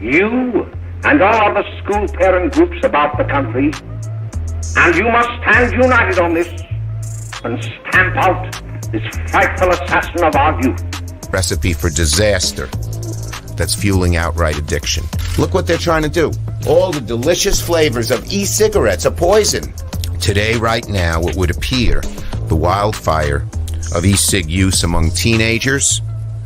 You and all other school parent groups about the country, and you must stand united on this and stamp out this frightful assassin of our youth. Recipe for disaster that's fueling outright addiction. Look what they're trying to do. All the delicious flavors of e-cigarettes are poison. Today, right now, it would appear the wildfire of e-cig use among teenagers,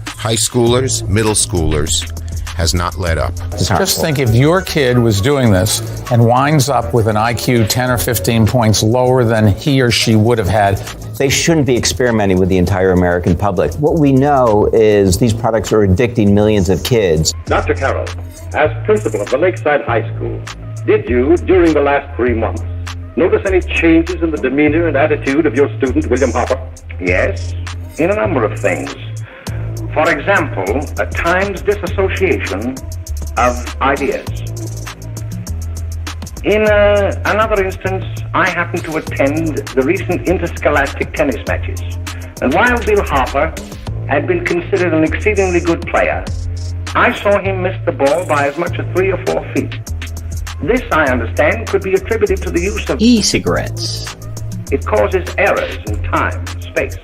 high schoolers, middle schoolers has not let up. Just think if your kid was doing this and winds up with an IQ 10 or 15 points lower than he or she would have had. They shouldn't be experimenting with the entire American public. What we know is these products are addicting millions of kids. Dr. Carroll, as principal of the Lakeside High School, did you, during the last 3 months, notice any changes in the demeanor and attitude of your student, William Hopper? Yes, in a number of things. For example, at times disassociation of ideas. In another instance, I happened to attend the recent interscholastic tennis matches, and while Bill Harper had been considered an exceedingly good player, I saw him miss the ball by as much as 3 or 4 feet. This, I understand, could be attributed to the use of e-cigarettes. It causes errors in time and space.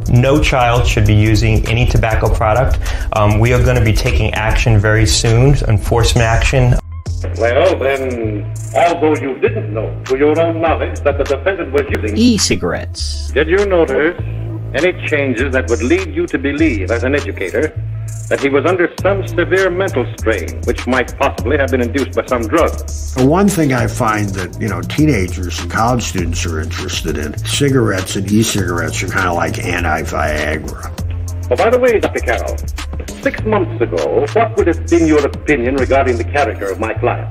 No child should be using any tobacco product. We are going to be taking action very soon, enforcement action. Well, then, although you didn't know to your own knowledge that the defendant was using e-cigarettes, did you notice any changes that would lead you to believe, as an educator, that he was under some severe mental strain, which might possibly have been induced by some drug? One thing I find that, teenagers and college students are interested in, cigarettes and e-cigarettes are kind of like anti-Viagra. Oh, by the way, Dr. Carroll, 6 months ago, what would have been your opinion regarding the character of my client?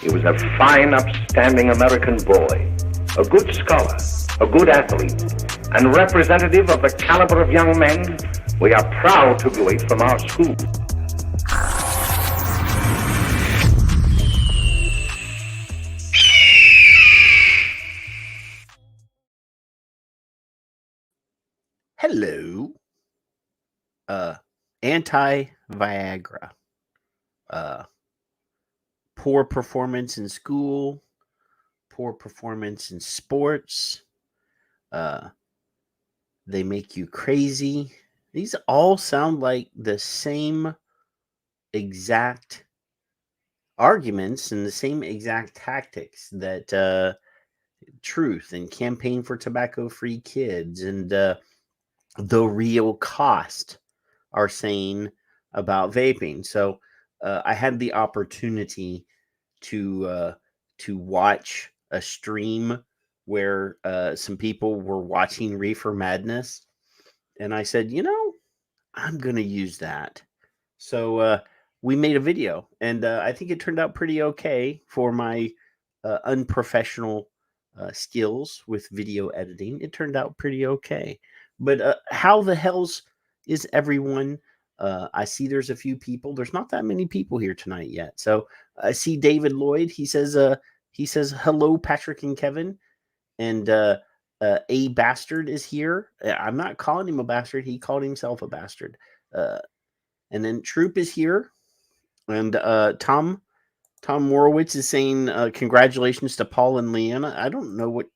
He was a fine, upstanding American boy, a good scholar, a good athlete, and representative of the caliber of young men we are proud to graduate from our school. Hello. Anti-Viagra. Poor performance in school. Poor performance in sports. They make you crazy. These all sound like the same exact arguments and the same exact tactics that Truth and Campaign for Tobacco-Free Kids and The Real Cost are saying about vaping. So I had the opportunity to watch a stream where some people were watching Reefer Madness. And I said, I'm going to use that. So we made a video, and I think it turned out pretty okay for my unprofessional skills with video editing. It turned out pretty okay. But how the hells is everyone? I see there's a few people. There's not that many people here tonight yet. So I see David Lloyd. He says, hello, Patrick and Kevin. And a bastard is here. I'm not calling him a bastard. He called himself a bastard. And then Troop is here. And Tom Morowitz is saying congratulations to Paul and Leanna. I don't know what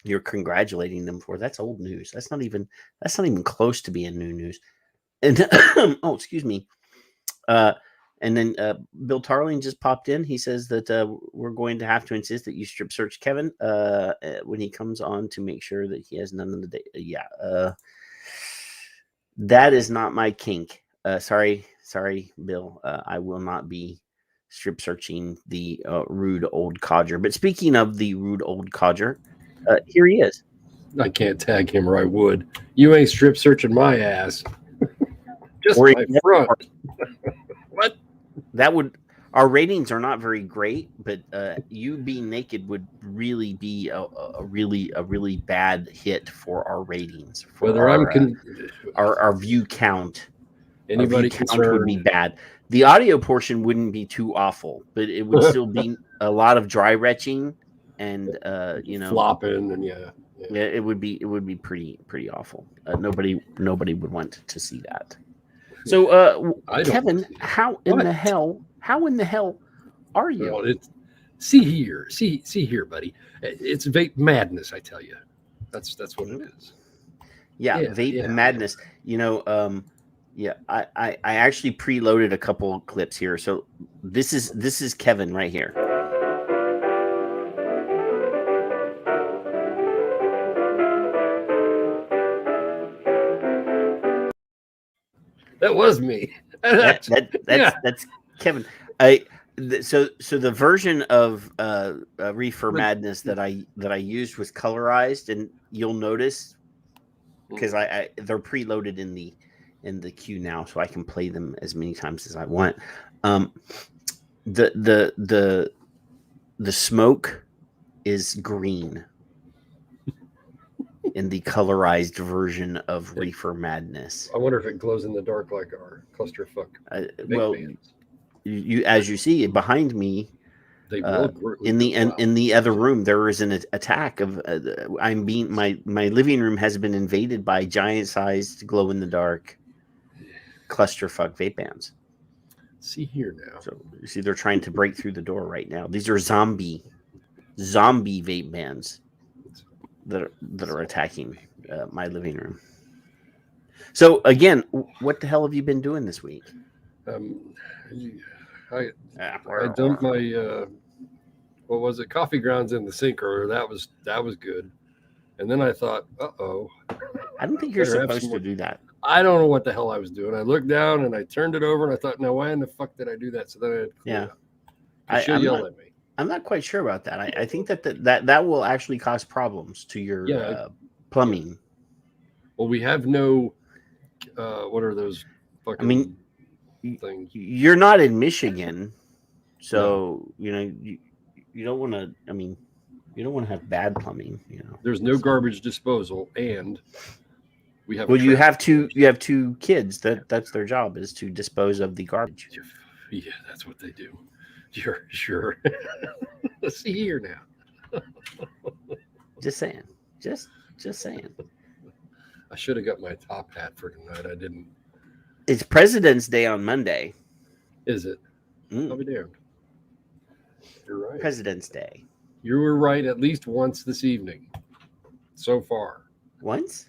you're congratulating them for. That's old news. That's not even close to being new news. And oh, excuse me. And then Bill Tarling just popped in. He says that we're going to have to insist that you strip search Kevin when he comes on to make sure that he has none of the day. That is not my kink. Sorry, Bill. I will not be strip searching the rude old codger. But speaking of the rude old codger, here he is. I can't tag him or I would. You ain't strip searching my ass. Just or my front. What? That would, our ratings are not very great, but you being naked would really be a really bad hit for our ratings. For whether our view count, anybody concerned would be bad. The audio portion wouldn't be too awful, but it would still be a lot of dry retching and flopping and yeah, it would be pretty awful. Nobody would want to see that. So, I don't Kevin, see it. how in What? the hell are you? Well, see here, buddy. It's vape madness, I tell you. That's what it is. Yeah, Vape Madness. Yeah, I actually preloaded a couple clips here. So this is Kevin right here. That was me. That's Kevin. So the version of Reefer Madness that I used was colorized, and you'll notice because they're preloaded in the queue now, so I can play them as many times as I want. The smoke is green in the colorized version of Reefer Madness. I wonder if it glows in the dark like our clusterfuck. Well, you as you see behind me, they will in the other room there is an attack of my living room has been invaded by giant-sized glow-in-the-dark clusterfuck vape bands. See here now. So you see they're trying to break through the door right now. These are zombie vape bands that are attacking my living room. So again, what the hell have you been doing this week? I dumped my what was it, coffee grounds in the sink earlier. That was good. And then I thought, I don't think you're supposed to do that. I don't know what the hell I was doing. I looked down and I turned it over and I thought, now why in the fuck did I do that? So then she'll yell at me. I'm not quite sure about that. I think that will actually cause problems to your plumbing. Well, we have no what are those fucking things? You're not in Michigan, so you don't want to. I mean, you don't want to have bad plumbing. There's no garbage disposal, and we have. Well, you have two kids. That's their job, is to dispose of the garbage. Yeah, that's what they do. You're sure. Let's see here now. Just saying. Just saying. I should have got my top hat for tonight. I didn't. It's President's Day on Monday. Is it? I'll be damned. You're right. President's Day. You were right at least once this evening. So far. Once?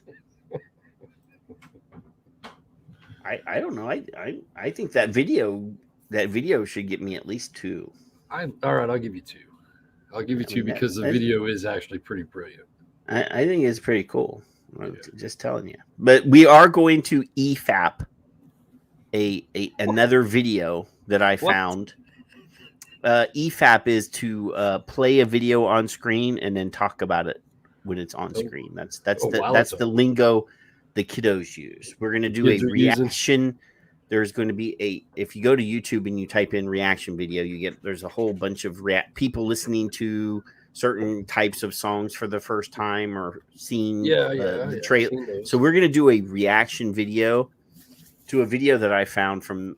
I don't know. I think that video should get me at least two. All right, I'll give you two. I'll give you two because the video is actually pretty brilliant. I think it's pretty cool. I'm just telling you. But we are going to EFAP another video that I found. EFAP is to play a video on screen and then talk about it when it's on screen. That's the lingo the kiddos use. We're going to do a reaction. There's going to be if you go to YouTube and you type in reaction video, there's a whole bunch of people listening to certain types of songs for the first time or seeing the trailer. So we're going to do a reaction video to a video that I found from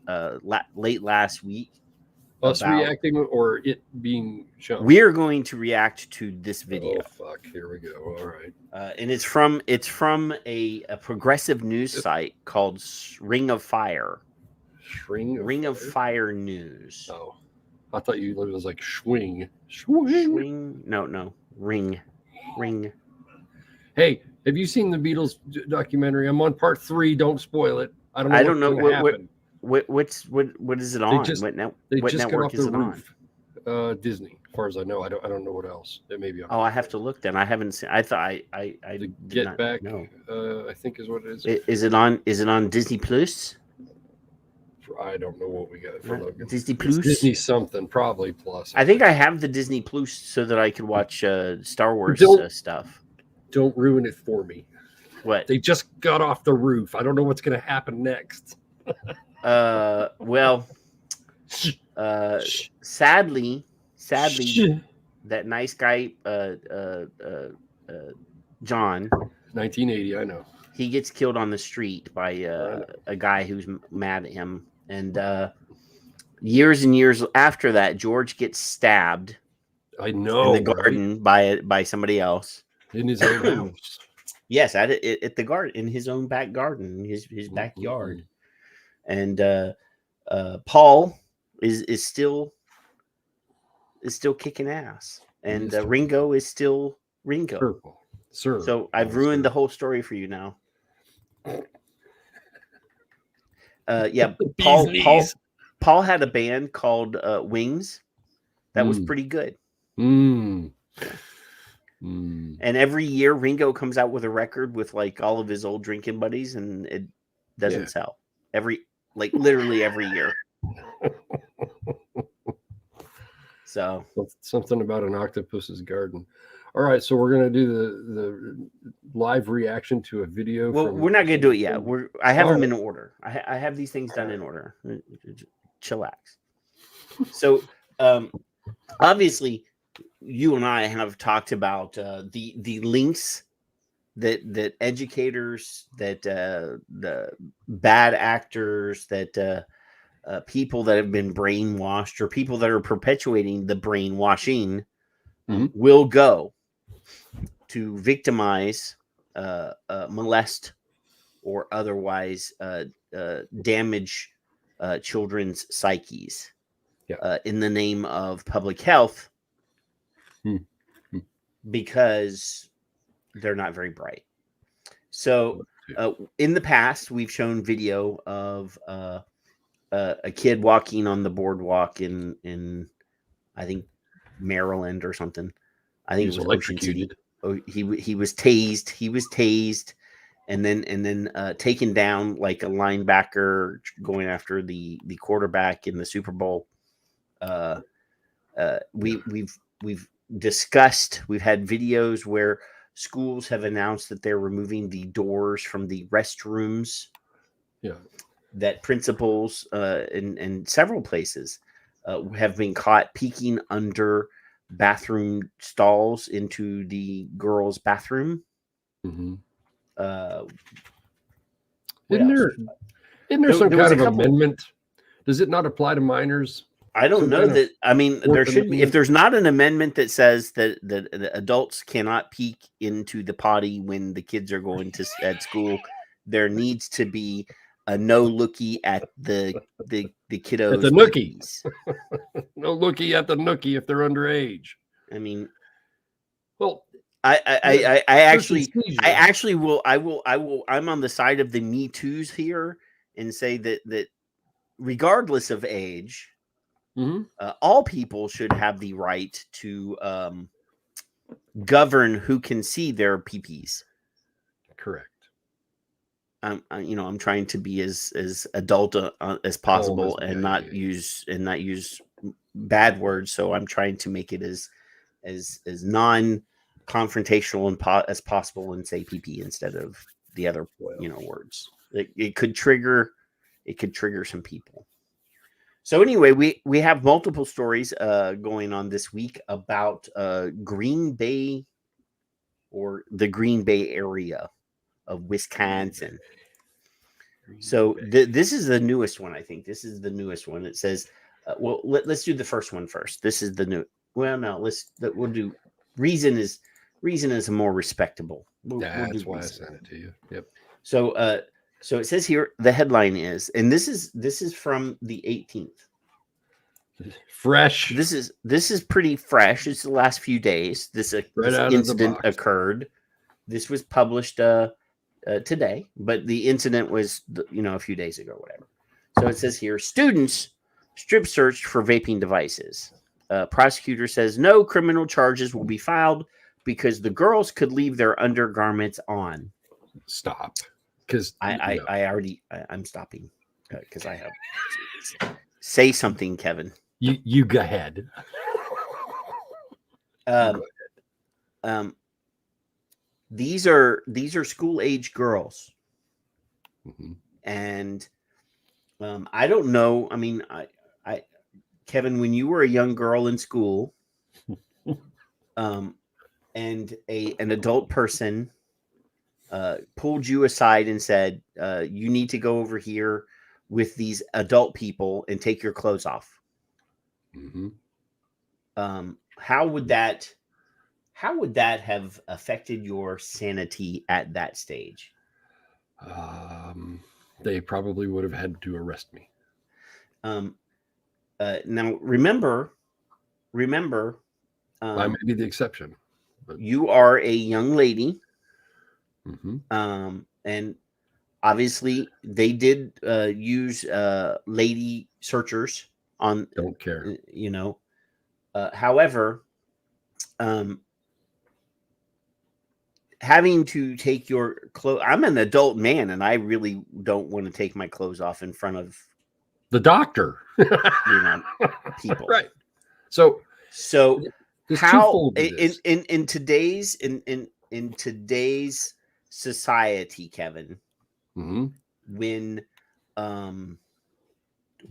late last week. Us reacting or it being shown? We are going to react to this video. Oh fuck! Here we go. All right. And it's from a progressive news site called Ring of Fire. Ring of Fire News. Oh, I thought it was like swing. No. Ring. Hey, have you seen the Beatles documentary? I'm on part 3. Don't spoil it. I don't know. What is it on? What network is it on? Disney, as far as I know. I don't know what else. It may be on. Oh, I have to look then. I haven't seen. I thought I Get Back. No, I think is what it is. Is it on Disney Plus? I don't know what we got for Logan. Disney Plus. Disney something probably plus. I think I have the Disney Plus so that I could watch Star Wars stuff. Don't ruin it for me. What? They just got off the roof. I don't know what's going to happen next. Well, sadly, that nice guy, John, 1980, I know. He gets killed on the street by a guy who's mad at him, and years and years after that, George gets stabbed. I know in the garden by somebody else in his own house. Yes, at the garden, in his own back garden, his backyard. and Paul is still kicking ass, and Ringo is still Ringo. Sir. So I've ruined the whole story for you now. Paul had a band called Wings that was pretty good. And every year Ringo comes out with a record with like all of his old drinking buddies, and it doesn't sell. Literally every year. So something about an octopus's garden. All right, so we're gonna do the live reaction to a video. Well, we're not gonna do it yet. I have them in order. I have these things done in order. Chillax. So obviously, you and I have talked about the links that educators, that the bad actors, that people that have been brainwashed, or people that are perpetuating the brainwashing will go to victimize, molest, or otherwise damage children's psyches in the name of public health, because they're not very bright. So in the past, we've shown video of a kid walking on the boardwalk in I think Maryland or something. I think it was Ocean City. Oh, he was tased. He was tased, and then taken down like a linebacker going after the quarterback in the Super Bowl. We've discussed. We've had videos where schools have announced that they're removing the doors from the restrooms. Yeah. That principals in several places have been caught peeking under bathroom stalls into the girls' bathroom. Isn't there some kind of amendment? Does it not apply to minors? I don't know that. I mean, there should be. If there's not an amendment that says that adults cannot peek into the potty when the kids are going to at school, there needs to be a no looky at the kiddos. At the nookies. No looky at the nookie if they're underage. I mean, well, I actually will. I'm on the side of the Me Too's here and say that regardless of age, all people should have the right to govern who can see their peepees. Correct. I'm trying to be as adult as possible and not use bad words. So I'm trying to make it as non-confrontational as possible and say PP instead of the other words. It could trigger some people. So anyway, we have multiple stories going on this week about Green Bay, or the Green Bay area of Wisconsin. So this is the newest one. I think this is the newest one. It says, let's do the first one first. This is the new. Well, no, we'll do. Reason is more respectable. That's why I sent it to you. Yep. So it says here, the headline is, and this is from the 18th. Fresh. This is pretty fresh. It's the last few days. This incident occurred. This was published today, but the incident was a few days ago, whatever. So it says here, students strip searched for vaping devices. Prosecutor says no criminal charges will be filed because the girls could leave their undergarments on. Stop, because I'm stopping because I have. Say something, Kevin. You go ahead. These are school age girls, and I don't know. I mean, I Kevin, when you were a young girl in school, and an adult person pulled you aside and said, "You need to go over here with these adult people and take your clothes off." How would that have affected your sanity at that stage? they probably would have had to arrest me. Now remember, I may be the exception, but you are a young lady. Mm-hmm. And obviously they did use lady searchers on. Don't care. However, having to take your clothes. I'm an adult man, and I really don't want to take my clothes off in front of the doctor. People. Right. So how in today's society, Kevin, mm-hmm. when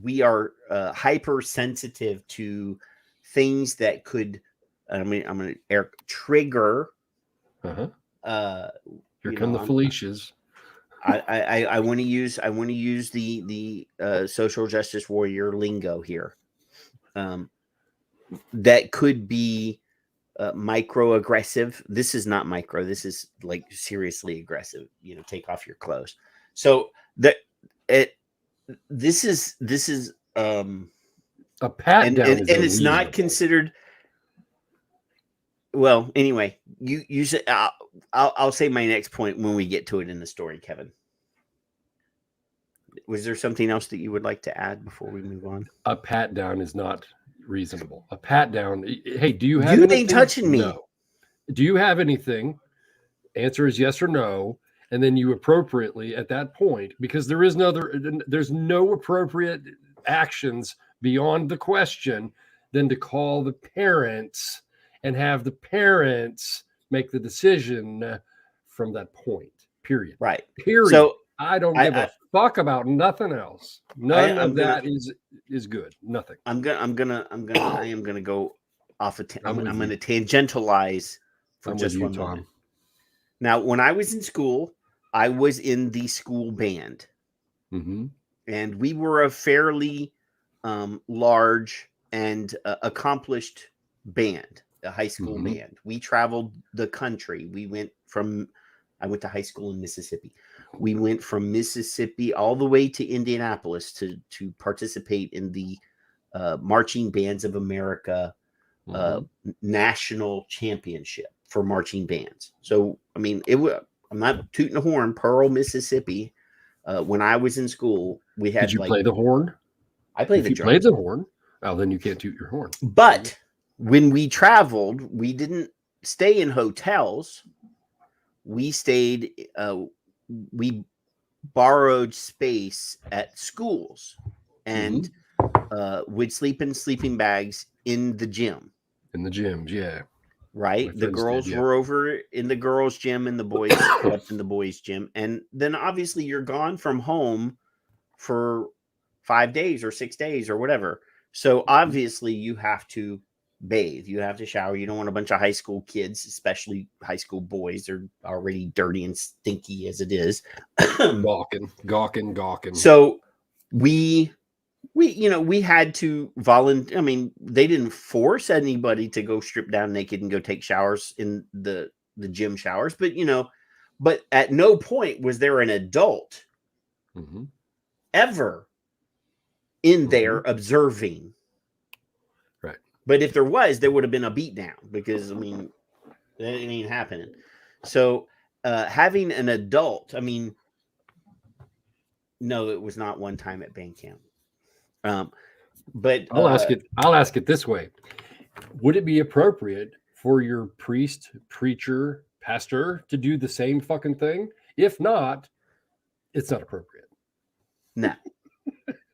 we are hypersensitive to things that could, I'm going to trigger. Uh-huh. Here come the Felicias. I want to use the social justice warrior lingo here. That could be microaggressive. This is not micro. This is like seriously aggressive. Take off your clothes. So this is a pat down, and it's not considered. Well, anyway, you say I'll say my next point when we get to it in the story, Kevin. Was there something else that you would like to add before we move on? A pat down is not reasonable. A pat down. Hey, do you have? You ain't touching me. No. Do you have anything? Answer is yes or no, and then you appropriately at that point, because there's no appropriate actions beyond the question than to call the parents and have the parents make the decision from that point. Period. Right. Period. So I don't give a fuck about nothing else. None of that is good. Nothing. I am gonna go off a. I'm gonna tangentialize for just one moment. Now, when I was in school, I was in the school band, mm-hmm. and we were a fairly large and accomplished band. A high school mm-hmm. band. We traveled the country. I went to high school in Mississippi. We went from Mississippi all the way to Indianapolis to participate in the Marching Bands of America mm-hmm. National Championship for marching bands. So, I mean, I'm not tooting a horn. Pearl, Mississippi. When I was in school, we had. Did you play the horn? I played the drum. Played the horn. Oh, then you can't toot your horn. But when we traveled, we didn't stay in hotels. We stayed, we borrowed space at schools and would sleep in sleeping bags in the gym. In the gyms, yeah. Right? The girls were over in the girls' gym and the boys slept in the boys' gym. And then obviously you're gone from home for 5 days or 6 days or whatever. So obviously you have to bathe, you have to shower. You don't want a bunch of high school kids, especially high school boys. They're already dirty and stinky as it is. Gawking. So we had to volunteer. I mean, they didn't force anybody to go strip down naked and go take showers in the gym showers, but at no point was there an adult mm-hmm. ever in mm-hmm. there observing. But if there was, there would have been a beat down because, I mean, that ain't happening. So having an adult, I mean, no, it was not one time at band camp. But I'll ask it this way. Would it be appropriate for your priest, preacher, pastor to do the same fucking thing? If not, it's not appropriate. No.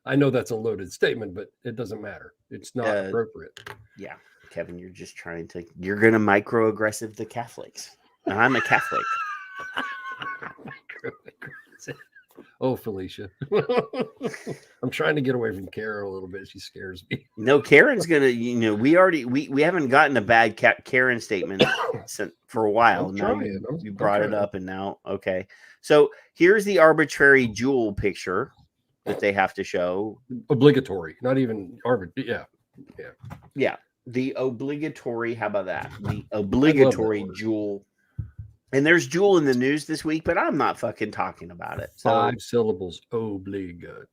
I know that's a loaded statement, but it doesn't matter. It's not appropriate. Yeah, Kevin, you're going to microaggressive the Catholics. And I'm a Catholic. Oh, Felicia. I'm trying to get away from Kara a little bit. She scares me. No, Karen's going to, we haven't gotten a bad Karen statement for a while. Now you brought it up and now, okay. So here's the arbitrary jewel picture that they have to show. Obligatory, not even arbitrary. Yeah. The obligatory, how about that? The obligatory jewel And there's Jewel in the news this week, but I'm not fucking talking about it. So, 5 syllables obligatory.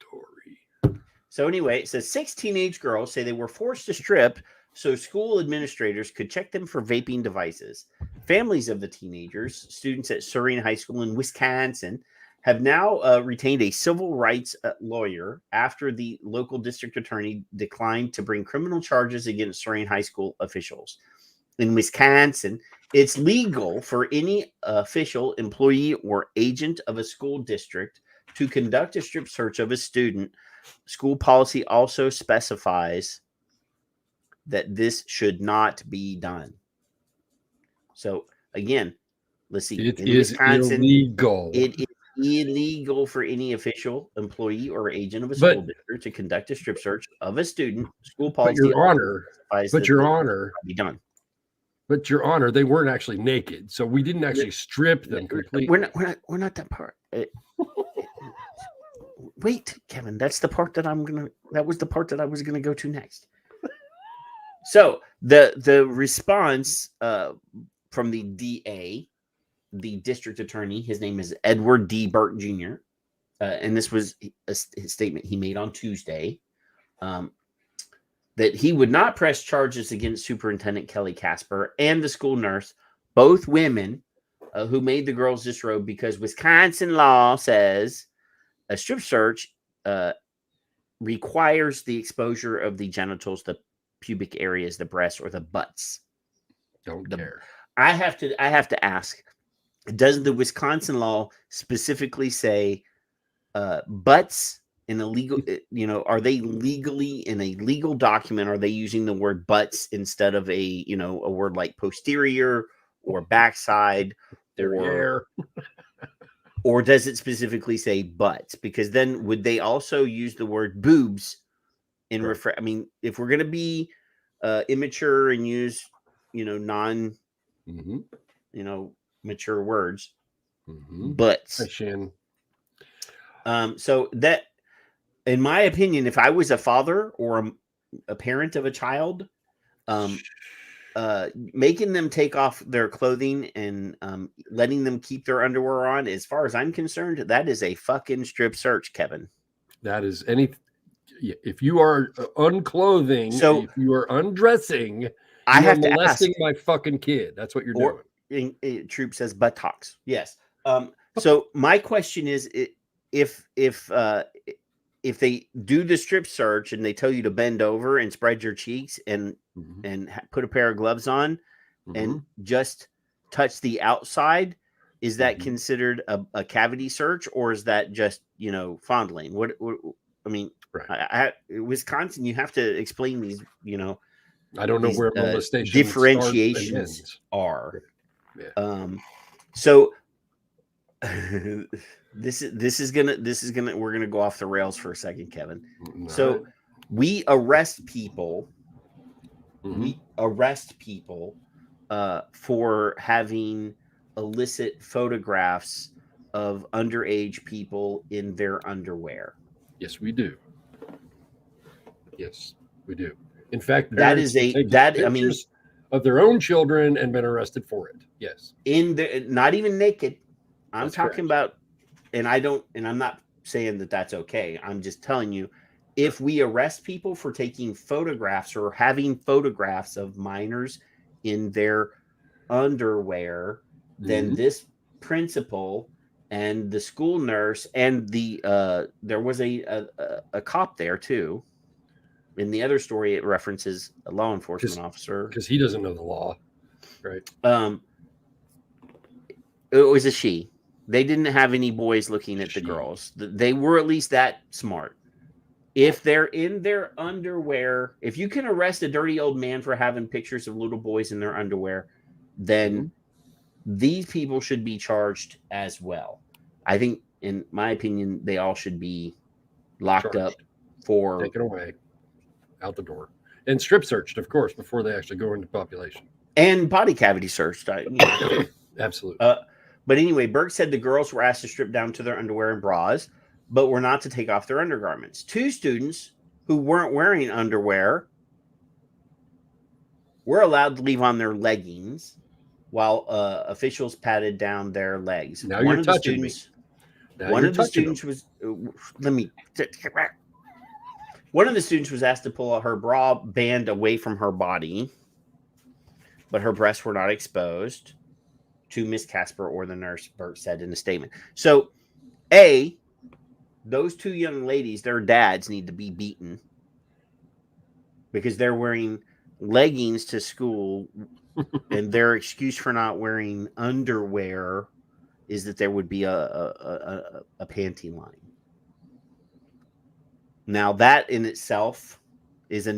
So anyway, it says 6 teenage girls say they were forced to strip so school administrators could check them for vaping devices. Families of the teenagers, students at Surrey High School in Wisconsin, have now retained a civil rights lawyer after the local district attorney declined to bring criminal charges against Surrey High School officials. In Wisconsin, it's legal for any official, employee, or agent of a school district to conduct a strip search of a student. School policy also specifies that this should not be done. So again, let's see. It is illegal. It is illegal for any official, employee, or agent of a school district to conduct a strip search of a student. School policy, but Your Honor, be done. But Your Honor, they weren't actually naked, so we didn't actually strip them completely. We're not that part. Wait, Kevin, that's the part that that was the part that I was gonna go to next. So the response from the DA, the district attorney, his name is Edward D. Burt Jr., and this was his statement he made on Tuesday, that he would not press charges against Superintendent Kelly Casper and the school nurse, both women who made the girls disrobe, because Wisconsin law says a strip search requires the exposure of the genitals, the pubic areas, the breasts, or the butts. Don't care. I have to ask, does the Wisconsin law specifically say butts in a legal, are they legally in a legal document? Are they using the word butts instead of a word like posterior or backside or does it specifically say butts? Because then would they also use the word boobs in I mean, if we're going to be immature and use, non, mature words, butts. So that, in my opinion, if I was a father or a parent of a child, making them take off their clothing and letting them keep their underwear on, as far as I'm concerned, that is a fucking strip search, Kevin. That is if you are unclothing, if you are undressing, I have to molesting my fucking kid. That's what you're doing. Troop says buttocks. Yes. So my question is, if they do the strip search and they tell you to bend over and spread your cheeks and put a pair of gloves on and just touch the outside, is that considered a cavity search, or is that just fondling? What I mean, Wisconsin, you have to explain these. I don't know where molestation differentiations are. Yeah. So this is gonna we're gonna go off the rails for a second, Kevin. No. So we arrest people. We arrest people for having illicit photographs of underage people in their underwear. Yes, we do. Yes, we do. In fact, that is of their own children and been arrested for it. Yes, not even naked. I'm That's talking correct. about, and I'm not saying that that's okay. I'm just telling you, if we arrest people for taking photographs or having photographs of minors in their underwear, then this principal and the school nurse and there was a cop there too. In the other story, it references a law enforcement officer because he doesn't know the law, right? It was a she. They didn't have any boys looking at the girls. They were at least that smart. If they're in their underwear, if you can arrest a dirty old man for having pictures of little boys in their underwear, then these people should be charged as well. I think, in my opinion, they all should be locked up for taken away, out the door, and strip searched, of course, before they actually go into population, and body cavity searched. Absolutely. But anyway, Berg said the girls were asked to strip down to their underwear and bras, but were not to take off their undergarments. 2 students who weren't wearing underwear were allowed to leave on their leggings, while officials patted down their legs. Now you're touching me. One of the students was one of the students was asked to pull her bra band away from her body, but her breasts were not exposed to Miss Casper or the nurse, Burt said in a statement. So, those two young ladies, their dads need to be beaten because they're wearing leggings to school, and their excuse for not wearing underwear is that there would be a panty line. Now, that in itself is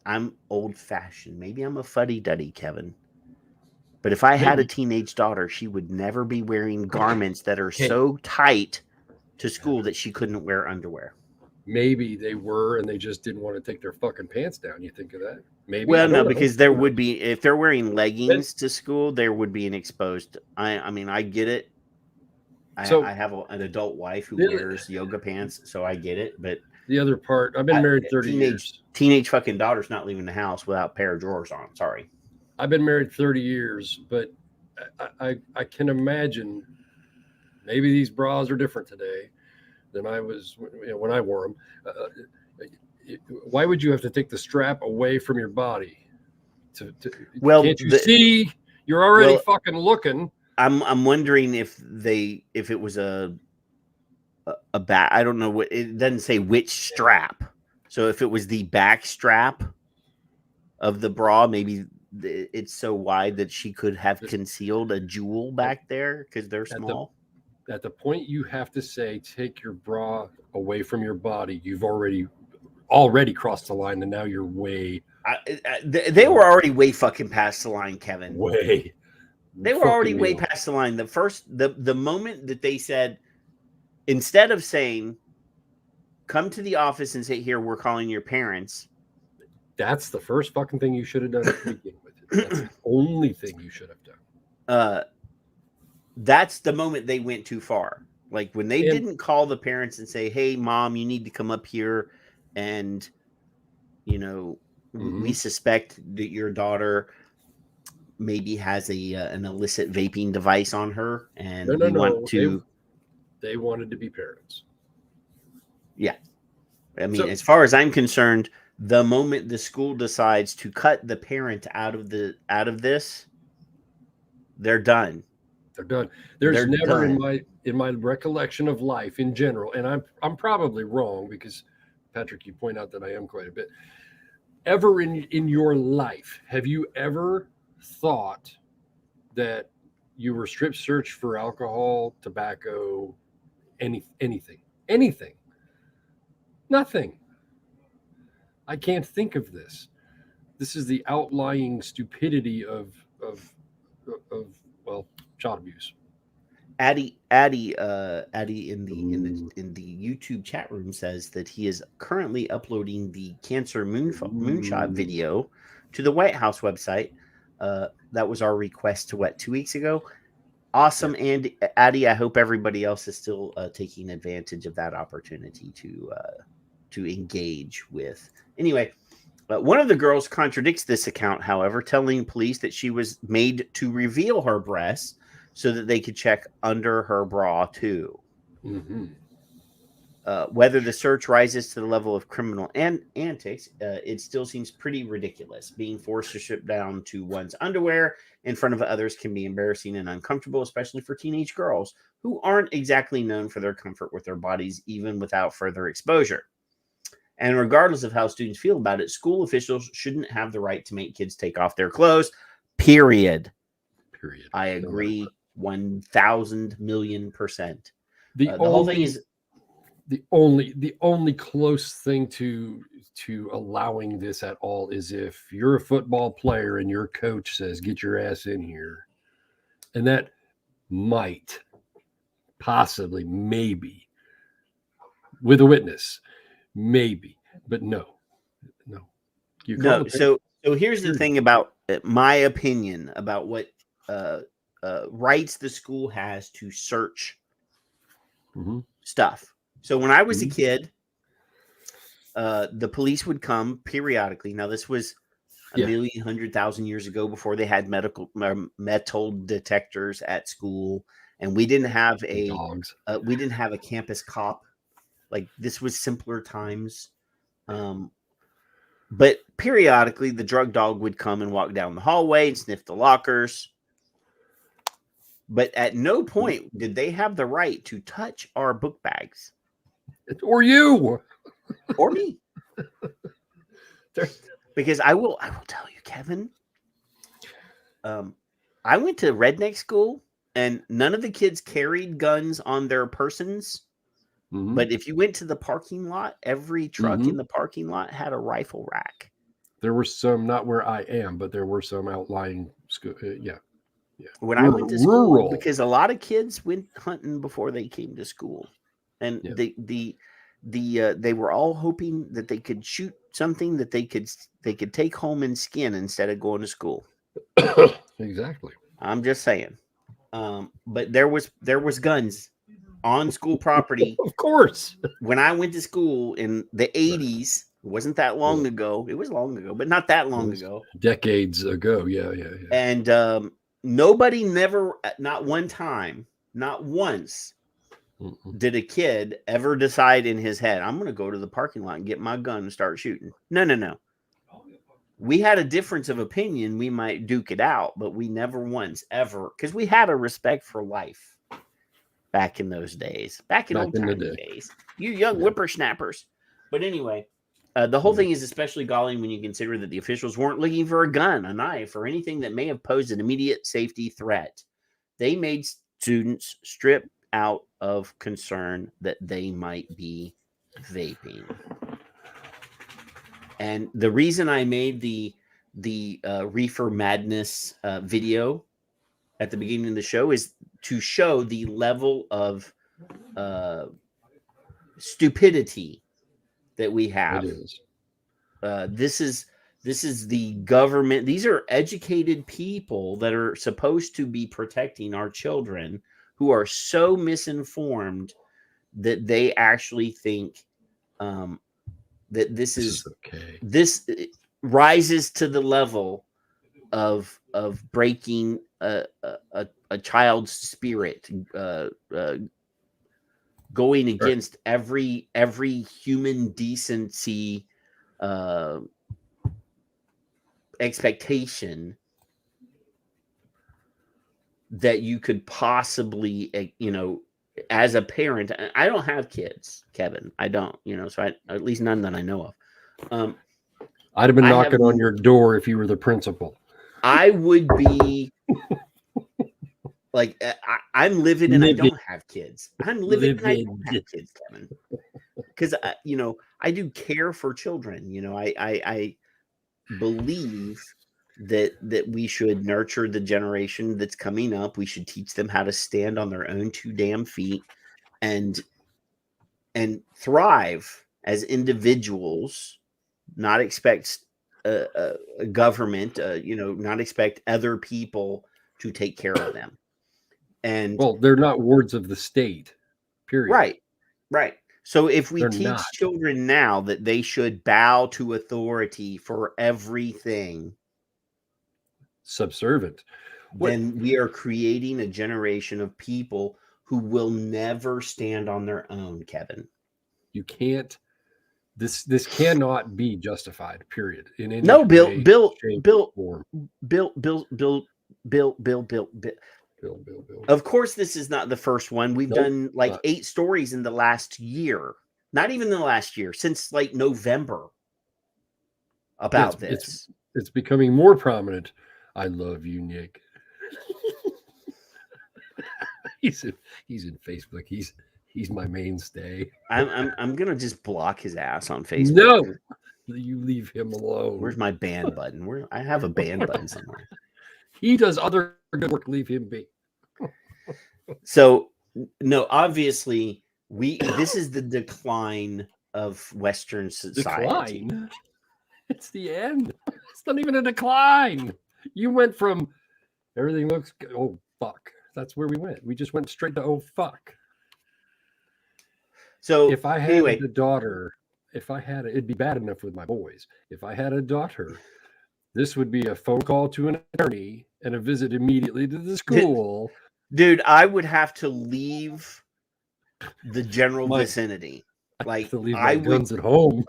I'm old-fashioned. Maybe I'm a fuddy-duddy, Kevin. But if I had a teenage daughter, she would never be wearing garments that are so tight to school that she couldn't wear underwear. Maybe they were, and they just didn't want to take their fucking pants down. You think of that? Maybe. Well, no, because there would be, if they're wearing leggings to school, there would be an exposed. I mean, I get it. I have an adult wife who wears yoga pants, so I get it. But the other part, I've been married 30 years. Teenage fucking daughter's not leaving the house without a pair of drawers on. Sorry. I've been married 30 years, but I can imagine maybe these bras are different today than I was when I wore them. Why would you have to take the strap away from your body? Can't you see? You're already fucking looking. I'm wondering if it was a back. I don't know what it doesn't say which strap. So if it was the back strap of the bra, maybe it's so wide that she could have concealed a jewel back there because they're small. At the point you have to say, take your bra away from your body, you've already crossed the line, and now you're way. They were already way fucking past the line, Kevin. Way. They were already way past the line. The moment that they said, instead of saying, come to the office and say, here, we're calling your parents. That's the first fucking thing you should have done to begin with. That's the only thing you should have done. That's the moment they went too far. Like when they didn't call the parents and say, hey, mom, you need to come up here. And, we suspect that your daughter maybe has an illicit vaping device on her. And we want to. They wanted to be parents. Yeah. I mean, as far as I'm concerned, the moment the school decides to cut the parent out of this, they're done. They're done. There's never in my recollection of life in general, and I'm probably wrong because Patrick, you point out that I am quite a bit. Ever in your life, have you ever thought that you were strip searched for alcohol, tobacco, anything? Nothing. I can't think of this. This is the outlying stupidity of child abuse. Addie in the YouTube chat room says that he is currently uploading the cancer moonshot video to the White House website. That was our request to 2 weeks ago. Awesome, yeah. And Addie, I hope everybody else is still taking advantage of that opportunity to engage with. Anyway, one of the girls contradicts this account, however, telling police that she was made to reveal her breasts so that they could check under her bra too. Mm-hmm. Whether the search rises to the level of criminal antics, it still seems pretty ridiculous. Being forced to strip down to one's underwear in front of others can be embarrassing and uncomfortable, especially for teenage girls who aren't exactly known for their comfort with their bodies, even without further exposure. And regardless of how students feel about it, school officials shouldn't have the right to make kids take off their clothes, period. I agree 1,000,000,000%. The whole thing is the only close thing to allowing this at all is if you're a football player and your coach says, get your ass in here. And that might possibly, maybe with a witness, maybe, but no. So here's the thing about my opinion about what rights the school has to search stuff. So when I was a kid, the police would come periodically. Now this was a million 100,000 years ago, before they had metal detectors at school, and we didn't have a campus cop. Like, this was simpler times. But periodically, the drug dog would come and walk down the hallway and sniff the lockers. But at no point did they have the right to touch our book bags. Or you. Or me. Because I will tell you, Kevin, I went to redneck school, and none of the kids carried guns on their persons. Mm-hmm. But if you went to the parking lot, every truck in the parking lot had a rifle rack. There were some, not where I am, but there were some outlying school. Yeah. When I went to school, because a lot of kids went hunting before they came to school, and they were all hoping that they could shoot something that they could take home and skin instead of going to school. Exactly. I'm just saying. But there was guns on school property. Of course. When I went to school in the 80s, it wasn't that long ago. It was long ago, but not that long ago. Decades ago. Yeah. And nobody not one time, not once, did a kid ever decide in his head, I'm going to go to the parking lot and get my gun and start shooting. No. We had a difference of opinion. We might duke it out, but we never once ever, because we had a respect for life back in those days, back in old time days. You young whippersnappers. But anyway, the whole thing is especially galling when you consider that the officials weren't looking for a gun, a knife, or anything that may have posed an immediate safety threat. They made students strip out of concern that they might be vaping. And the reason I made the Reefer Madness video at the beginning of the show is to show the level of stupidity that we have. It is. This is the government. These are educated people that are supposed to be protecting our children, who are so misinformed that they actually think that this is okay. This rises to the level of breaking a child's spirit, going against every human decency expectation that you could possibly, as a parent. I don't have kids, Kevin. I don't, so at least none that I know of. I'd have been knocking on your door if you were the principal. I would be like, I'm living and I don't have kids. I'm living and I don't have kids, Kevin. Because, I do care for children. I believe that we should nurture the generation that's coming up. We should teach them how to stand on their own two damn feet and thrive as individuals, not expect a government, not expect other people to take care of them. And they're not wards of the state, period. Right. So if we teach children now that they should bow to authority for everything, subservient, then we are creating a generation of people who will never stand on their own, Kevin. You can't. This cannot be justified. Period. In any Bill. Of course, this is not the first one. We've done 8 stories in the last year. Not even the last year, since November about this. It's becoming more prominent. I love you, Nick. He's in Facebook. He's my mainstay. I'm gonna just block his ass on Facebook. No, you leave him alone. Where's my ban button? I have a ban button somewhere. He does other good work. Leave him be. So no, obviously this is the decline of Western society. Decline? It's the end. It's not even a decline. You went from everything looks good. Oh fuck. That's where we went. We just went straight to oh fuck. So if I had a daughter, it'd be bad enough with my boys. If I had a daughter This would be a phone call to an attorney and a visit immediately to the school. Dude, I would have to leave the general vicinity. Like, to leave my guns at home.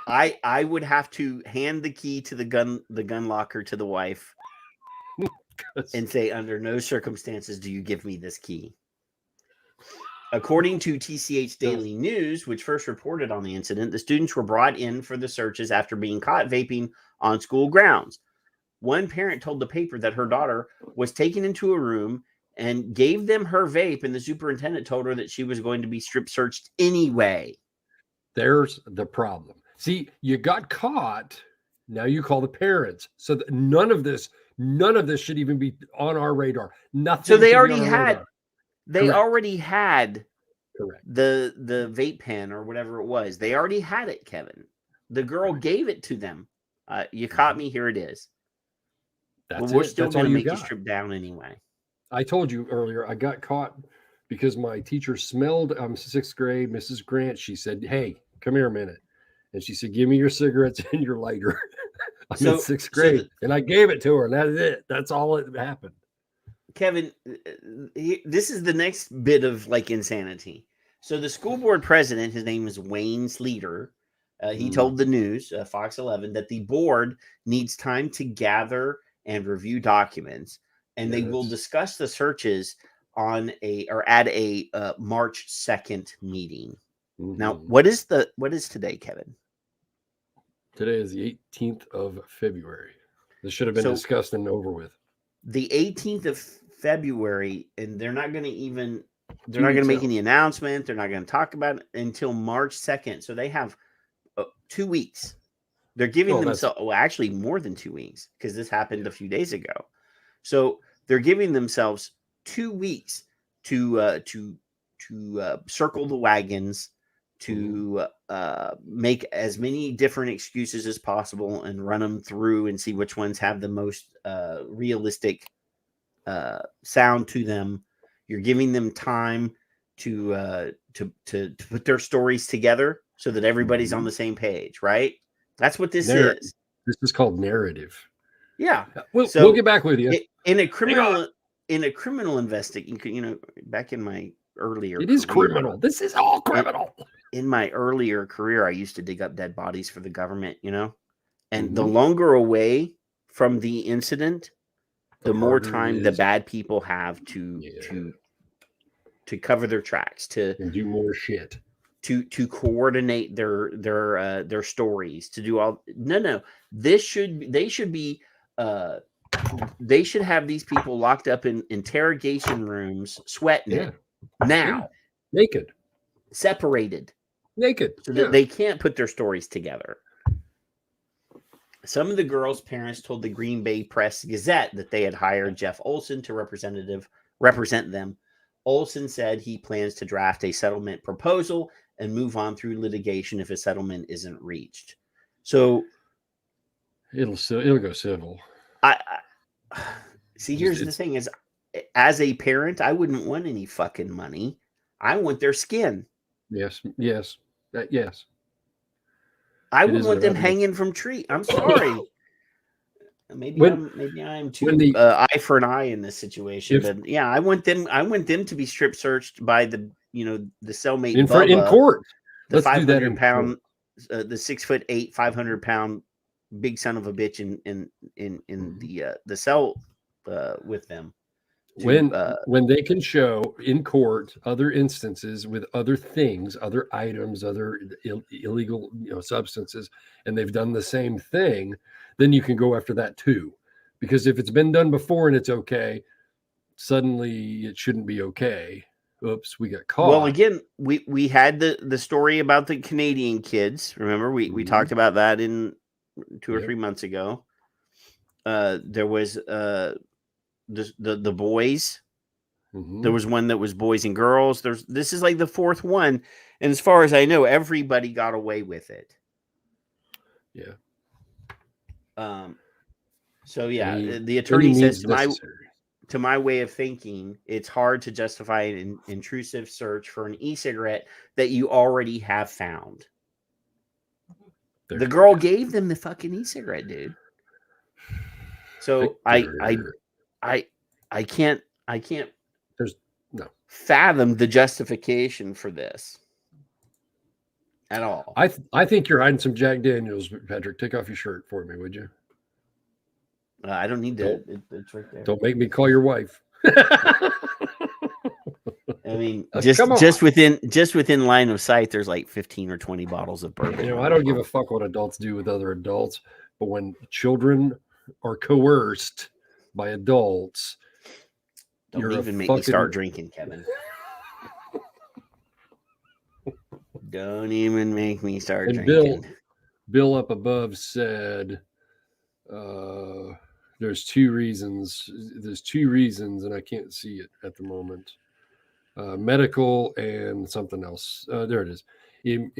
I would have to hand the key to the gun locker to the wife and say, under no circumstances do you give me this key. According to TCH Daily News, which first reported on the incident, the students were brought in for the searches after being caught vaping on school grounds. One parent told the paper that her daughter was taken into a room and gave them her vape, and the superintendent told her that she was going to be strip searched anyway. There's the problem. See, you got caught. Now you call the parents. So that none of this should even be on our radar. Nothing. So they already had. They Correct. already had Correct. the vape pen or whatever it was. They already had it, Kevin. The girl gave it to them. You caught me. Here it is. That's we're it. still That's going all to you make you got. strip down anyway. I told you earlier, I got caught because my teacher smelled. I'm 6th grade, Mrs. Grant. She said, "Hey, come here a minute," and she said, "Give me your cigarettes and your lighter." I'm in 6th grade, and I gave it to her, and that's it. That's all that happened. Kevin, this is the next bit of like insanity. So the school board president, his name is Wayne Sleater, he told the news, Fox 11, that the board needs time to gather and review documents, and they will discuss the searches at a March 2nd meeting. Now, what is today, Kevin? Today is the 18th of February. This should have been discussed and over with. The 18th of February, and they're not going to make any announcement. They're not going to talk about it until March 2nd. So they have 2 weeks. They're giving themselves, actually more than 2 weeks, because this happened a few days ago. So they're giving themselves 2 weeks to circle the wagons, to make as many different excuses as possible and run them through and see which ones have the most realistic sound to them. You're giving them time to put their stories together so that everybody's on the same page, right? That's what this is. This is called narrative. Yeah. We'll get back with you. In a criminal investigation, back in my earlier It is criminal. This is all criminal. In my earlier career, I used to dig up dead bodies for the government, and the longer away from the incident, the more time the bad people have to cover their tracks, to do more shit, to coordinate their stories, to do all. No, they should have these people locked up in interrogation rooms, sweating now, naked, separated, naked, so that they can't put their stories together. Some of the girls' parents told the Green Bay Press Gazette that they had hired Jeff Olson to represent them. Olson said he plans to draft a settlement proposal and move on through litigation if a settlement isn't reached. So it'll go civil. I see. Here's the thing: is as a parent, I wouldn't want any fucking money. I want their skin. Yes. I would want them hanging from tree. I'm sorry. Maybe I'm too eye for an eye in this situation. But yeah, I want them to be strip searched by the cellmate in court. The 500-pound, the 6'8", 500-pound big son of a bitch in the cell with them. When they can show in court other instances with other things, other items, other illegal substances, and they've done the same thing, then you can go after that too. Because if it's been done before and it's okay, suddenly it shouldn't be okay. Oops, we got caught. Well, again, we had the story about the Canadian kids. Remember, we talked about that in 2 or 3 months ago. There was the boys. There was one that was boys and girls. This is like the fourth one, and as far as I know, everybody got away with it. Yeah. So yeah, the attorney says to my way of thinking, it's hard to justify an intrusive search for an e-cigarette that you already have found. The girl gave them the fucking e-cigarette, dude. So Victor. I can't There's no. fathom the justification for this at all. I think you're hiding some Jack Daniels, Patrick. Take off your shirt for me, would you? I don't need to. It's right there. Don't make me call your wife. I mean, just within line of sight, there's like 15 or 20 bottles of bourbon. You know, I don't give a fuck what adults do with other adults, but when children are coerced by adults, don't even make me start drinking, Kevin. Don't even make me start drinking. Bill up above said, there's two reasons. There's two reasons, and I can't see it at the moment. Medical and something else. There it is. In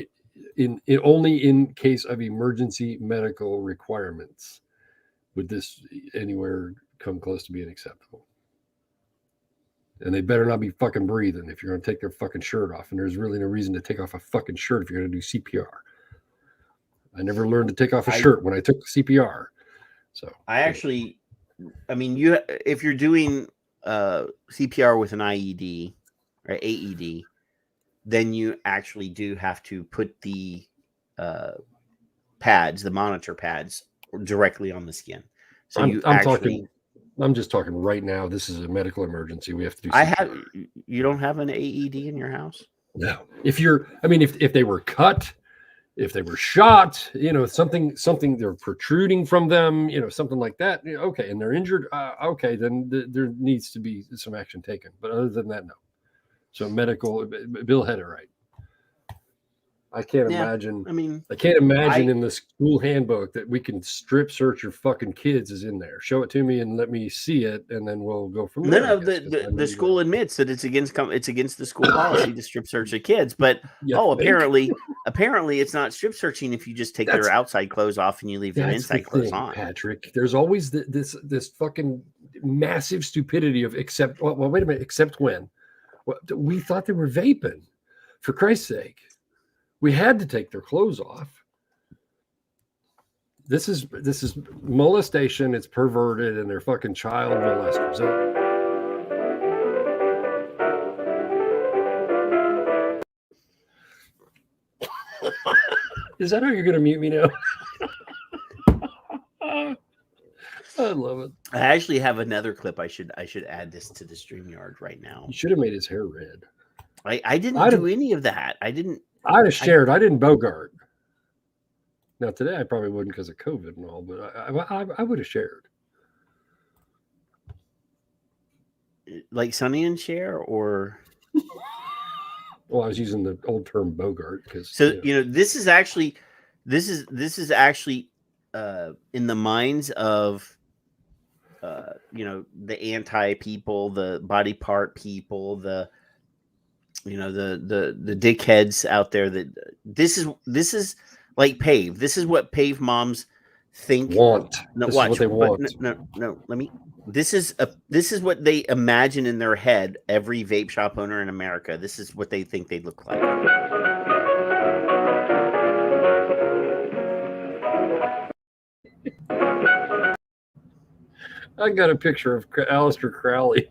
only in case of emergency medical requirements would this anywhere come close to being acceptable. And they better not be fucking breathing if you're going to take their fucking shirt off. And there's really no reason to take off a fucking shirt if you're going to do CPR. I never learned to take off a shirt when I took CPR. So I mean, if you're doing CPR with an IED or AED, then you actually do have to put the pads, the monitor pads, directly on the skin. So I'm just talking right now. This is a medical emergency. We have to do CPR. You don't have an AED in your house? No. If they were cut, if they were shot, you know, something they're protruding from them, you know, something like that. Okay. And they're injured. Okay. Then there needs to be some action taken. But other than that, no. So medical, Bill had it right. I can't imagine. I can't imagine in the school handbook that we can strip search your fucking kids is in there. Show it to me and let me see it, and then we'll go from there. No, the school admits that it's against the school policy to strip search the kids. But apparently it's not strip searching if you just take their outside clothes off and you leave their inside clothes on. Patrick, there's always this fucking massive stupidity of except. Well, wait a minute. Except when? We thought they were vaping. For Christ's sake. We had to take their clothes off. This is molestation. It's perverted, and they're fucking child molesters. Is that how you're going to mute me now? I love it. I actually have another clip. I should add this to the StreamYard right now. You should have made his hair red. I didn't do any of that. I'd have shared. I didn't Bogart. Now today I probably wouldn't because of COVID and all, but I would have shared. Like Sonny and share, or? Well, I was using the old term Bogart because. So this is actually in the minds of the anti people, the body part people, the dickheads out there, that this is like PAVE. This is what PAVE moms think. Want. No, this watch. Is what they want. No. This is what they imagine in their head. Every vape shop owner in America. This is what they think they look like. I got a picture of Aleister Crowley.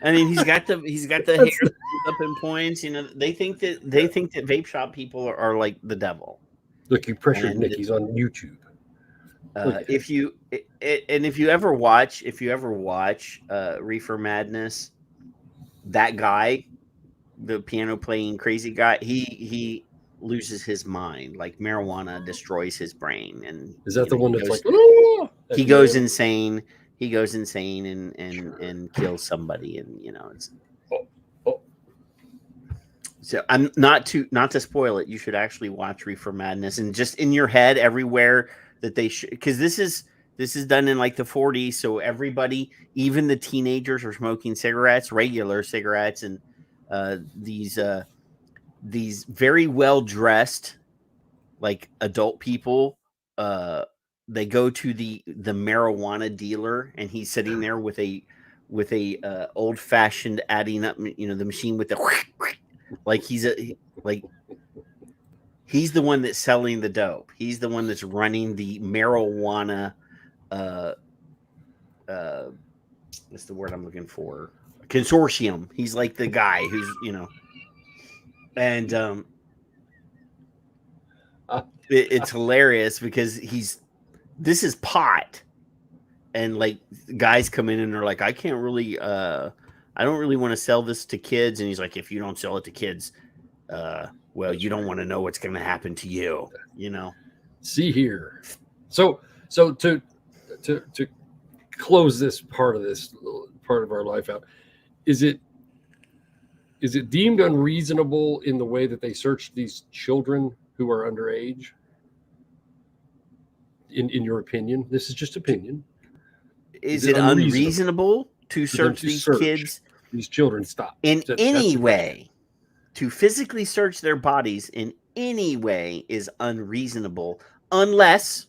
I mean, he's got the hair up in points. They think that vape shop people are like the devil. Look, you pressured Nick. He's on YouTube. If you ever watch Reefer Madness, that guy, the piano playing crazy guy, he loses his mind. Like marijuana destroys his brain. And is that the one that's like? He goes insane. He goes insane and kills somebody, and it's. So I'm not to spoil it. You should actually watch Reefer Madness, and just in your head everywhere that they should, because this is done in like the 40s. So everybody, even the teenagers, are smoking cigarettes, regular cigarettes, and these very well dressed, like adult people. They go to the marijuana dealer, and he's sitting there with a old fashioned adding up, the machine with the like he's the one that's selling the dope. He's the one that's running the marijuana what's the word I'm looking for? Consortium. He's like the guy who's, and it's hilarious because this is pot, and like guys come in and they're like, I don't really want to sell this to kids, and he's like, if you don't sell it to kids, well, you don't want to know what's going to happen to you, See here. So to close this part of our life out, is it deemed unreasonable in the way that they search these children who are underage? In your opinion, this is just opinion. Is it unreasonable to search these kids, these children? Stop in any way. To physically search their bodies in any way is unreasonable, unless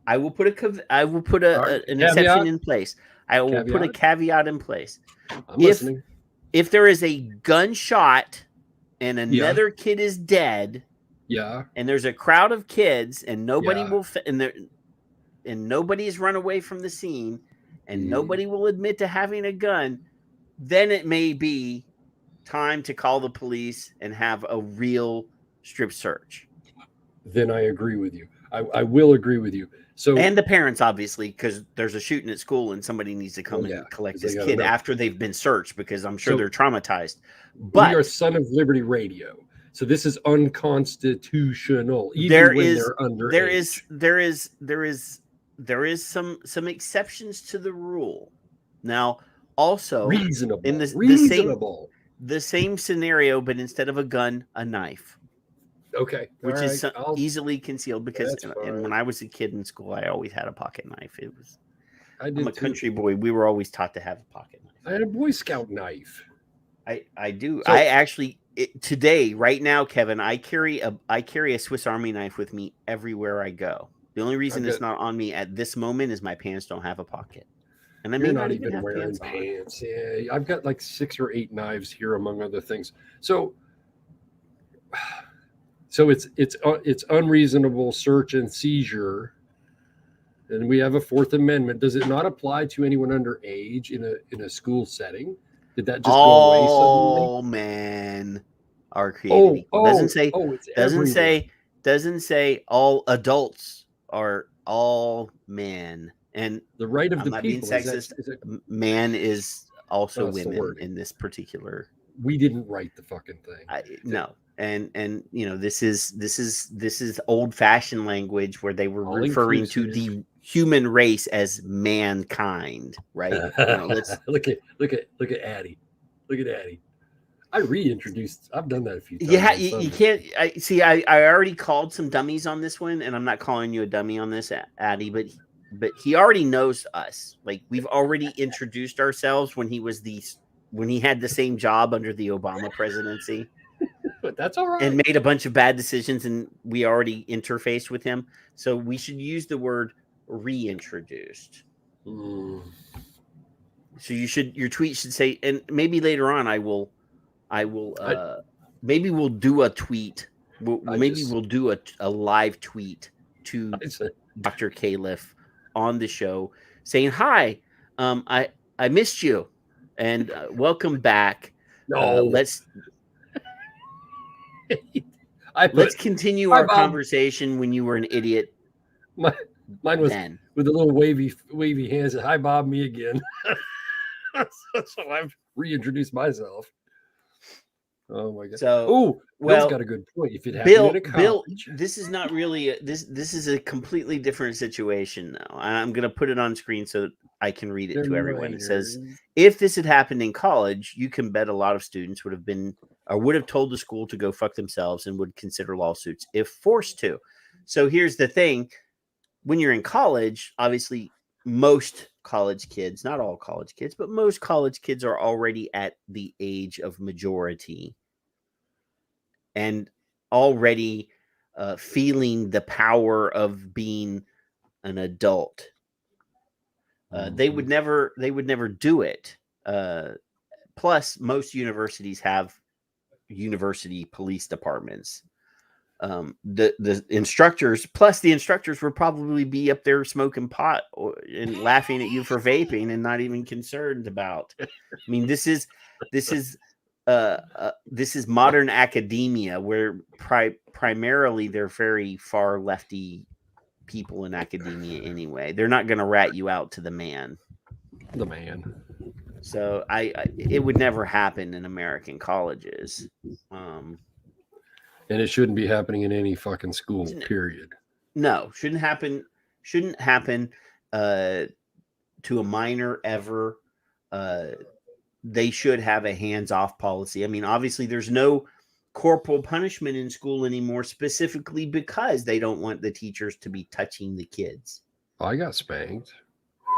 I will put an exception in place. I will put a caveat in place. I'm listening. If there is a gunshot and another kid is dead, and there's a crowd of kids and nobody and nobody's run away from the scene and nobody will admit to having a gun, then it may be time to call the police and have a real strip search. Then I agree with you. I will agree with you. So, and the parents, obviously, because there's a shooting at school and somebody needs to come and collect this kid after they've been searched, because I'm sure they're traumatized. But we are Son of Liberty Radio, so this is unconstitutional. Even when they're underage. There is some exceptions to the rule. Now, also reasonable in the same scenario, but instead of a gun, a knife. Okay, which is easily concealed, because and when I was a kid in school, I always had a pocket knife. I'm a country boy. We were always taught to have a pocket knife. I had a Boy Scout knife. I do. So, I actually today, right now, Kevin, I carry a Swiss Army knife with me everywhere I go. The only reason it's not on me at this moment is my pants don't have a pocket. And I may not even have wearing pants. Yeah, I've got like 6 or 8 knives here, among other things. So it's unreasonable search and seizure, and we have a Fourth Amendment. Does it not apply to anyone underage in a school setting? Did that just go away suddenly? Oh man, our creativity doesn't say all adults are all men, and the right of I'm the not people. Being sexist. Man is also women in this particular. We didn't write the fucking thing. No. And this is old fashioned language where they were referring to the human race as mankind, right? Look at Addie. Look at Addie. I've done that a few times. Yeah, you can't. I already called some dummies on this one, and I'm not calling you a dummy on this, Addie, but he already knows us. Like, we've already introduced ourselves when he had the same job under the Obama presidency. But that's all right. And made a bunch of bad decisions, and we already interfaced with him. So we should use the word reintroduced. So your tweet should say, and maybe later on maybe we'll do a tweet. We'll do a live tweet to Dr. Califf on the show saying, hi, I missed you and welcome back. Let's continue our conversation when you were an idiot. Mine was with the little wavy hands. Hi, Bob, me again. So I've reintroduced myself. Oh my god! So, Bill's got a good point. If it happened at college, this is not really this is a completely different situation now. I'm going to put it on screen so that I can read it to everyone. It says, if this had happened in college, you can bet a lot of students would have told the school to go fuck themselves and would consider lawsuits if forced to. So here's the thing. When you're in college, obviously most college kids, not all college kids, but most college kids are already at the age of majority and already feeling the power of being an adult. They would never do it. Plus, most universities have university police departments. the instructors, plus the instructors would probably be up there smoking pot and laughing at you for vaping and not even concerned about. I mean, this is modern academia where primarily they're very far lefty people in academia anyway. They're not going to rat you out to the man. So it would never happen in American colleges. And it shouldn't be happening in any fucking school, period. No, shouldn't happen to a minor ever. They should have a hands-off policy. I mean, obviously there's no corporal punishment in school anymore, specifically because they don't want the teachers to be touching the kids. I got spanked.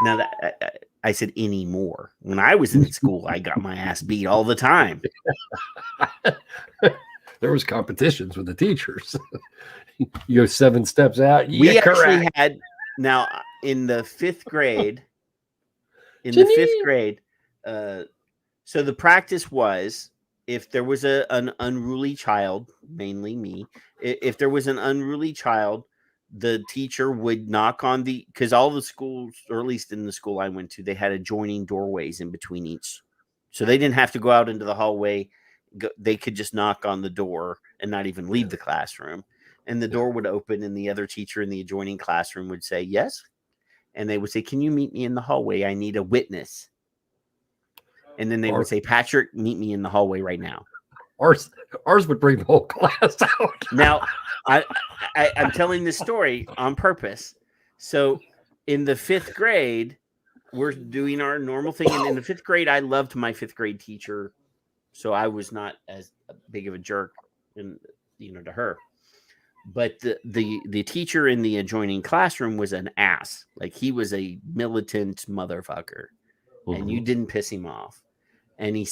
Now that I said anymore. When I was in school, I got my ass beat all the time. There was competitions with the teachers. You go 7 steps out. We actually had, now in the 5th grade, so the practice was, if there was an unruly child, mainly me, if there was an unruly child, the teacher would knock on because all the schools, or at least in the school I went to, they had adjoining doorways in between each. So they didn't have to go out into the hallway. They could just knock on the door and not even leave the classroom. And the door would open and the other teacher in the adjoining classroom would say, yes. And they would say, can you meet me in the hallway? I need a witness. And then they would say, Patrick, meet me in the hallway right now. Ours would bring the whole class out. Now, I'm telling this story on purpose. So in the 5th grade, we're doing our normal thing. And in the 5th grade, I loved my 5th grade teacher. So I was not as big of a jerk to her. But the teacher in the adjoining classroom was an ass. Like, he was a militant motherfucker. Mm-hmm. And you didn't piss him off. And he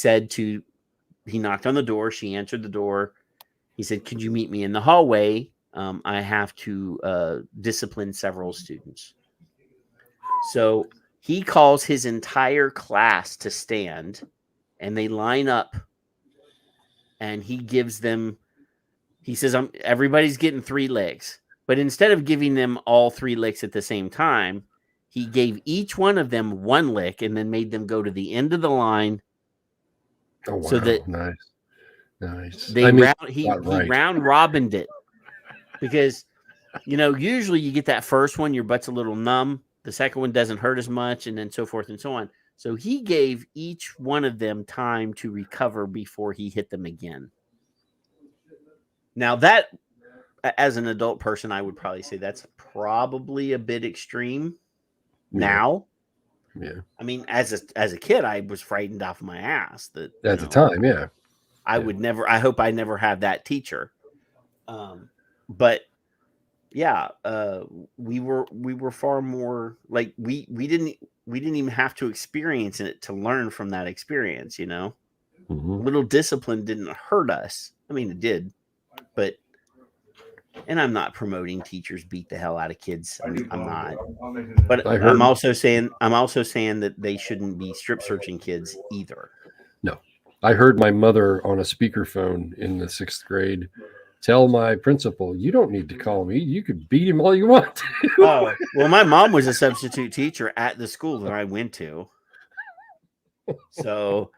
knocked on the door. She answered the door. He said, could you meet me in the hallway? I have to discipline several students. So he calls his entire class to stand, and they line up, and he gives them, he says, everybody's getting 3 licks. But instead of giving them all 3 licks at the same time, he gave each one of them 1 lick and then made them go to the end of the line. Oh, wow. So that nice. He round robined it, because, usually you get that first one, your butt's a little numb. The second one doesn't hurt as much, and then so forth and so on. So he gave each one of them time to recover before he hit them again. Now that, as an adult person, I would probably say that's probably a bit extreme. Now, yeah. I mean, as a kid, I was frightened off my ass. That at the time, yeah. I would never. I hope I never have that teacher. But yeah, we were far more like we didn't even have to experience it to learn from that experience. Mm-hmm. A little discipline didn't hurt us. I mean, it did, but. And I'm not promoting teachers beat the hell out of kids. I'm not. But I'm also saying that they shouldn't be strip searching kids either. No. I heard my mother on a speakerphone in the 6th grade tell my principal, you don't need to call me. You could beat him all you want to. Oh, well, my mom was a substitute teacher at the school that I went to. So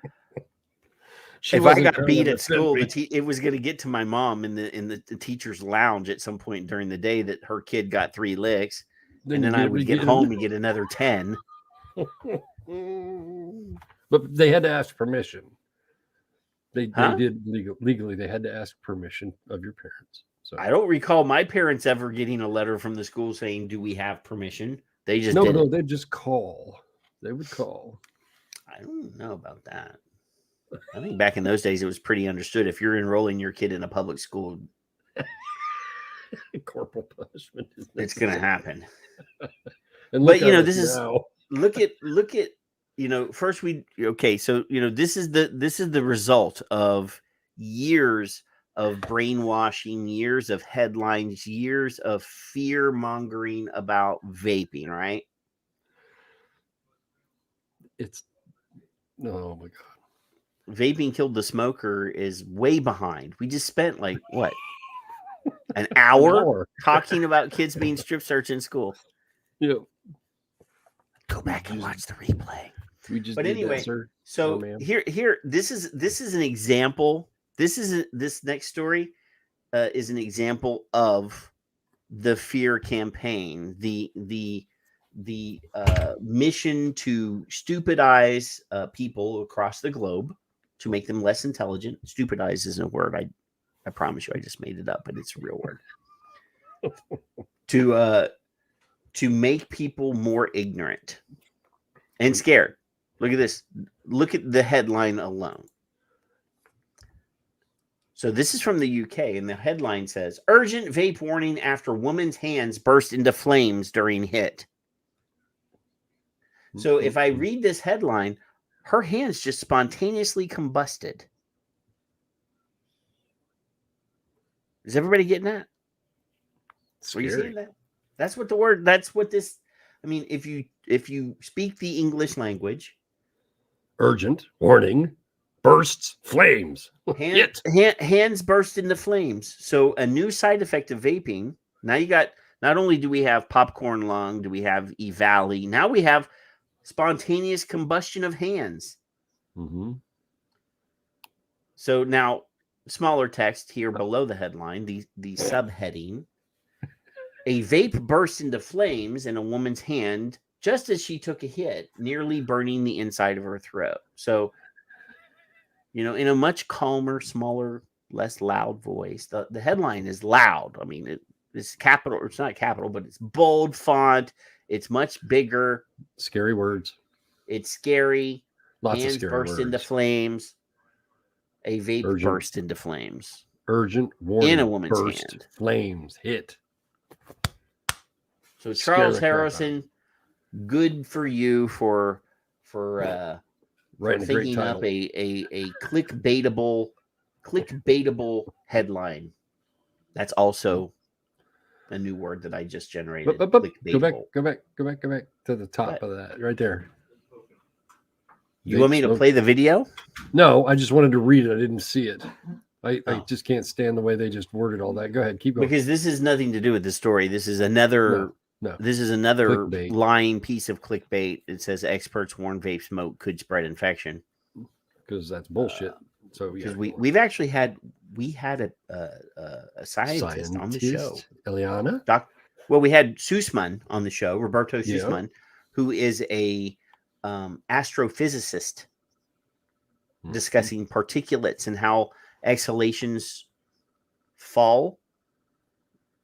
if I got beat at school, it was going to get to my mom in the teacher's lounge at some point during the day that her kid got 3 licks, and then I would get home and get another 10. But they had to ask permission. They did legally. They had to ask permission of your parents. So I don't recall my parents ever getting a letter from the school saying, "Do we have permission?" They just didn't. They'd just call. They would call. I don't know about that. I think back in those days, it was pretty understood. If you're enrolling your kid in a public school, corporal punishment it's going to happen. And but this is look at first so this is the result of years of brainwashing, years of headlines, years of fear mongering about vaping, right? Oh my God. Vaping killed the smoker is way behind. We just spent An hour talking about kids being strip searched in school. Yeah. Go back and watch the replay. We just But did anyway, that, sir. so Oh, ma'am. here, this is an example. This next story is an example of the fear campaign, the mission to stupidize people across the globe to make them less intelligent. Stupidize isn't a word. I promise you, I just made it up, but it's a real word. To make people more ignorant and scared. Look at this. Look at the headline alone. So this is from the UK, and the headline says, "Urgent vape warning after woman's hands burst into flames during hit." So if I read this headline, her hands just spontaneously combusted. Is everybody getting that? Are you seeing that? That's what the word, that's what this, I mean, if you speak the English language. Urgent warning, bursts, flames. Hands burst into flames. So a new side effect of vaping. Now you got, not only do we have popcorn lung, do we have E-Valley, now we have spontaneous combustion of hands. Mm-hmm. So now, smaller text here below the headline, the subheading. A vape burst into flames in a woman's hand just as she took a hit, nearly burning the inside of her throat. So, you know, in a much calmer, smaller, less loud voice. The headline is loud. I mean, it's capital. It's not capital, but it's bold font. It's much bigger. Scary words. It's scary. Lots Hands of scary burst words. into flames. A vape Urgent. burst into flames. Urgent warning. In a woman's burst, hand. Flames. Hit. So Charles Harrison, good for you for thinking up a clickbaitable headline. That's also a new word that I just generated. Go back to the top of that right there. You want me to play the video? No, I just wanted to read it. I didn't see it. I just can't stand the way they just worded all that. Go ahead, keep going. Because this has nothing to do with the story. This is another Clickbait. lying piece of clickbait. It says experts warn vape smoke could spread infection. Because that's bullshit. So because we've actually had a scientist on the show, Eliana. We had Sussman on the show, Roberto Sussman, who is a astrophysicist, discussing particulates and how exhalations fall.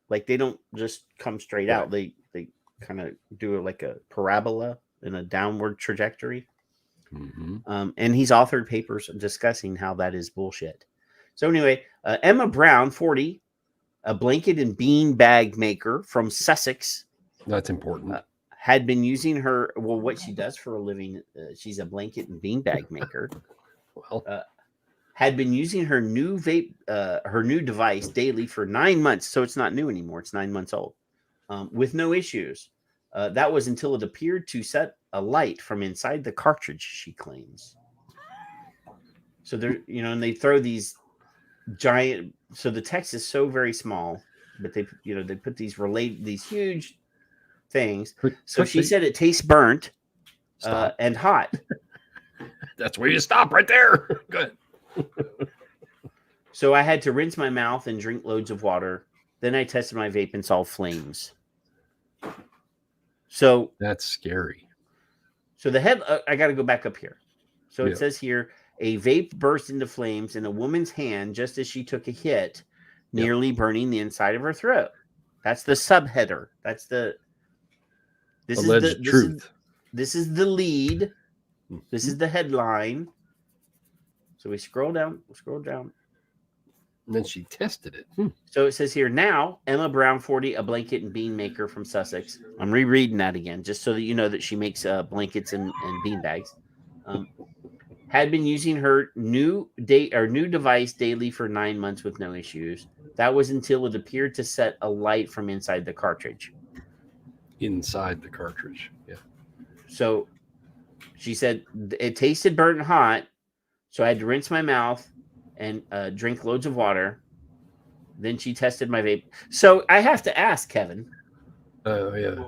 Like they don't just come straight out. They kind of do like a parabola in a downward trajectory. Mm-hmm. And he's authored papers discussing how that is bullshit. So anyway, Emma Brown, 40, a blanket and bean bag maker from Sussex. That's important. Had been using her, what she does for a living, she's a blanket and bean bag maker. Had been using her new vape, her new device daily for 9 months. So it's not new anymore. It's 9 months old, with no issues. That was until it appeared to set a light from inside the cartridge, she claims. So they're, and they throw these giant, so the text is so very small, but they put these huge things. So she said it tastes burnt and hot. That's where you stop right there. Good. So I had to rinse my mouth and drink loads of water. Then I tested my vape and saw flames. So that's scary. So the head, I got to go back up here. So it says here, a vape burst into flames in a woman's hand just as she took a hit, nearly burning the inside of her throat. That's the subheader. That's the alleged truth. This is the lead. This is the headline. So we scroll down. And then she tested it. So it says here, now, Emma Brown, 40, a blanket and bean maker from Sussex. I'm rereading that again, just so that you know that she makes blankets and bean bags. Had been using her new device daily for 9 months with no issues. That was until it appeared to set a light from inside the cartridge. Inside the cartridge, yeah. So she said it tasted burnt and hot, so I had to rinse my mouth and drink loads of water. Then she tested my vape. So I have to ask, Kevin. Oh, yeah.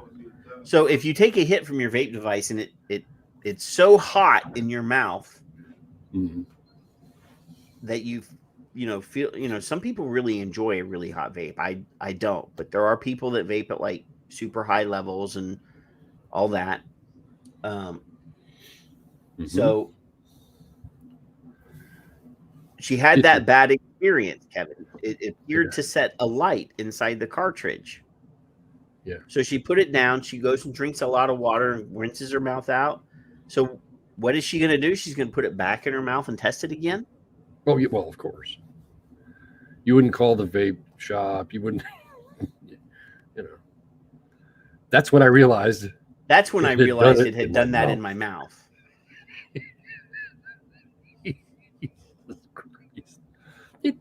So if you take a hit from your vape device and it's so hot in your mouth that you feel, some people really enjoy a really hot vape. I don't, but there are people that vape at like super high levels and all that. So she had that bad experience, Kevin. It appeared to set a light inside the cartridge. Yeah. So she put it down. She goes and drinks a lot of water and rinses her mouth out. So what is she going to do? She's going to put it back in her mouth and test it again? Oh, yeah, well, of course. You wouldn't call the vape shop. You wouldn't, That's when I realized. That's when I realized it had done that in my mouth.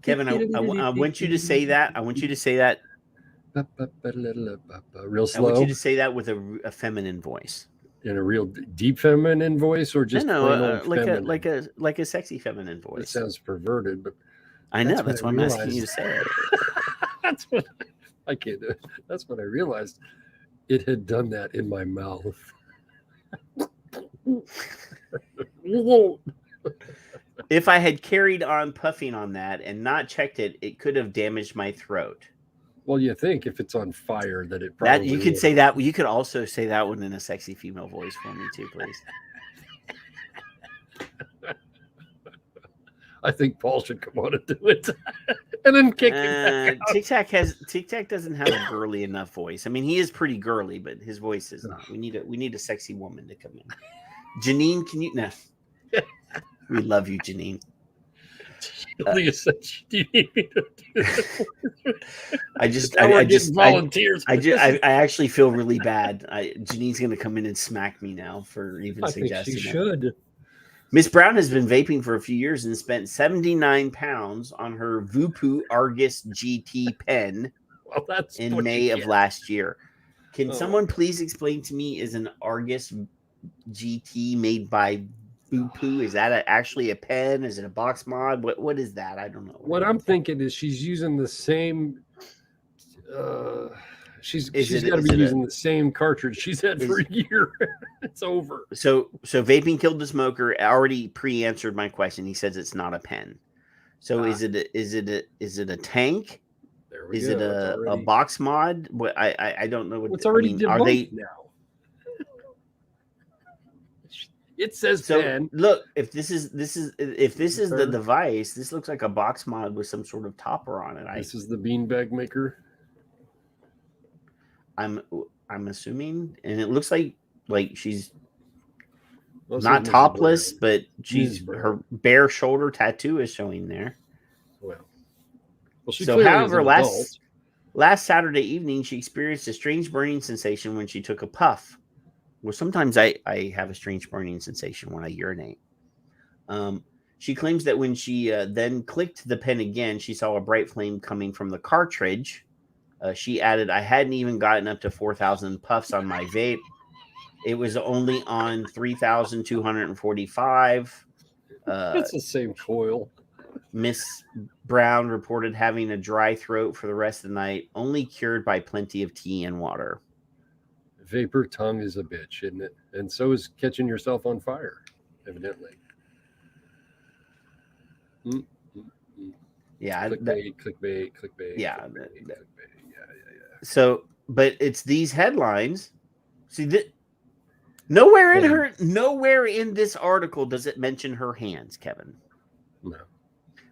Kevin, I want you to say that. I want you to say that. Real slow. I want you to say that with a feminine voice. In a real deep feminine voice, or just like a sexy feminine voice. It sounds perverted, but I know that's why I'm asking you to say it. That's what I can't do it. That's when I realized it had done that in my mouth. If I had carried on puffing on that and not checked it, it could have damaged my throat. Well, you think if it's on fire that it probably you could say that. You could also say that one in a sexy female voice for me too, please. I think Paul should come on and do it, and then kick it back out. Tic Tac doesn't have a girly enough voice. I mean, he is pretty girly, but his voice is not. We need a sexy woman to come in. Janine, can you? No, we love you, Janine. Do you need me to do I just volunteers. I actually feel really bad. Janine's going to come in and smack me now for even suggesting she should. Miss Brown has been vaping for a few years and spent 79 pounds on her Vupu Argus GT pen in May of last year. Can someone please explain to me, is an Argus GT made by Vupu? Is that actually a pen? Is it a box mod? What is that? I don't know. What I'm thinking is she's using the same. She's got to be using the same cartridge she's had for a year. It's over. So Vaping Killed the Smoker already pre-answered my question. He says it's not a pen. So is it a tank? Is it a box mod? What I don't know what it's already are they now. It says pen. Look, if this is the device, this looks like a box mod with some sort of topper on it. This is the beanbag maker. I'm assuming, and it looks like she's not topless, but her bare shoulder tattoo is showing there. Well, so however, last Saturday evening, she experienced a strange burning sensation when she took a puff. Well, sometimes I have a strange burning sensation when I urinate. She claims that when she then clicked the pen again, she saw a bright flame coming from the cartridge. She added, I hadn't even gotten up to 4,000 puffs on my vape. It was only on 3,245. It's the same coil. Miss Brown reported having a dry throat for the rest of the night, only cured by plenty of tea and water. Vapor tongue is a bitch, isn't it? And so is catching yourself on fire, evidently. Yeah. Clickbait. Yeah. Clickbait. So, but it's these headlines. See, nowhere in this article does it mention her hands, Kevin. No.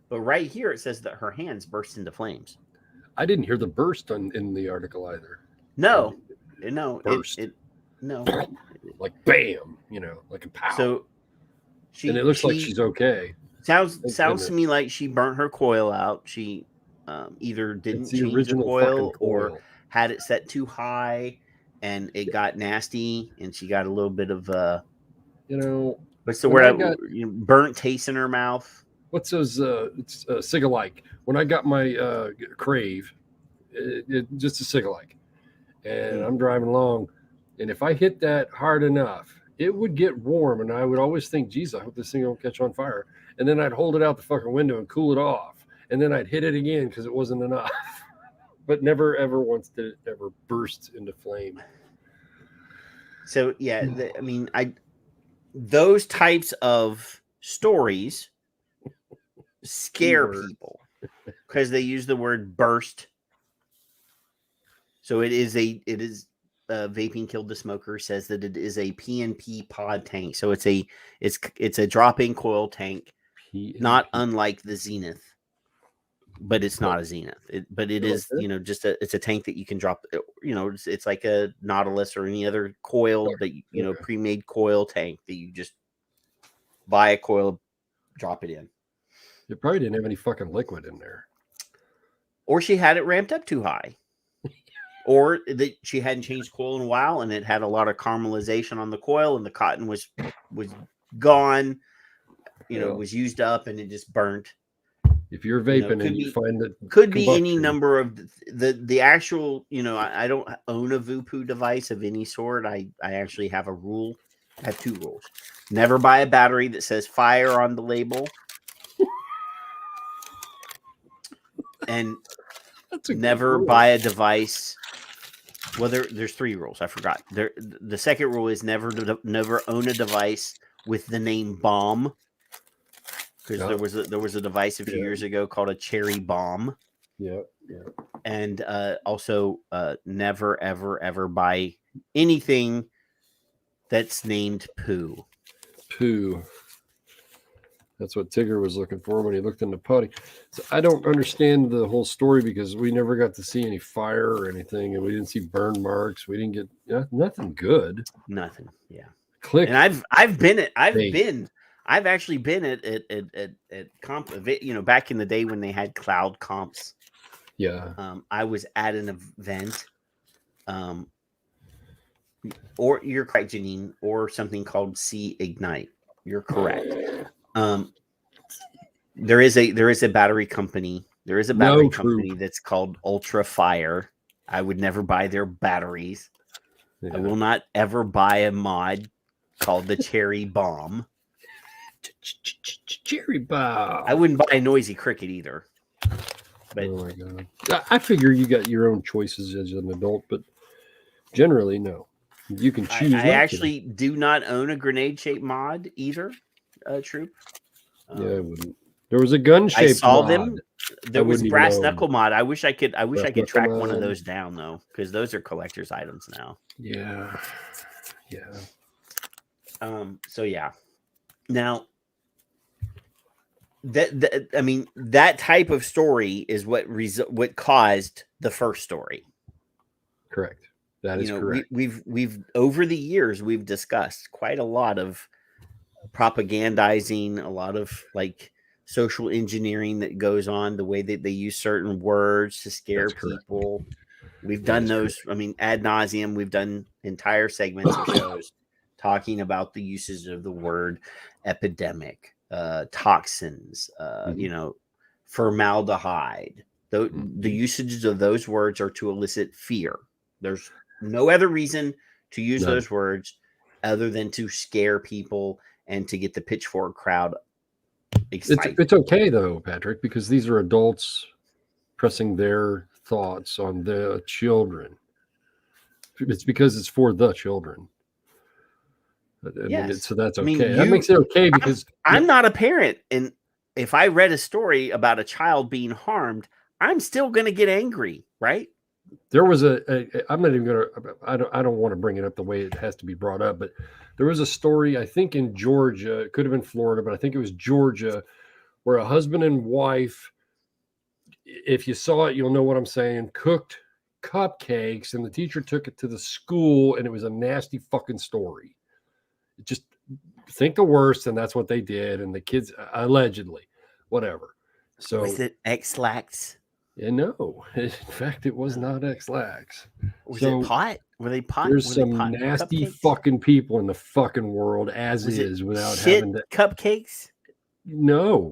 But right here it says that her hands burst into flames. I didn't hear the burst in the article either. No. Burst. No. Like bam, like a pow. So and it looks like she's okay. Sounds to me like she burnt her coil out. She either didn't change the coil or had it set too high and it got nasty and she got a little bit of what's the word? Burnt taste in her mouth. What's those it's cig-alike. When I got my Crave, just a cig-alike. And I'm driving along, and if I hit that hard enough, it would get warm, and I would always think, geez, I hope this thing don't catch on fire. And then I'd hold it out the fucking window and cool it off, and then I'd hit it again because it wasn't enough. But never ever once did it ever burst into flame. So yeah, those types of stories scare people because they use the word burst. So it is Vaping Killed the Smoker says that it is a PNP pod tank. So it's a drop-in coil tank, not unlike the Zenith, but it's not a Zenith. But it is, just it's a tank that you can drop. It's like a Nautilus or any other coil that pre-made coil tank that you just buy a coil, drop it in. It probably didn't have any fucking liquid in there, or she had it ramped up too high. Or that she hadn't changed coil in a while, and it had a lot of caramelization on the coil, and the cotton was gone. Was used up, and it just burnt. If you're vaping and you find that could be any number of the actual. I don't own a Vupu device of any sort. I actually have a rule. I have 2 rules: never buy a battery that says fire on the label, and never buy a device. Well, there's 3 rules. I forgot. The second rule is never own a device with the name bomb, because there was a device a few years ago called a cherry bomb. Yeah. And also never ever buy anything that's named poo. Poo. That's what Tigger was looking for when he looked in the putty. So I don't understand the whole story because we never got to see any fire or anything, and we didn't see burn marks. We didn't get nothing good. Nothing. Yeah. Click. And I've actually been at comp. Back in the day when they had cloud comps. Yeah. I was at an event. Or you're correct, Janine, or something called C Ignite. You're correct. There is a battery company. There is a battery company that's called Ultra Fire. I would never buy their batteries. Yeah. I will not ever buy a mod called the Cherry Bomb. Cherry Bomb. I wouldn't buy a Noisy Cricket either. But, oh my god! I figure you got your own choices as an adult, but generally, no. You can choose. I actually do not own a grenade-shaped mod either. Troop. Yeah, I wouldn't. There was a gun-shaped mod. I saw them. There was brass knuckle mod. I wish I could track one of those down though, because those are collector's items now. Yeah. So yeah. Now, that type of story is what caused the first story. Correct. That is correct. We've over the years we've discussed quite a lot of propagandizing, a lot of social engineering that goes on, the way that they use certain words to scare people. We've done those. Correct. Ad nauseum. We've done entire segments of shows talking about the uses of the word epidemic, toxins, formaldehyde. The usages of those words are to elicit fear. There's no other reason to use those words other than to scare people and to get the pitchfork crowd excited. It's okay though, Patrick, because these are adults pressing their thoughts on the children. It's because it's for the children. So that's okay. That makes it okay because I'm not a parent, and if I read a story about a child being harmed, I'm still going to get angry, right? There was I'm not even going to, I don't want to bring it up the way it has to be brought up, but there was a story, I think in Georgia, it could have been Florida, but I think it was Georgia, where a husband and wife, if you saw it, you'll know what I'm saying, cooked cupcakes, and the teacher took it to the school, and it was a nasty fucking story. Just think the worst, and that's what they did, and the kids, allegedly, whatever. So was it X-Lax? Yeah, no. In fact, it was not X-Lax. Was it pot? Were they pot? There's some nasty fucking people in the fucking world as is without having to... cupcakes? No.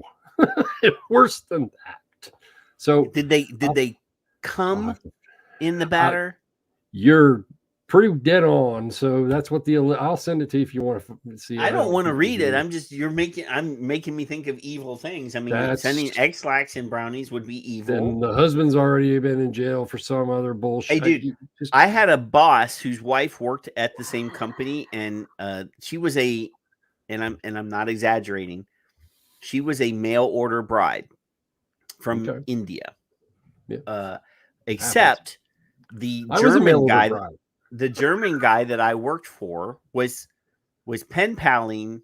Worse than that. So did they come in the batter? You're pretty dead on. So that's what I'll send it to you if you want to see. I don't want to read it. I'm making me think of evil things. I mean, sending X-Lax and brownies would be evil. And the husband's already been in jail for some other bullshit. Hey, dude, I had a boss whose wife worked at the same company, and she was and I'm not exaggerating, she was a mail order bride from India. Yeah. Except the German guy. The German guy that I worked for was pen paling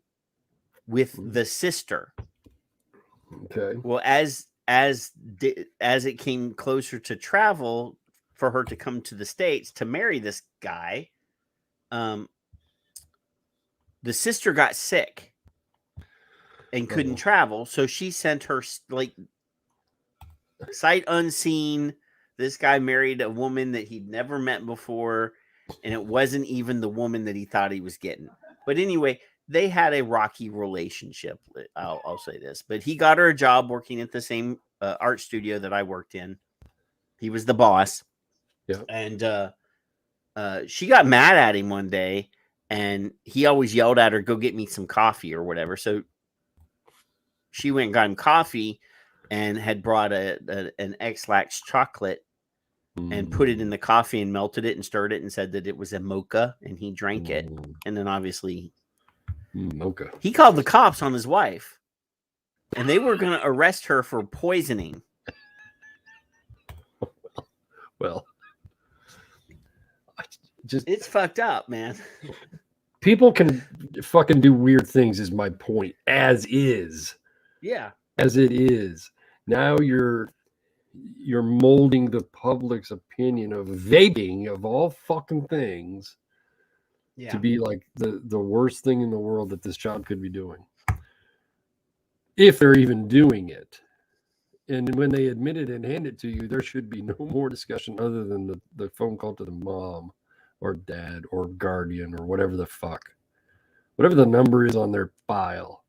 with the sister. Okay. Well, as it came closer to travel for her to come to the States to marry this guy, the sister got sick and couldn't travel, so she sent her sight unseen. This guy married a woman that he'd never met before. And it wasn't even the woman that he thought he was getting. But anyway, they had a rocky relationship. I'll say this. But he got her a job working at the same art studio that I worked in. He was the boss. Yeah. And she got mad at him one day. And he always yelled at her, go get me some coffee or whatever. So she went and got him coffee and had brought an X-Lax chocolate and put it in the coffee and melted it and stirred it and said that it was a mocha, and he drank it. And then obviously mocha. He called the cops on his wife, and they were going to arrest her for poisoning. Well, it's fucked up, man. People can fucking do weird things is my point. As is. Yeah. As it is. Now you're molding the public's opinion of vaping of all fucking things to be like the worst thing in the world that this child could be doing. If they're even doing it. And when they admit it and hand it to you, there should be no more discussion other than the phone call to the mom or dad or guardian or whatever the fuck. Whatever the number is on their file.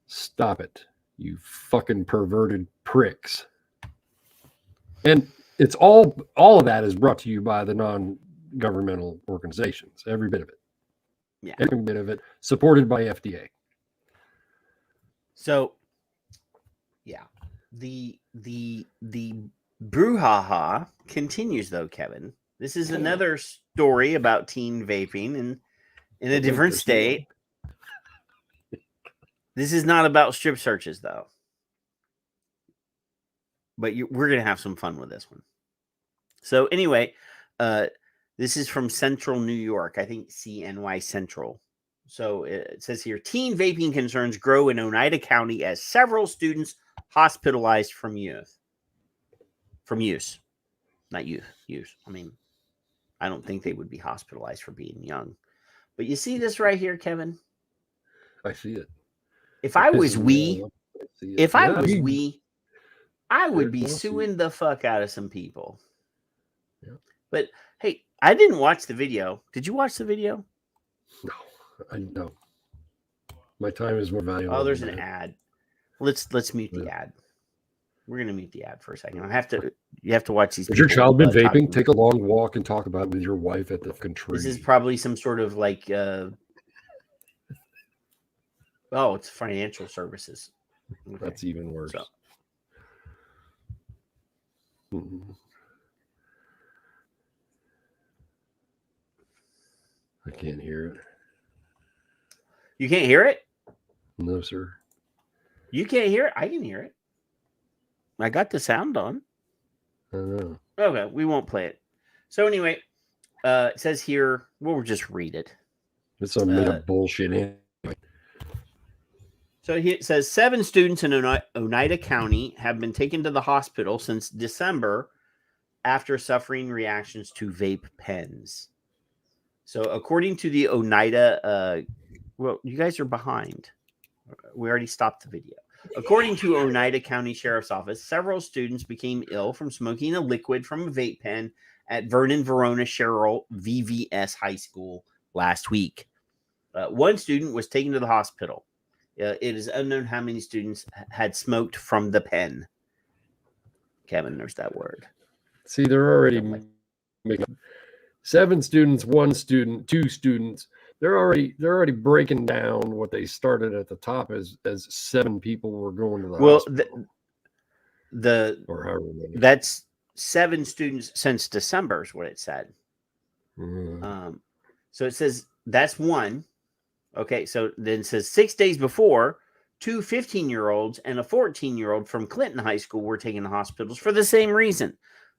Stop it, you fucking perverted pricks. And it's all of that is brought to you by the non-governmental organizations. Every bit of it. Yeah. Every bit of it supported by FDA. So, yeah. The brouhaha continues though, Kevin. This is another story about teen vaping and in a different state. This is not about strip searches though. But we're going to have some fun with this one. So anyway, this is from Central New York. I think CNY Central. So it says here, teen vaping concerns grow in Oneida County as several students hospitalized from use. Not use. I mean, I don't think they would be hospitalized for being young. But you see this right here, Kevin? I see it. If I was I would be suing the fuck out of some people. Yeah. But hey, I didn't watch the video. Did you watch the video? No, I know. My time is more valuable. Oh, there's an ad. Let's mute the ad. We're gonna mute the ad for a second. You have to watch these. Has your child been vaping? Take a long walk and talk about it with your wife at the fucking tree. This is probably some sort of like it's financial services. Okay. That's even worse. So. I can't hear it. You can't hear it? No, sir. You can't hear it? I can hear it. I got the sound on. I know. Okay, we won't play it. So anyway, it says here, we'll just read it. It's some made up bullshit anyway. So here it says 7 students in Oneida County have been taken to the hospital since December after suffering reactions to vape pens. So according to the Oneida, well, you guys are behind. We already stopped the video. According to Oneida County Sheriff's Office, several students became ill from smoking a liquid from a vape pen at Vernon Verona Sherrill VVS High School last week. One student was taken to the hospital. It is unknown how many students had smoked from the pen. Kevin, there's that word. See, they're already making 7 students, 1 student, 2 students. They're already breaking down what they started at the top as 7 people were going to the hospital. Or however many. That's 7 students since December is what it said. So it says that's 1. Okay, so then it says 6 days before, 2 15-year-olds and a 14-year-old from Clinton High School were taken to hospitals for the same reason.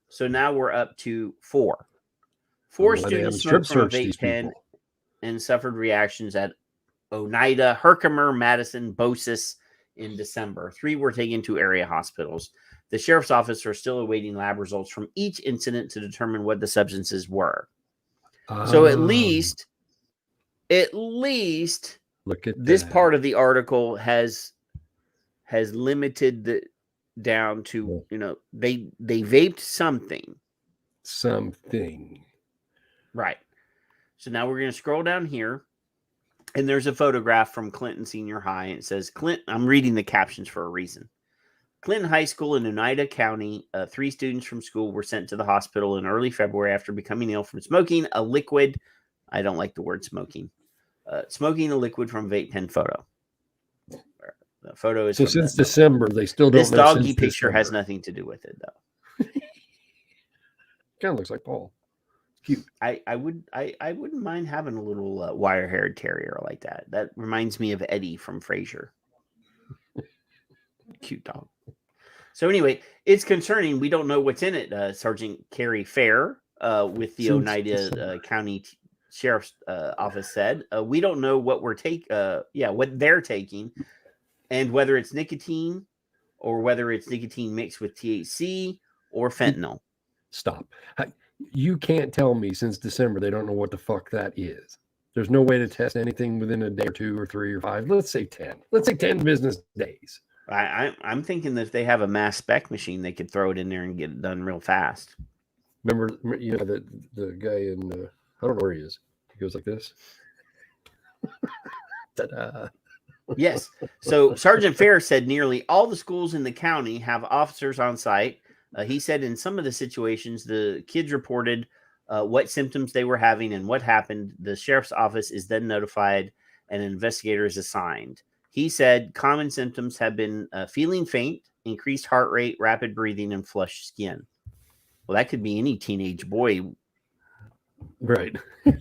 So now we're up to 4. 4 students smoked from a vape pen and suffered reactions at Oneida, Herkimer, Madison, Bosis in December. 3 were taken to area hospitals. The sheriff's office are still awaiting lab results from each incident to determine what the substances were. So at least look at this part of the article has limited down to, they vaped something. Right. So now we're going to scroll down here, and there's a photograph from Clinton Senior High, and it says, I'm reading the captions for a reason. Clinton High School in Oneida County, 3 students from school were sent to the hospital in early February after becoming ill from smoking a liquid. I don't like the word smoking. Smoking a liquid from vape pen photo. The photo is so since December. They still don't. This doggy picture has nothing to do with it, though. Kind of looks like Paul. Cute. I wouldn't mind having a little wire-haired terrier like that. That reminds me of Eddie from Frasier. Cute dog. So anyway, it's concerning. We don't know what's in it. Sergeant Carrie Fair with the Oneida County Sheriff's Office said, we don't know what what they're taking, and whether it's nicotine or whether it's nicotine mixed with THC or fentanyl. Stop. You can't tell me since December they don't know what the fuck that is. There's no way to test anything within a day or 2 or 3 or 5. Let's say 10. Let's say 10 business days. I'm thinking that if they have a mass spec machine, they could throw it in there and get it done real fast. Remember the guy in, I don't know where he is. He goes like this. Ta-da. Yes. So Sergeant Fair said nearly all the schools in the county have officers on site. He said in some of the situations, the kids reported what symptoms they were having and what happened. The sheriff's office is then notified and an investigator is assigned. He said common symptoms have been feeling faint, increased heart rate, rapid breathing, and flushed skin. Well, that could be any teenage boy. Right.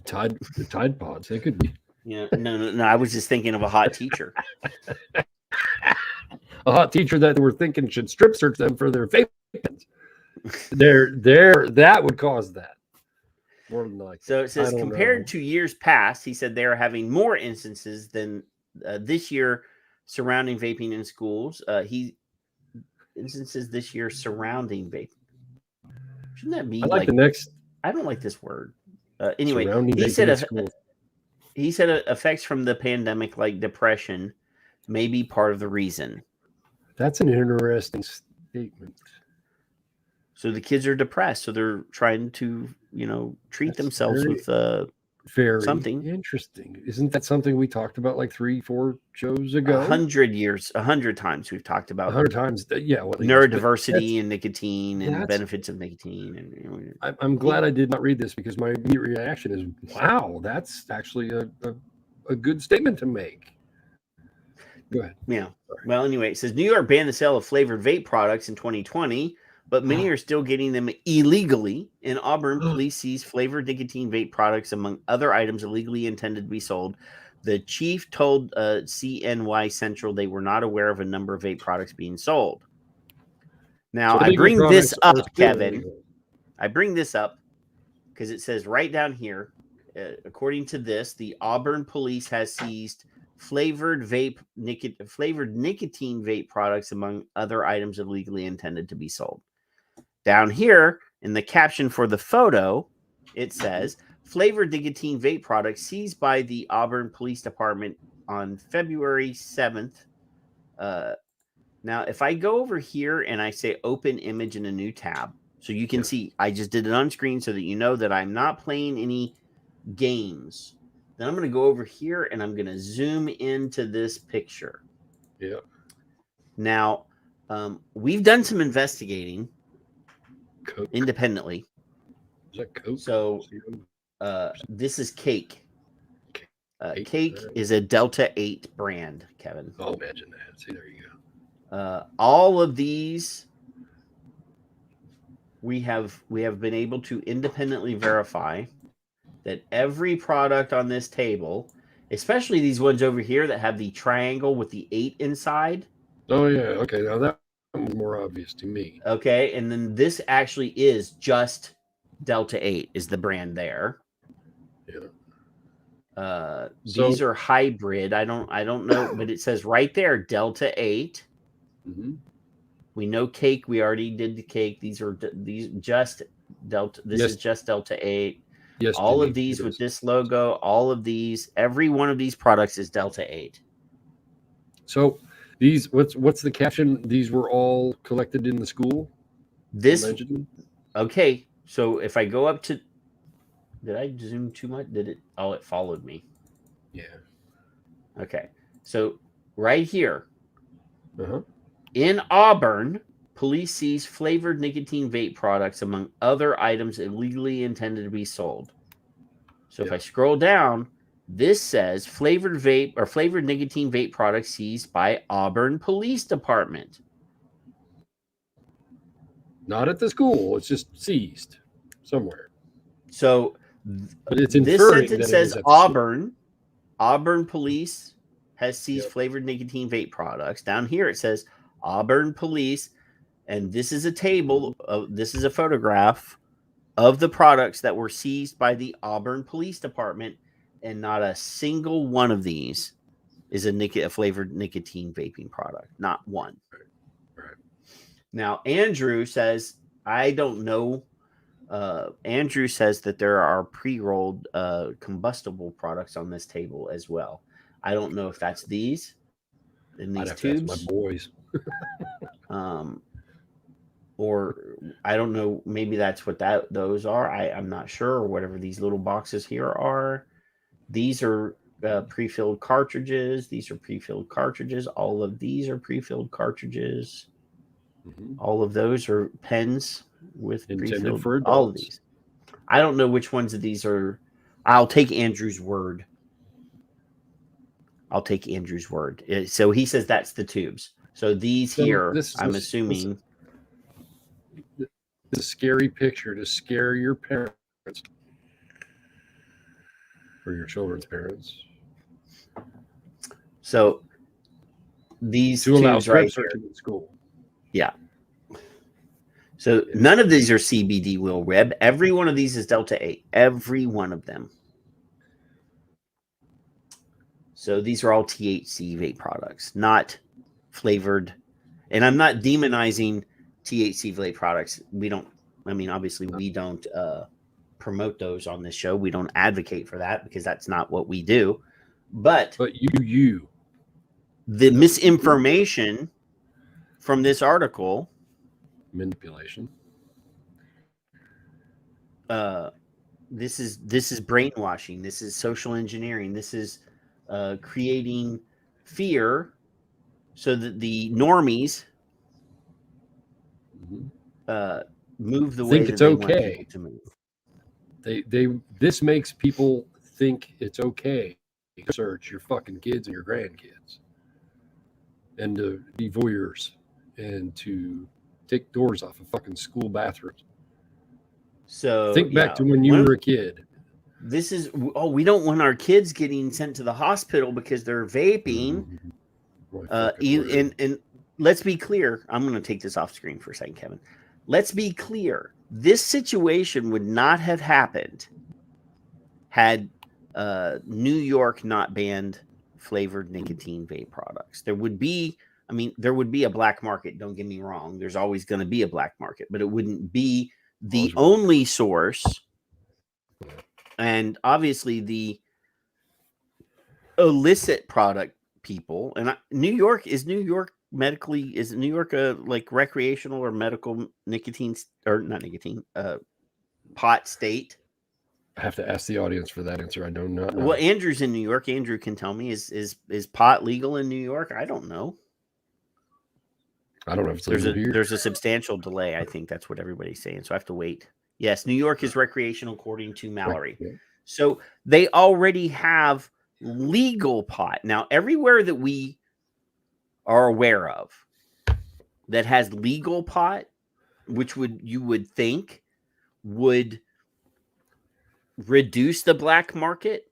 Tide Pods. They could be. Yeah. No. I was just thinking of a hot teacher. A hot teacher that they were thinking should strip search them for their vape pens. That would cause that. More than likely. So it says compared to years past, he said they are having more instances than this year surrounding vaping in schools. Instances this year surrounding vaping. Shouldn't that be I don't like this word. Anyway, he said effects from the pandemic like depression may be part of the reason. That's an interesting statement. So the kids are depressed, so they're trying to, treat themselves with very something interesting. Isn't that something we talked about like 3-4 shows ago? 100 times we've talked about 100 times. Yeah, neurodiversity and nicotine and benefits of nicotine. And I'm glad I did not read this because my immediate reaction is, wow, that's actually a good statement to make. Go ahead. Yeah. Well, anyway, it says New York banned the sale of flavored vape products in 2020. But many are still getting them illegally. In Auburn, police seized flavored nicotine vape products, among other items illegally intended to be sold. The chief told CNY Central they were not aware of a number of vape products being sold. Now, I bring this up, Kevin. I bring this up because it says right down here, according to this, the Auburn police has seized flavored nicotine vape products, among other items illegally intended to be sold. Down here in the caption for the photo, it says flavored nicotine vape products seized by the Auburn Police Department on February 7th. Now, if I go over here and I say open image in a new tab, so you can see I just did it on screen so that you know that I'm not playing any games. Then I'm going to go over here and I'm going to zoom into this picture. Yeah. Now, we've done some investigating independently. Is that Coke? So This is Cake. Cake is a Delta 8 brand, Kevin. Oh, imagine that. See, there you go. All of these we have been able to independently verify that every product on this table, especially these ones over here that have the triangle with the 8 inside. Oh yeah, okay. Now that was more obvious to me. Okay, and then this actually is just Delta 8 is the brand there. Yeah. These are hybrid. I don't know, but it says right there Delta 8. Mm-hmm. We know Cake. We already did the Cake. These just Delta. This is just Delta 8. Yes. All of these with this logo. All of these. Every one of these products is Delta 8. So these, what's the caption? These were all collected in the school. Allegedly? Okay. So if I go up to, did I zoom too much? Did it? Oh, it followed me. Yeah. Okay. So right here. Uh-huh. In Auburn, police seize flavored nicotine vape products among other items illegally intended to be sold. So if I scroll down, this says flavored vape or flavored nicotine vape products seized by Auburn Police Department. Not at the school. It's just seized somewhere. So but it's this inferring sentence that says Auburn Police has seized flavored nicotine vape products. Down here it says Auburn Police, and this is a table this is a photograph of the products that were seized by the Auburn Police Department, and not a single one of these is a flavored nicotine vaping product. Not one. Right. Now, Andrew says, I don't know. Andrew says that there are pre-rolled combustible products on this table as well. I don't know if that's these in these tubes. That's my boys. Or I don't know. Maybe that's what those are. I'm not sure. Or whatever these little boxes here are. These are pre-filled cartridges. These are pre-filled cartridges. All of these are pre-filled cartridges. Mm-hmm. All of those are pens with pre-filled. For all of these. I don't know which ones of these are. I'll take Andrew's word. So he says that's the tubes. So these here, I'm assuming. The scary picture to scare your parents or your children's parents. So these tubes right here. In school. Yeah. So none of these are CBD, Will Reb. Every one of these is Delta 8. Every one of them. So these are all THC vape products, not flavored. And I'm not demonizing THC vape products. Obviously we don't promote those on this show. We don't advocate for that because that's not what we do. But you. The misinformation from this article. Manipulation. This is brainwashing. This is social engineering. This is creating fear so that the normies move the way that they want people to move. This makes people think it's okay to search your fucking kids and your grandkids and to be voyeurs and to take doors off of fucking school bathrooms. So think back to when you were a kid. This is we don't want our kids getting sent to the hospital because they're vaping. And let's be clear. I'm going to take this off screen for a second, Kevin. Let's be clear. This situation would not have happened had New York not banned flavored nicotine vape products. There would be a black market. Don't get me wrong. There's always going to be a black market, but it wouldn't be the only source. And obviously the illicit product people, and New York is New York a like recreational or medical nicotine or not nicotine pot state? I have to ask the audience for that answer. I don't know. Well, Andrew's in New York. Andrew can tell me, is pot legal in New York? I don't know. I don't know if it's legal here. There's a substantial delay. I think that's what everybody's saying. So I have to wait. Yes, New York is recreational according to Mallory. Yeah. So they already have legal pot. Now, everywhere that we are aware of that has legal pot, which you would think would reduce the black market,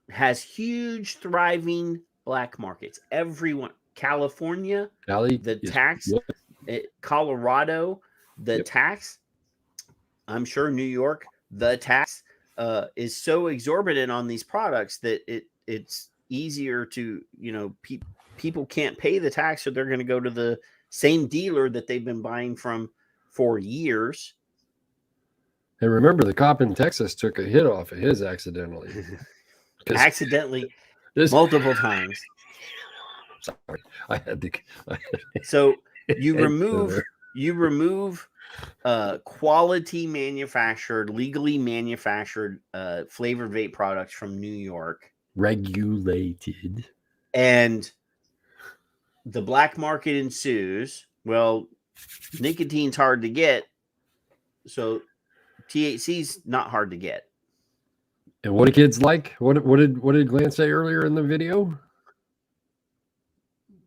has huge thriving black markets. Everyone, California, the tax, Colorado, the tax, I'm sure New York, the tax is so exorbitant on these products that it's easier to, people can't pay the tax, so they're going to go to the same dealer that they've been buying from for years. And remember, the cop in Texas took a hit off of his accidentally. Multiple times. Sorry, I had to. So you remove quality manufactured, legally manufactured flavored vape products from New York, regulated, and the black market ensues. Well, nicotine's hard to get, so THC's not hard to get. And what do kids like? What did Glenn say earlier in the video?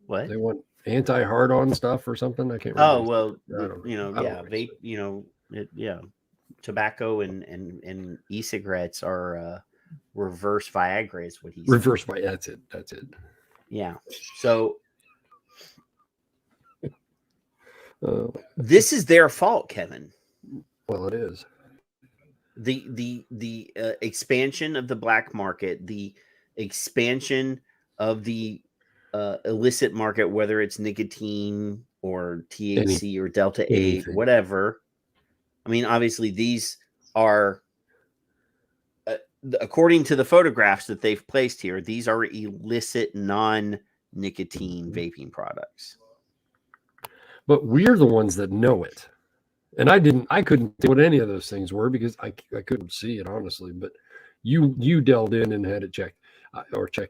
What? They want anti-hard-on stuff or something? I can't remember. Oh, well, vape, tobacco and e-cigarettes are reverse Viagra is what he said. Reverse Viagra, that's it. Yeah. So this is their fault, Kevin. Well, it is. The expansion of the black market, the expansion of the illicit market, whether it's nicotine or THC or Delta 8, whatever. I mean, obviously these are, according to the photographs that they've placed here, these are illicit non-nicotine vaping products. But we're the ones that know it. And I couldn't see what any of those things were because I couldn't see it, honestly. But you delved in and had it checked.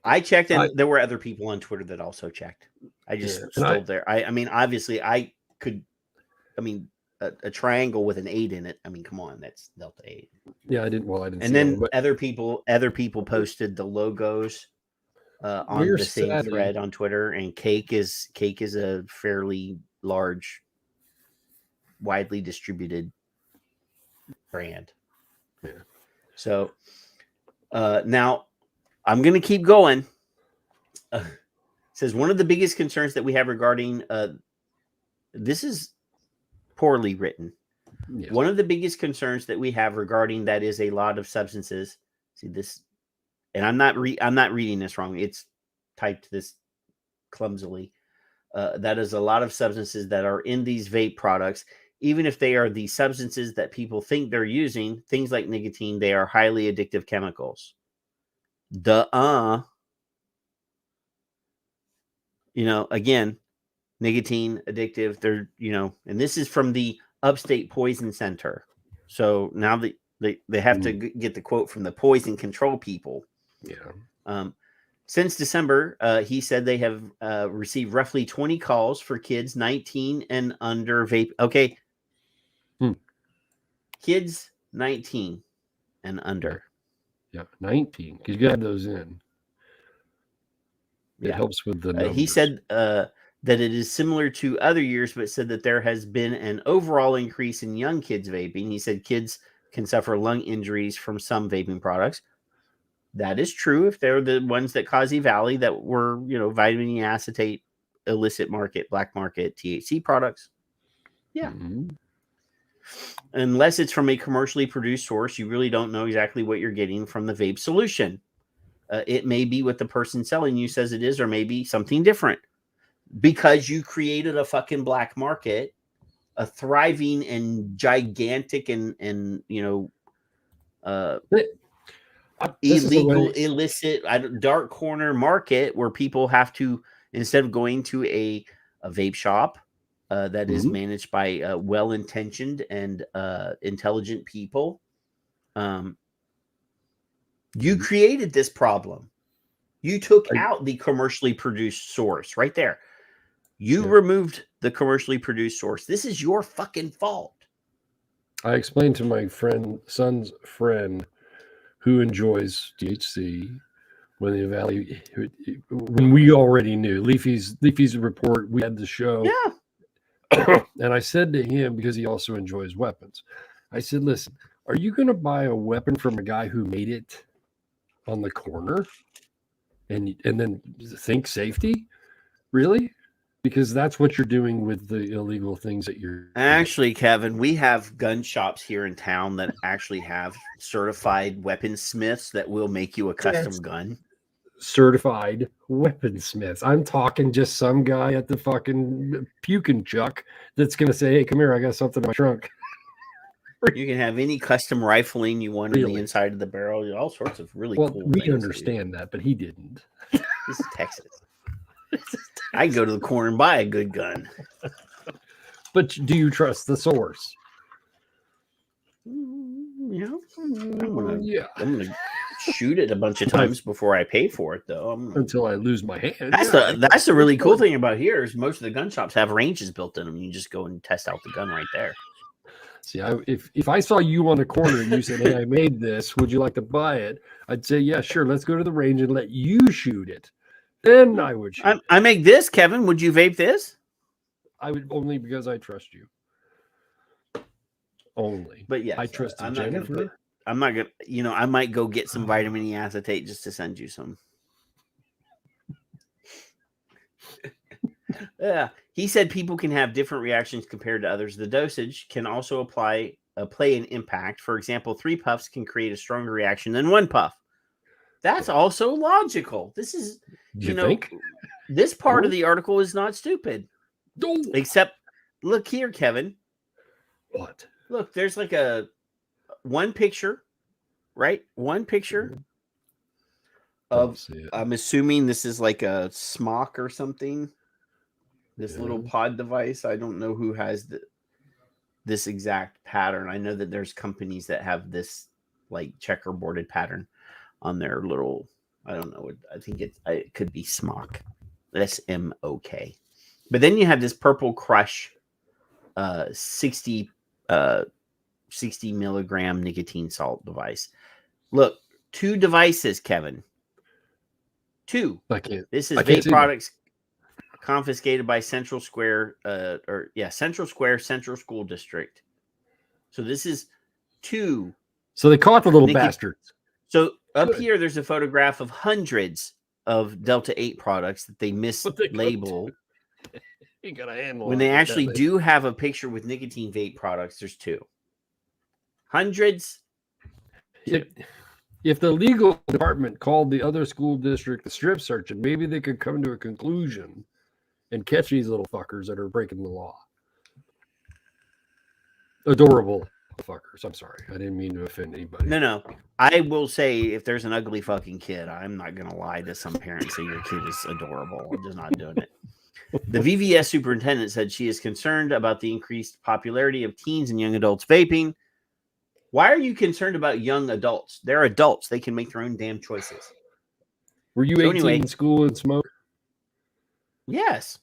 I checked, and there were other people on Twitter that also checked. I just stole there. I mean, obviously, I could. I mean, a triangle with an 8 in it. I mean, come on, that's Delta 8. Yeah, I didn't. Well, I didn't. And then other people posted the logos on the same thread on Twitter. And Cake is a fairly large, widely distributed brand. Yeah. So now. I'm going to keep going. Says one of the biggest concerns that we have regarding this is poorly written. Yes. One of the biggest concerns that we have regarding that is a lot of substances. See this, and I'm not reading this wrong. It's typed this clumsily. That is a lot of substances that are in these vape products. Even if they are the substances that people think they're using, things like nicotine, they are highly addictive chemicals. Again, nicotine addictive. They're, and this is from the Upstate Poison Center. So now they have to get the quote from the poison control people. Yeah. Since December, he said they have received roughly 20 calls for kids 19 and under vape. Okay. Kids 19 and under. Yeah, 19, because you got those in. It helps with the numbers. He said that it is similar to other years, but said that there has been an overall increase in young kids vaping. He said kids can suffer lung injuries from some vaping products. That is true if they're the ones that cause E-Valley that were, vitamin E acetate, illicit market, black market, THC products. Yeah. Mm-hmm. Unless it's from a commercially produced source, you really don't know exactly what you're getting from the vape solution. It may be what the person selling you says it is, or maybe something different. Because you created a fucking black market, a thriving and gigantic and illegal, illicit, dark corner market where people have to, instead of going to a vape shop, that is managed by well-intentioned and intelligent people. You created this problem. You took out the commercially produced source right there. You removed the commercially produced source. This is your fucking fault. I explained to my son's friend who enjoys THC when we already knew Leafy's report. We had the show. Yeah. And I said to him, because he also enjoys weapons, I said, listen, are you going to buy a weapon from a guy who made it on the corner and then think safety? Really? Because that's what you're doing with the illegal things that you're Actually, Kevin, we have gun shops here in town that actually have certified weaponsmiths that will make you a custom gun. Certified weaponsmiths. I'm talking just some guy at the fucking puking chuck that's going to say, hey, come here, I got something in my trunk. You can have any custom rifling you want on the inside of the barrel. All sorts of really cool things. We understand that, but he didn't. This is Texas. I can go to the corner and buy a good gun. But do you trust the source? Yeah. I'm gonna shoot it a bunch of times before I pay for it, though. Until I lose my hand. That's the really cool thing about here is most of the gun shops have ranges built in them. You just go and test out the gun right there. See, if I saw you on the corner and you said, hey, I made this, would you like to buy it? I'd say, yeah, sure. Let's go to the range and let you shoot it. Then I would shoot I make this, Kevin. Would you vape this? I would, only because I trust you. Only. But yeah, I trust Jennifer. I'm not gonna, I might go get some vitamin E acetate just to send you some. Yeah, he said people can have different reactions compared to others. The dosage can also play an impact. For example, 3 puffs can create a stronger reaction than 1 puff. That's also logical. This is, think? This part of the article is not stupid. Except, look here, Kevin. What? Look, there's like one picture, right? One picture of, I'm assuming this is like a smock or something. This little pod device. I don't know who has this exact pattern. I know that there's companies that have this like checkerboarded pattern on their little, I don't know. I think it could be smock. SMOK. But then you have this Purple Crush 60 milligram nicotine salt device. Look, 2 devices, Kevin. 2. This is vape products confiscated by Central Square, Central Square Central School District. So this is 2. So they caught the little bastards. So up here, there's a photograph of hundreds of Delta 8 products that they mislabel. When they actually do have a picture with nicotine vape products, there's 2. Hundreds. If the legal department called the other school district the strip search, and maybe they could come to a conclusion and catch these little fuckers that are breaking the law. Adorable fuckers. I'm sorry. I didn't mean to offend anybody. No. I will say if there's an ugly fucking kid, I'm not going to lie to some parents say your kid is adorable. I'm just not doing it. The VVS superintendent said she is concerned about the increased popularity of teens and young adults vaping. Why are you concerned about young adults? They're adults. They can make their own damn choices. Were you 18 in school and smoked? Yes.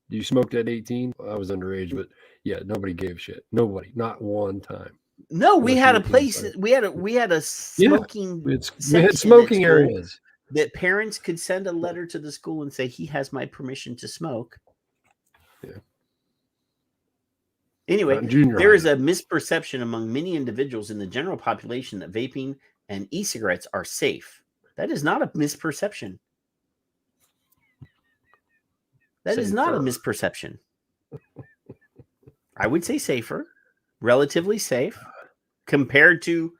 You smoked at 18? I was underage, but yeah, nobody gave a shit. Nobody, not one time. No, we had a place. We had a smoking. We had smoking areas that parents could send a letter to the school and say he has my permission to smoke. Yeah. Anyway, there is a misperception among many individuals in the general population that vaping and e-cigarettes are safe. That is not a misperception. That is not a misperception. I would say safer, relatively safe, compared to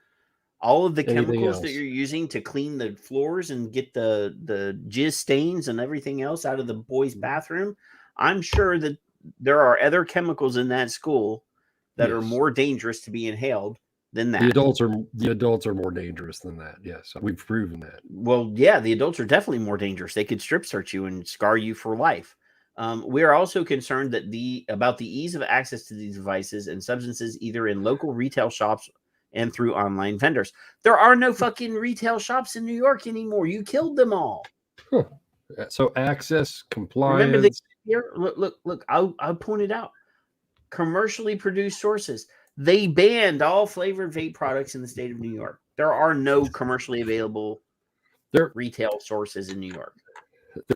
all of the chemicals that you're using to clean the floors and get the jizz stains and everything else out of the boys' bathroom. I'm sure that there are other chemicals in that school that are more dangerous to be inhaled than that. The adults are more dangerous than that. Yes, we've proven that. Well, yeah, the adults are definitely more dangerous. They could strip search you and scar you for life. We are also concerned that about the ease of access to these devices and substances, either in local retail shops and through online vendors. There are no fucking retail shops in New York anymore. You killed them all. Huh. So access, compliance. Remember here? Look. I'll point it out. Commercially produced sources. They banned all flavored vape products in the state of New York. There are no commercially available retail sources in New York.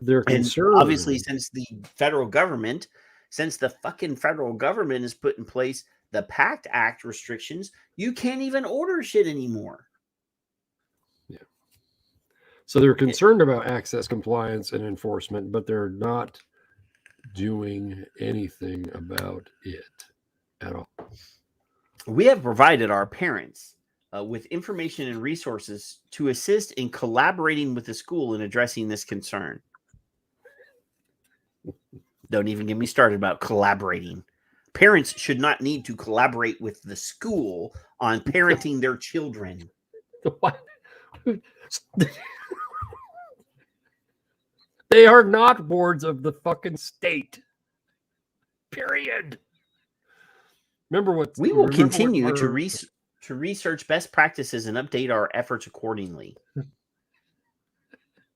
They're concerned. Obviously, since the fucking federal government has put in place the PACT Act restrictions, you can't even order shit anymore. Yeah. So they're concerned about access, compliance, and enforcement, but they're not doing anything about it at all. We have provided our parents with information and resources to assist in collaborating with the school in addressing this concern. Don't even get me started about collaborating. Parents should not need to collaborate with the school on parenting their children. What? They are not boards of the fucking state. Period. We will continue to research best practices and update our efforts accordingly.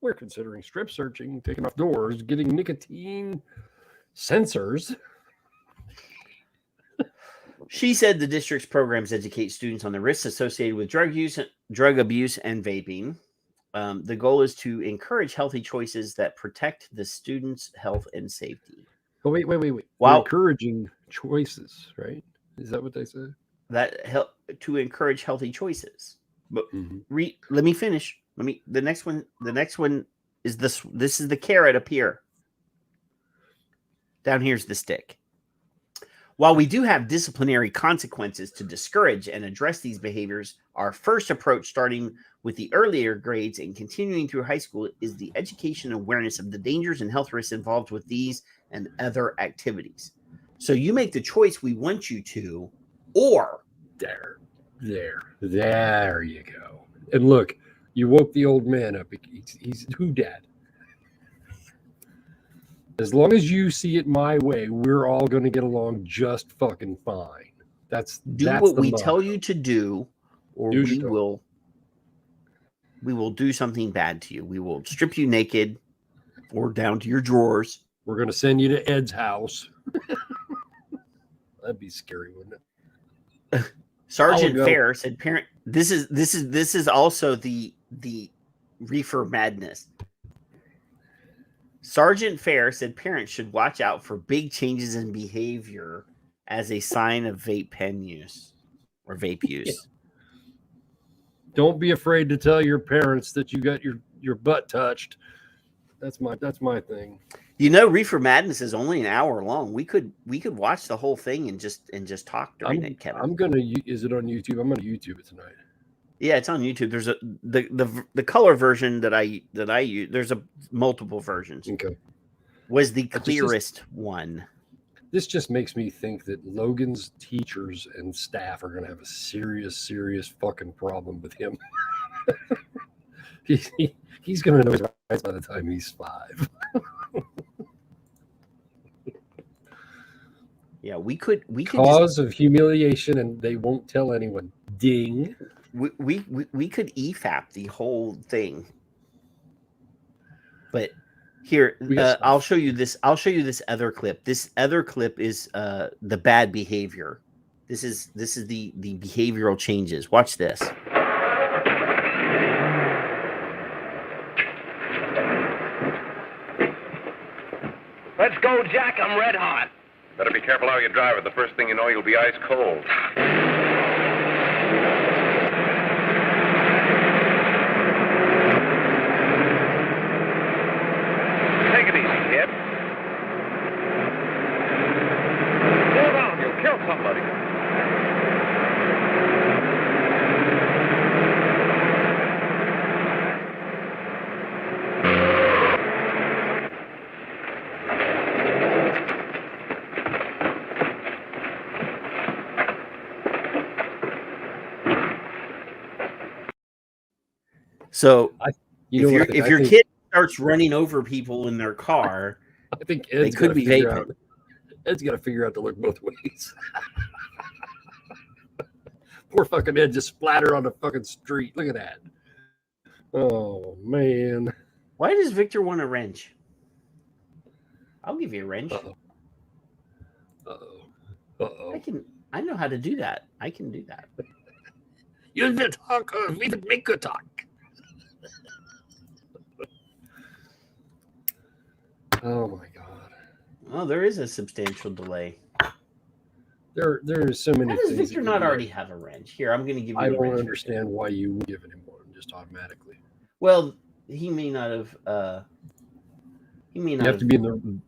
We're considering strip searching, taking off doors, getting nicotine sensors. She said the district's programs educate students on the risks associated with drug abuse, and vaping. The goal is to encourage healthy choices that protect the students' health and safety. Oh, wait. While encouraging choices, right? Is that what they said? That help to encourage healthy choices. But let me finish. The next one is this. This is the carrot up here. Down here's the stick. While we do have disciplinary consequences to discourage and address these behaviors, our first approach, starting with the earlier grades and continuing through high school, is the education and awareness of the dangers and health risks involved with these and other activities. So you make the choice we want you to, or there you go. And look, you woke the old man up. He's who dad. As long as you see it my way, we're all going to get along just fucking fine. That's what we tell you to do, or we will do something bad to you. We will strip you naked or down to your drawers. We're going to send you to Ed's house. That'd be scary, wouldn't it? Sergeant Fair said, "Parent, this is also the reefer madness." Sergeant Fair said parents should watch out for big changes in behavior as a sign of vape pen use or vape use. Yeah. Don't be afraid to tell your parents that you got your butt touched. That's my thing. You know, Reefer Madness is only an hour long. We could watch the whole thing and just talk during it, Kevin. Is it on YouTube? I'm gonna YouTube it tonight. Yeah, it's on YouTube. There's the color version that I use. There's multiple versions. Okay. Was the clearest one. This just makes me think that Logan's teachers and staff are gonna have a serious fucking problem with him. He's gonna know his rights by the time he's 5. Yeah, we could cause of humiliation, and they won't tell anyone. Ding. We could EFAP the whole thing. But here, I'll show you this. I'll show you this other clip. This other clip is the bad behavior. This is the behavioral changes. Watch this. Let's go, Jack. I'm red hot. Better be careful how you drive it. The first thing you know, you'll be ice cold. Take it easy, kid. Slow down. You'll kill somebody. So if your kid starts running over people in their car, I think they could be vaping. Ed's got to figure out to look both ways. Poor fucking Ed just splattered on the fucking street. Look at that. Oh man. Why does Victor want a wrench? I'll give you a wrench. Uh-oh. I know how to do that. I can do that. You will talk, we will make you talk. Oh my God. Oh, there is a substantial delay. There are so many How does things. Victor not already have a wrench? Here, I'm going to give you I a don't wrench. understand why you would give him one just automatically. Well, he may not have. He may not You have to be in the.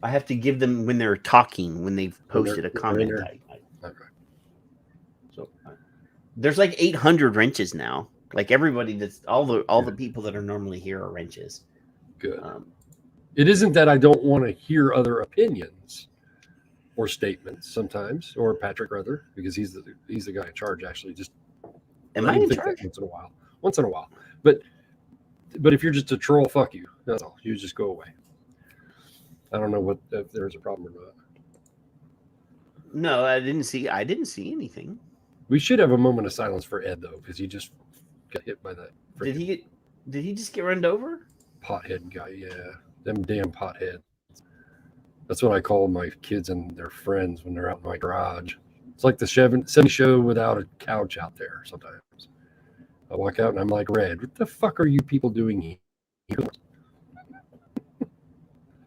I have to give them when they're talking, when they've posted a comment. Okay. So there's like 800 wrenches now. Like everybody that's all the people that are normally here are wrenches. Good. It isn't that I don't want to hear other opinions or statements sometimes, or Patrick rather, because he's the guy in charge. Actually, just am I in charge? Once in a while. But if you're just a troll, fuck you. That's all. You just go away. I don't know if there's a problem or not. No, I didn't see anything. We should have a moment of silence for Ed though, because he just got hit by that. Did he just get run over? Pothead guy, yeah. Them damn potheads. That's what I call my kids and their friends when they're out in my garage. It's like the 70 show without a couch out there sometimes. I walk out and I'm like, Red, what the fuck are you people doing here?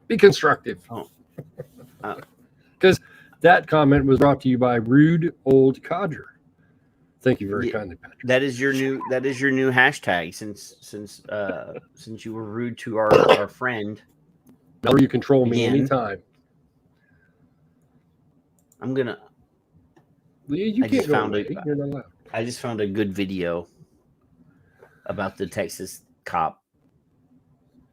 Be constructive. Because that comment was brought to you by Rude Old Codger. Thank you very kindly, Patrick. That is your new hashtag since you were rude to our friend. Now you control me anytime. I'm gonna. You can't go away. You're not allowed. I just found a good video about the Texas cop.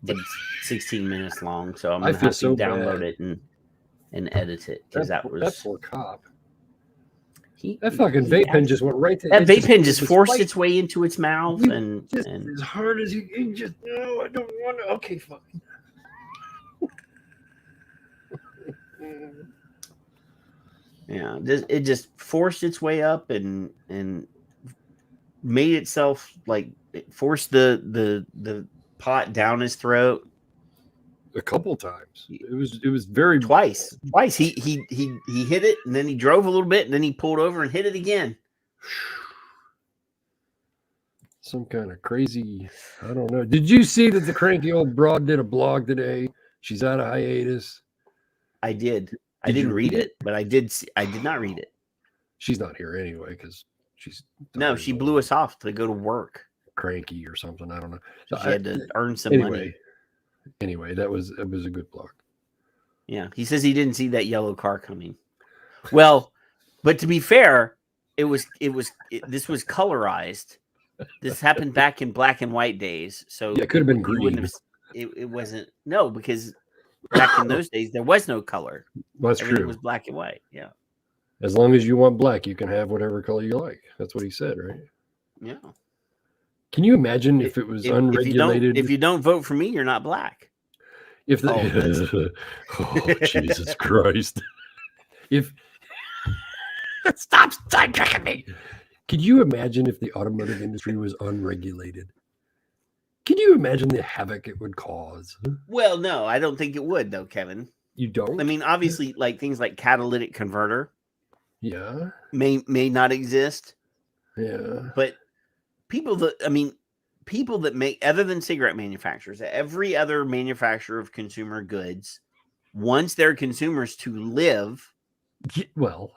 It's 16 minutes long, so I'm gonna have to download it and edit it because that poor cop. That fucking vape pen just went right to that vape pen just forced its way into its mouth and as hard as you just no, I don't want to. Okay, fine. Yeah, it just forced its way up and made itself like it forced the pot down his throat a couple times. It was very twice. He hit it and then he drove a little bit and then he pulled over and hit it again. Some kind of crazy, I don't know. Did you see that the cranky old broad did a blog today? She's out of hiatus. I did. I didn't read it, but I did not read it. She's not here anyway because she's she blew us off to go to work. Cranky or something. I don't know. So she had to earn some money. Anyway, it was a good blog. Yeah, he says he didn't see that yellow car coming. Well, but to be fair, this was colorized. This happened back in black and white days, so yeah, it could have been green. It wasn't because back in those days there was no color. That's Everything true. It was black and white. Yeah. As long as you want black, you can have whatever color you like. That's what he said, right? Yeah. Can you imagine if it was unregulated? If you don't vote for me, you're not black. If the oh Jesus Christ! If stop sidecracking me. Could you imagine if the automotive industry was unregulated? Can you imagine the havoc it would cause? Well, no, I don't think it would, though, Kevin. You don't? I mean, obviously, like things like catalytic converter, yeah, may not exist. Yeah, but people that make, other than cigarette manufacturers, every other manufacturer of consumer goods wants their consumers to live well,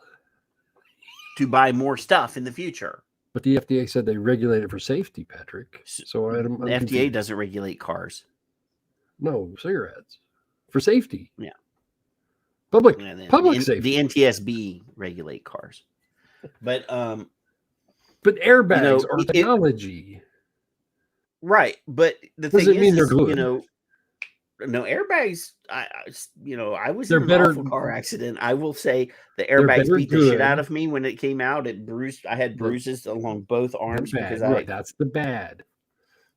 to buy more stuff in the future. But the FDA said they regulate it for safety, Patrick. So the FDA doesn't regulate cars. No, cigarettes for safety. Yeah, public safety. The NTSB regulate cars, but airbags are technology, right? But the thing is, they're good? No airbags. I was in an awful car accident. I will say the airbags beat the shit out of me when it came out. I had bruises along both arms because that's the bad.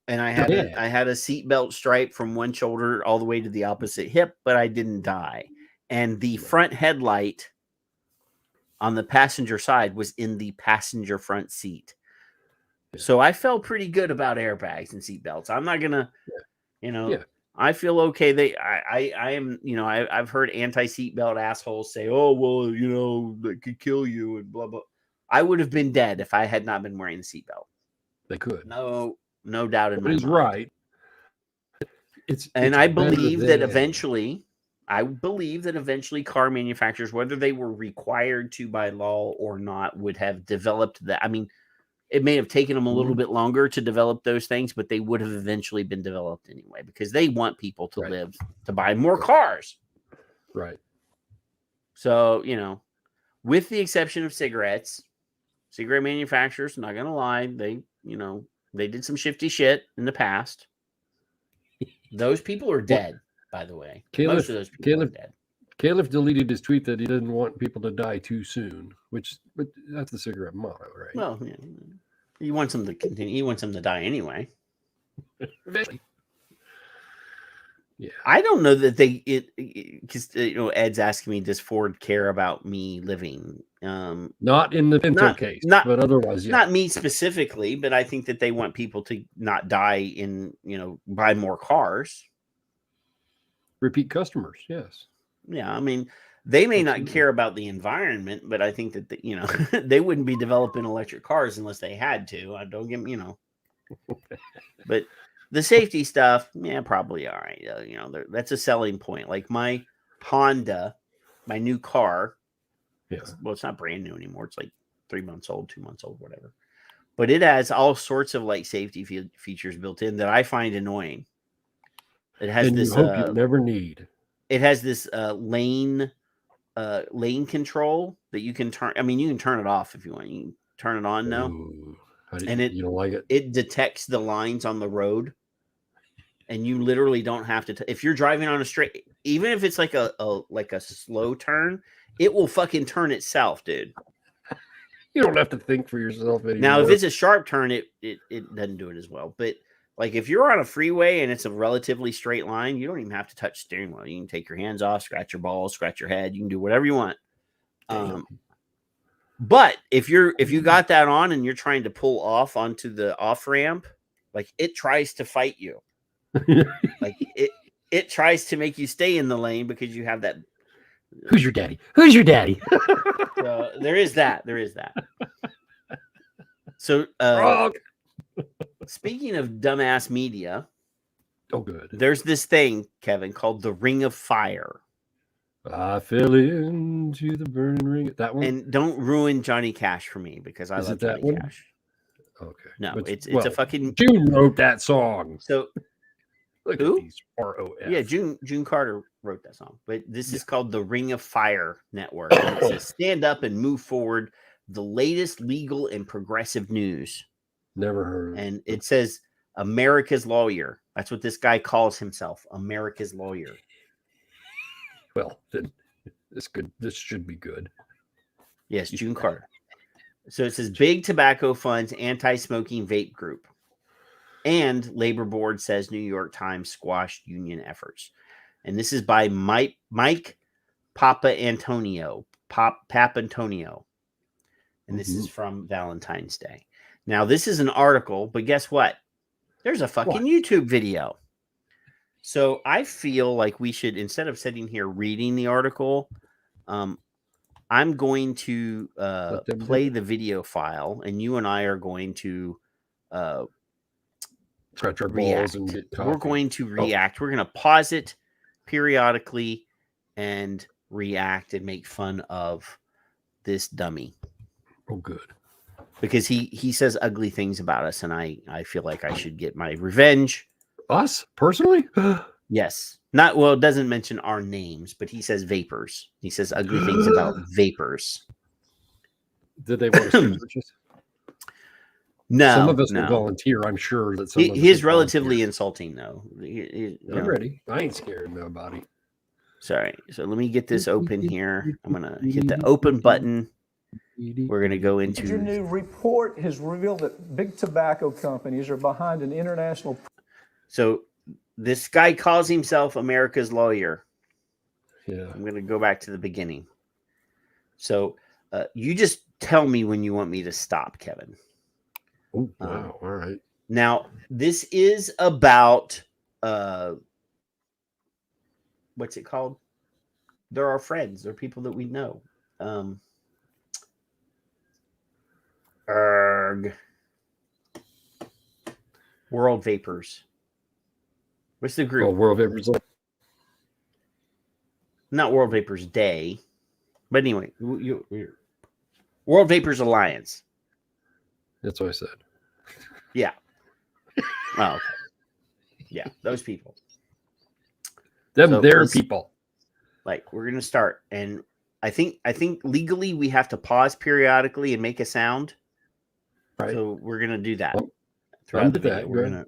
And I had a seatbelt stripe from one shoulder all the way to the opposite hip, but I didn't die. And the front headlight on the passenger side was in the passenger front seat. Yeah. So I felt pretty good about airbags and seatbelts. I'm not gonna, I feel okay. I am, I've heard anti-seatbelt assholes say, oh, well, that could kill you and blah, blah. I would have been dead if I had not been wearing the seatbelt. They could. No doubt in my He's mind. right. I believe that eventually car manufacturers, whether they were required to by law or not, would have developed that. I mean, it may have taken them a little bit longer to develop those things, but they would have eventually been developed anyway, because they want people to live, to buy more cars. Right. So, with the exception of cigarette manufacturers, not going to lie, they did some shifty shit in the past. Those people are dead, by the way. Most of those people are dead. Califf deleted his tweet that he didn't want people to die too soon, but that's the cigarette motto, right? Well, yeah. He wants them to continue. He wants them to die anyway. Yeah. I don't know that because Ed's asking me, does Ford care about me living? Not in the Pinto case, but otherwise, yeah. Not me specifically, but I think that they want people to not die buy more cars. Repeat customers, yes. Yeah, I mean, they may not care about the environment, but I think that they wouldn't be developing electric cars unless they had to. I don't get but the safety stuff, yeah, probably all right. That's a selling point. Like my Honda, my new car. Yeah. Well, it's not brand new anymore. It's like 3 months old, 2 months old, whatever. But it has all sorts of like safety features built in that I find annoying. It has and this. You hope you never need. It has this lane control that you can turn. I mean, you can turn it off if you want. You can turn it on now. You don't like it? It detects the lines on the road, and you literally don't have to. If you're driving on a straight, even if it's like a slow turn, it will fucking turn itself, dude. You don't have to think for yourself anymore. Now, if it's a sharp turn, it doesn't do it as well. But like if you're on a freeway and it's a relatively straight line, you don't even have to touch the steering wheel. You can take your hands off, scratch your balls, scratch your head. You can do whatever you want. But if you got that on and you're trying to pull off onto the off ramp, like it tries to fight you. Like it tries to make you stay in the lane because you have that. Who's your daddy? Who's your daddy? So there is that. So speaking of dumbass media, oh good. There's this thing, Kevin, called the Ring of Fire. I fell into the burning ring. That one. And don't ruin Johnny Cash for me because I love Johnny Cash. Okay. No, it's a fucking. June wrote that song. So look who? At these ROF. Yeah, June Carter wrote that song. But this is called the Ring of Fire Network. And it says, stand up and move forward. The latest legal and progressive news. Never heard of it. And it says America's Lawyer. That's what this guy calls himself, America's Lawyer. Well, then this should be good. Yes, June Carter. So it says Big Tobacco Fund's anti-smoking vape group. And Labor Board says New York Times squashed union efforts. And this is by Mike Papantonio. And this is from Valentine's Day. Now, this is an article, but guess what? There's a fucking YouTube video. So I feel like we should, instead of sitting here reading the article, I'm going to play the video file, and you and I are going to stretch our balls and get coffee. We're going to react. We're going to pause it periodically and react and make fun of this dummy. Oh, good. Because he says ugly things about us, and I feel like I should get my revenge. Us? Personally? Yes. It doesn't mention our names, but he says vapors. He says ugly things about vapors. Did they want to purchase? No. Some of us will volunteer, I'm sure. That he is relatively insulting, though. I'm ready. I ain't scared of nobody. Sorry. So let me get this open here. I'm going to hit the open button. We're going to go into... Your new report has revealed that big tobacco companies are behind an international... So this guy calls himself America's Lawyer. Yeah. I'm going to go back to the beginning. So you just tell me when you want me to stop, Kevin. Oh, wow. All right. Now, this is about... what's it called? They're our friends. They're people that we know. World Vapers. What's the group? Oh, World Vapers. Not World Vapers Day, but anyway, World Vapers Alliance. That's what I said. Yeah. Oh, okay. Yeah, those people. They're people. Like, we're gonna start, and I think legally we have to pause periodically and make a sound. Right. So we're gonna do that throughout the the video.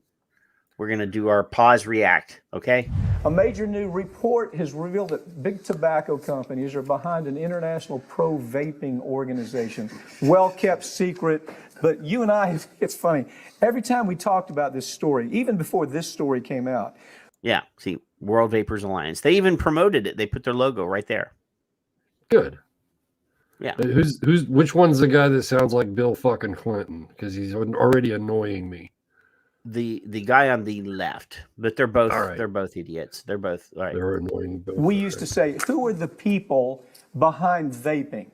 We're gonna do our pause react. Okay. A major new report has revealed that big tobacco companies are behind an international pro-vaping organization. Well-kept secret, but you and I, it's funny. Every time we talked about this story, even before this story came out. Yeah, see, World Vapers Alliance. They even promoted it. They put their logo right there. Good. Yeah. Which one's the guy that sounds like Bill fucking Clinton? Because he's already annoying me. The guy on the left, but they're both right. They're both idiots. They're both all right. They're annoying. We used to say, who are the people behind vaping?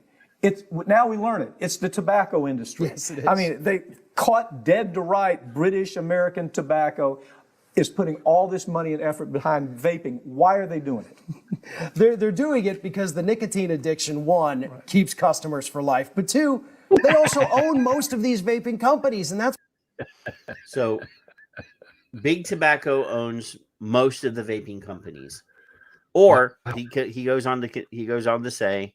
Now we learn it. It's the tobacco industry. Yes, it is. I mean, they caught dead to right. British American Tobacco is putting all this money and effort behind vaping. Why are they doing it? They're doing it because the nicotine addiction, one, keeps customers for life, but two, they also own most of these vaping companies, and that's So Big Tobacco owns most of the vaping companies, or he goes on to say,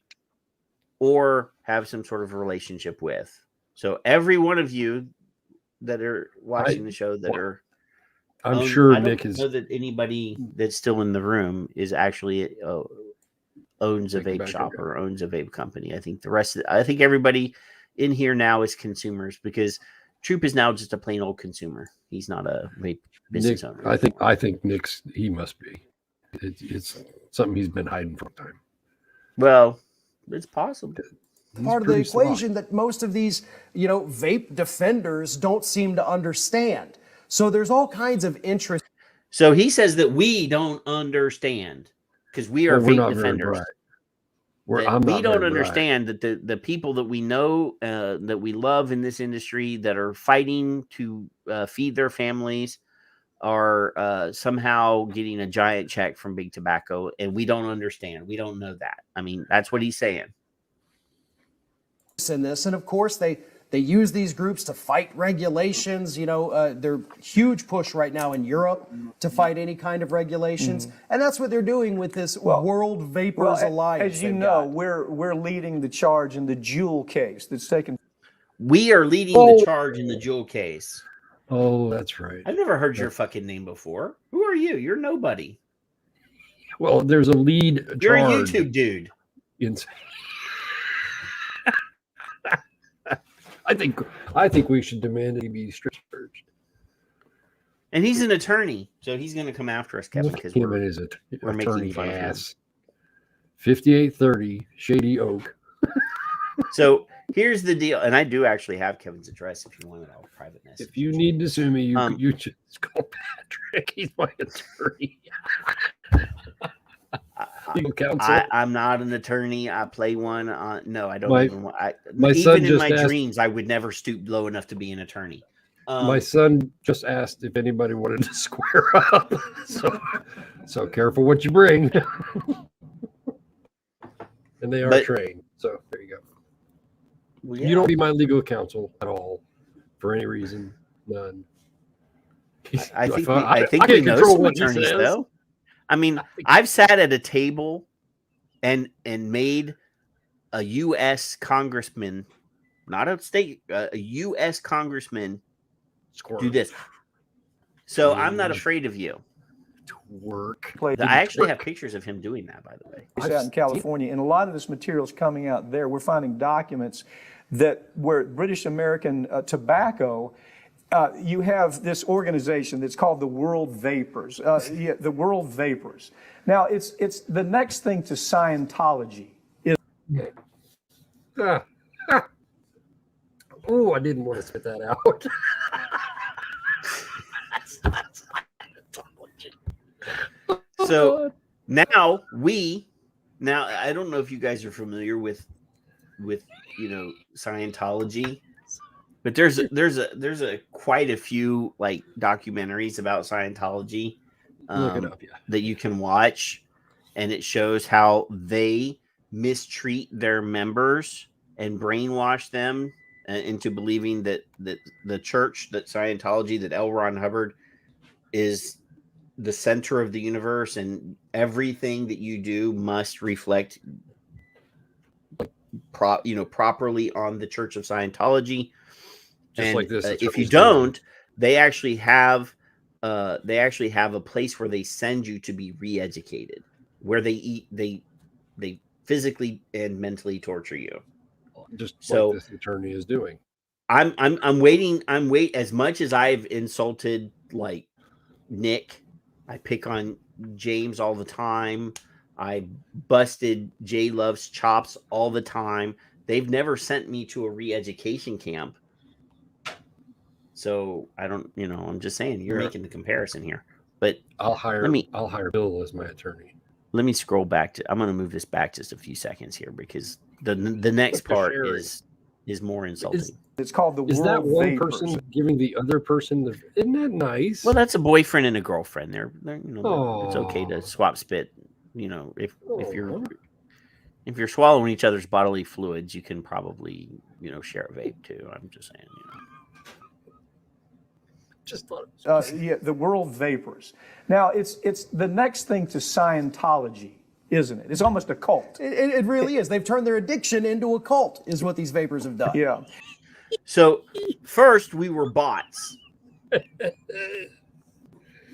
or have some sort of relationship with. So every one of you that are watching the show that are, I'm sure I Nick don't is. know that anybody that's still in the room is actually owns a vape shop or owns a vape company. I think I think everybody in here now is consumers, because Troop is now just a plain old consumer. He's not a vape business owner. I think Nick's, he must be. It's something he's been hiding for a time. Well, it's possible. part of the equation that most of these, vape defenders don't seem to understand. So there's all kinds of interest. So he says that we don't understand because we are vape defenders. We don't understand that the people that we know, that we love in this industry, that are fighting to feed their families, are somehow getting a giant check from Big Tobacco, and we don't understand. We don't know that. I mean, that's what he's saying. In this, and of course they use these groups to fight regulations. They're huge push right now in Europe to fight any kind of regulations, and that's what they're doing with this World Vapers Alliance. As you know, we're leading the charge in the Juul case that's taken. We are leading the charge in the Juul case. Oh, that's right. I've never heard your fucking name before. Who are you? You're nobody. Well, there's a lead. You're a YouTube dude. I think we should demand that he be strip searched. And he's an attorney, so he's going to come after us, Kevin, because we're making fun of him. 5830 Shady Oak. So here's the deal, and I do actually have Kevin's address if you want it all private message. If you need to sue me, you just call Patrick. He's my attorney. Legal counsel. I'm not an attorney. I play one. No, I don't even want. Even in my dreams, I would never stoop low enough to be an attorney. My son just asked if anybody wanted to square up. So careful what you bring. And they are trained. So there you go. Well, yeah. You don't be my legal counsel at all for any reason. None. I think we know some attorneys, though. I mean, I've sat at a table and made a U.S. congressman, not a state, a U.S. congressman do this. So I'm not afraid of you. Work. I actually have pictures of him doing that, by the way. It's out in California, and a lot of this material is coming out there. We're finding documents where British American Tobacco, you have this organization that's called the World Vapers. The World Vapers. Now, it's the next thing to Scientology. Oh, I didn't want to spit that out. So now I don't know if you guys are familiar with Scientology, But there's a quite a few like documentaries about Scientology Look it up, yeah. that you can watch, and it shows how they mistreat their members and brainwash them into believing that the church, that Scientology, that L. Ron Hubbard is the center of the universe, and everything that you do must reflect properly on the Church of Scientology. Just and like this, if you don't, they actually have a place where they send you to be re-educated, where they physically and mentally torture you. Just so like this attorney is doing. I'm waiting. As much as I've insulted like Nick, I pick on James all the time. I busted J Love's chops all the time. They've never sent me to a re-education camp. So I don't, I'm just saying you're making the comparison here. But I'll hire Bill as my attorney. Let me scroll back I'm going to move this back just a few seconds here, because the next part is more insulting. It's called the Is World that one Vapers. person giving the other person isn't that nice? Well, that's a boyfriend and a girlfriend. They're it's okay to swap spit. If you're swallowing each other's bodily fluids, you can probably share a vape too. I'm just saying. Just thought the World Vapers. Now it's the next thing to Scientology, isn't it? It's almost a cult. It really is. They've turned their addiction into a cult, is what these vapors have done. Yeah. So first we were bots.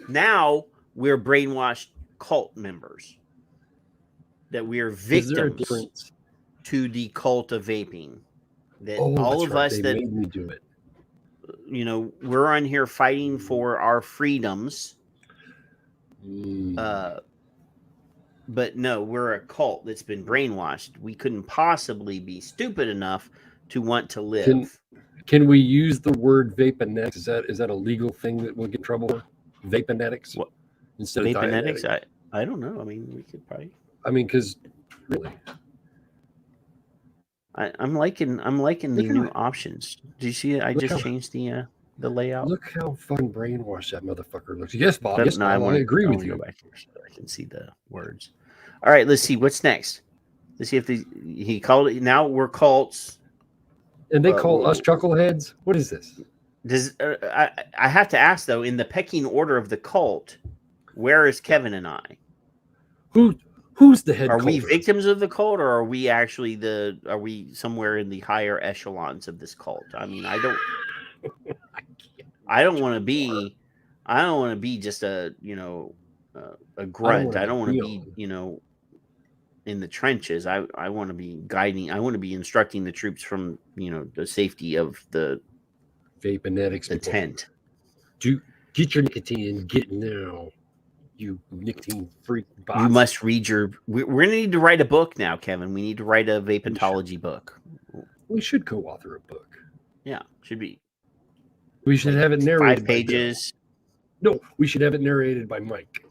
Now we're brainwashed cult members. That we are victims to the cult of vaping. That all of us that made me do it. We're on here fighting for our freedoms. But no, we're a cult that's been brainwashed. We couldn't possibly be stupid enough to want to live. Can we use the word vapenetics? Is that a legal thing that we'll get in trouble with? Vapenetics? What? Instead of Vapenetics? I don't know. I mean, we could probably. I mean, because really, I'm liking the new options. Do you see it? I just changed the layout. Look how fucking brainwashed that motherfucker looks. Yes, Bob. Yes, I agree with you. Go back here so I can see the words. All right, let's see what's next. Let's see if he called it. Now we're cults, and they call us chuckleheads. What is this? I have to ask though? In the pecking order of the cult, where is Kevin and I? Who's the head? Are we victims of the cult, or are we actually are we somewhere in the higher echelons of this cult? I mean, I don't want to be just a grunt. I don't want to be in the trenches. I want to be guiding. I want to be instructing the troops from the safety of the vapenetics, the tent. Get your nicotine. Get now. You nicotine freak bots. You must read we're going to need to write a book now, Kevin. We need to write a vapentology book. We should co-author a book. Yeah, should be. We should have it narrated. 5 pages. No, we should have it narrated by Mike.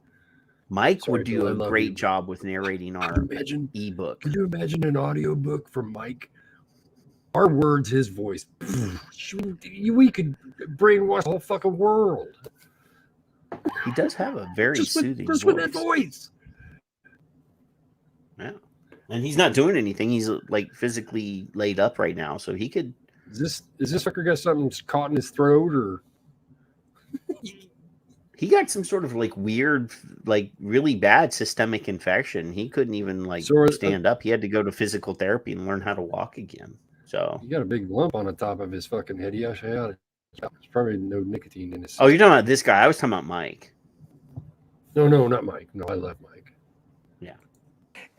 Mike would do a great job with narrating our ebook. Could you imagine an audio book from Mike? Our words, his voice. We could brainwash the whole fucking world. He does have a very soothing voice. With that voice. Yeah. And he's not doing anything. He's like physically laid up right now, so he could. Is this fucker got something caught in his throat, or he got some sort of like weird, like really bad systemic infection? He couldn't even stand up. He had to go to physical therapy and learn how to walk again. So he got a big lump on the top of his fucking head. There's probably no nicotine in his system. Oh, you're talking about this guy? I was talking about Mike. No, not Mike. No, I love Mike. Yeah.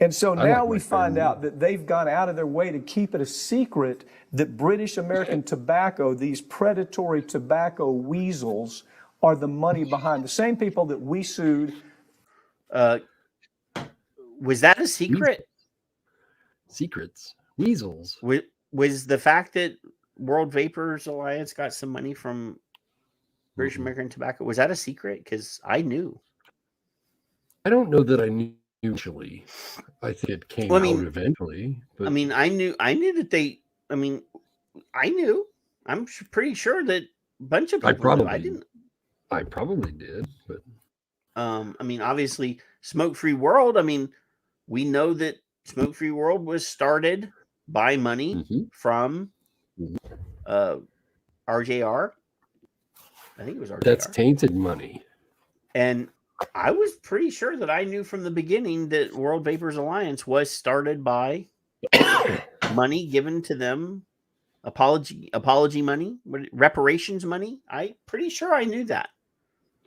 And so now we find out that they've gone out of their way to keep it a secret that British American Tobacco, these predatory tobacco weasels, are the money behind. The same people that we sued. Was that a secret? Secrets. Weasels. Was the fact that World Vapers Alliance got some money from British American Tobacco, was that a secret? Because I knew. I don't know that I knew initially. I think it came out eventually. But... I mean, I knew that they. I mean, I knew. I'm pretty sure that a bunch of people knew. I didn't. I probably did, but I mean, obviously, Smoke-Free World. I mean, we know that Smoke-Free World was started by money from RJR. I think it was RJR. That's tainted money. And I was pretty sure that I knew from the beginning that World Vapers Alliance was started by money given to them, apology money, reparations money. I'm pretty sure I knew that.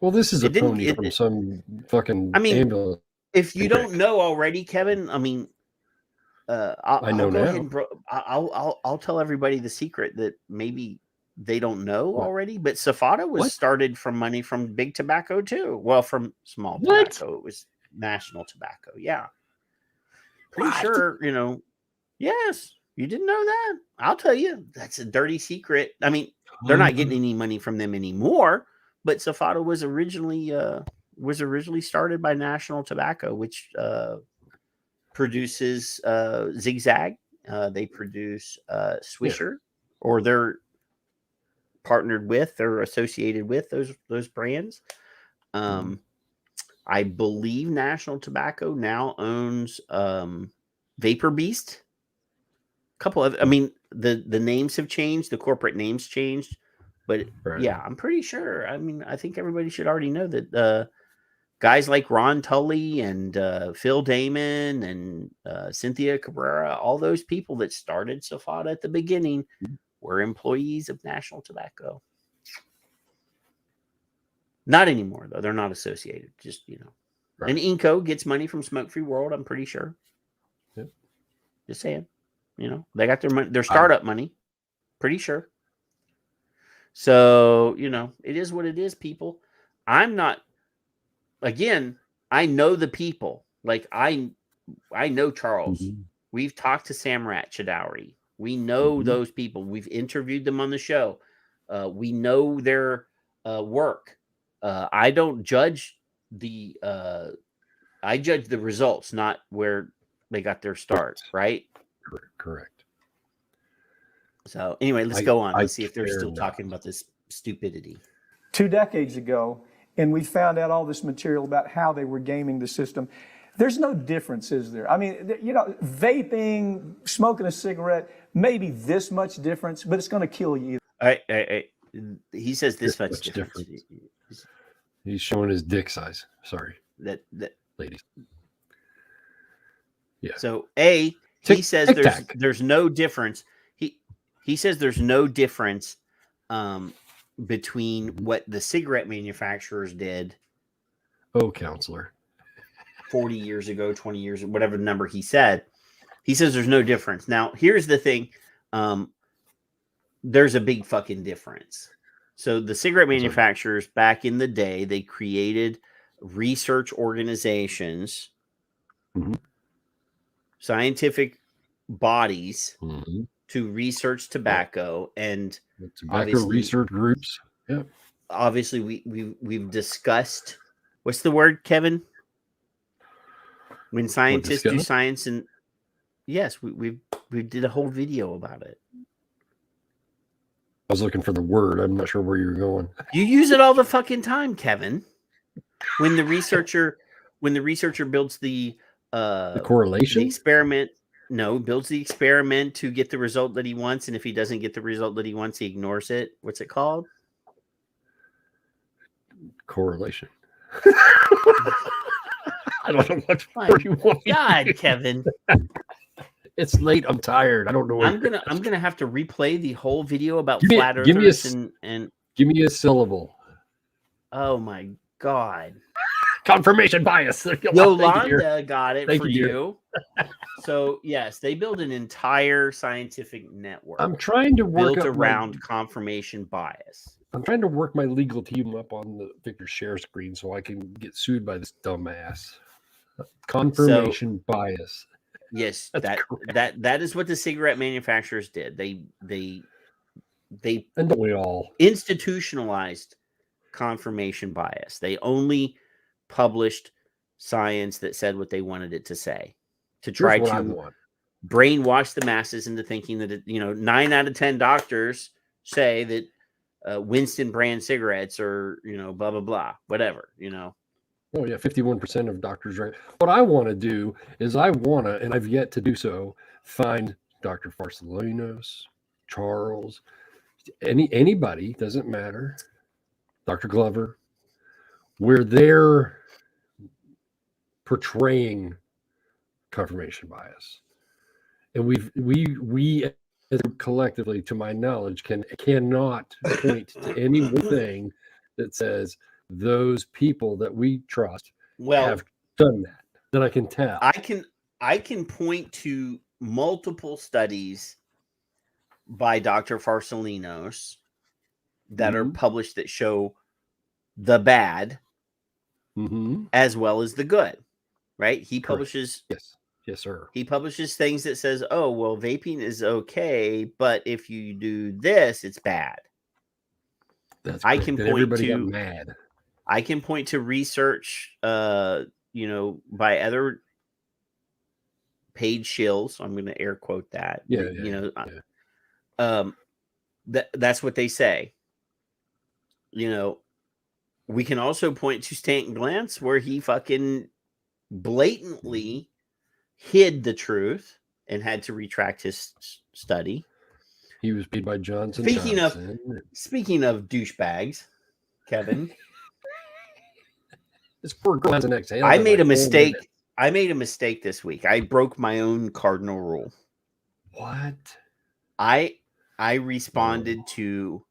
Well, this is a pony from some fucking ambulance. If you don't know already, Kevin, I mean, I know now. I'll tell everybody the secret that maybe they don't know already. But Safada was started from money from Big Tobacco too. Well, from Small Tobacco, it was National Tobacco. Yeah, pretty sure. You know, yes, you didn't know that. I'll tell you, that's a dirty secret. I mean, they're not getting any money from them anymore. But Safada was originally started by National Tobacco, which produces Zigzag. They produce Swisher, or they're partnered with or associated with those brands. I believe National Tobacco now owns Vapor Beast. A couple of, I mean, the names have changed, the corporate names changed. But yeah, I'm pretty sure. I mean, I think everybody should already know that guys like Ron Tully and Phil Damon and Cynthia Cabrera, all those people that started Safada at the beginning were employees of National Tobacco. Not anymore, though. They're not associated. Just, you know. Right. And Inco gets money from Smoke-Free World, I'm pretty sure. Yep. Just saying. You know, they got their money, their startup money. Pretty sure. So, you know, it is what it is, people. I'm not, again, I know the people. Like, I know Charles. We've talked to Samrat Chowdhury. We know those people. We've interviewed them on the show. We know their work. I don't judge I judge the results, not where they got their start, right? Correct. So anyway, let's go on. Let's see if they're still talking about this stupidity. 2 decades ago, and we found out all this material about how they were gaming the system. There's no difference, is there? I mean, you know, vaping, smoking a cigarette, maybe this much difference, but it's going to kill you. He says this much difference. He's showing his dick size. Sorry. That ladies. Yeah. So he says there's no difference. He says there's no difference between what the cigarette manufacturers did. Oh, counselor. 40 years ago, 20 years, whatever the number he said. He says there's no difference. Now, here's the thing. There's a big fucking difference. So the cigarette manufacturers back in the day, they created research organizations, scientific bodies to research tobacco, and tobacco research groups. Yeah. Obviously, we've discussed, what's the word, Kevin? When scientists do science, and yes, we did a whole video about it. I was looking for the word. I'm not sure where you're going. You use it all the fucking time, Kevin. When the researcher builds the correlation, the experiment. No, builds the experiment to get the result that he wants, and if he doesn't get the result that he wants, he ignores it. What's it called? Correlation. I don't know what word you want. God, Kevin. It's late. I'm tired. I don't know. I'm gonna have to replay the whole video about flat earthers and give me a syllable. Oh my God. Confirmation bias. Yolanda got it for you. So yes, they build an entire scientific network. I'm trying to work built around confirmation bias. I'm trying to work my legal team up on the Victor share screen so I can get sued by this dumbass. Confirmation bias. Yes, that is what the cigarette manufacturers did. They and we all institutionalized confirmation bias. They only published science that said what they wanted it to say, to try to brainwash the masses into thinking that 9 out of 10 doctors say that Winston brand cigarettes are, blah, blah, blah, whatever, Oh, yeah, 51% of doctors drink. What I want to do is and I've yet to do so, find Dr. Farsalinos, Charles, anybody, doesn't matter, Dr. Glover, where they're portraying confirmation bias. And we collectively, to my knowledge, cannot point to any thing that says those people that we trust have done that I can tell. I can point to multiple studies by Dr. Farsalinos that are published that show the bad as well as the good, right? He publishes Yes, sir. He publishes things that says, oh, well, vaping is okay, but if you do this, it's bad. That's I can point everybody to got mad. I can point to research, by other paid shills. I'm going to air quote that. That's what they say. We can also point to Stanton Glantz, where he fucking blatantly hid the truth and had to retract his study. He was paid by Johnson. Speaking of douchebags, Kevin. This poor girl has an exhale. I made a mistake. I made a mistake this week. I broke my own cardinal rule. What? I responded to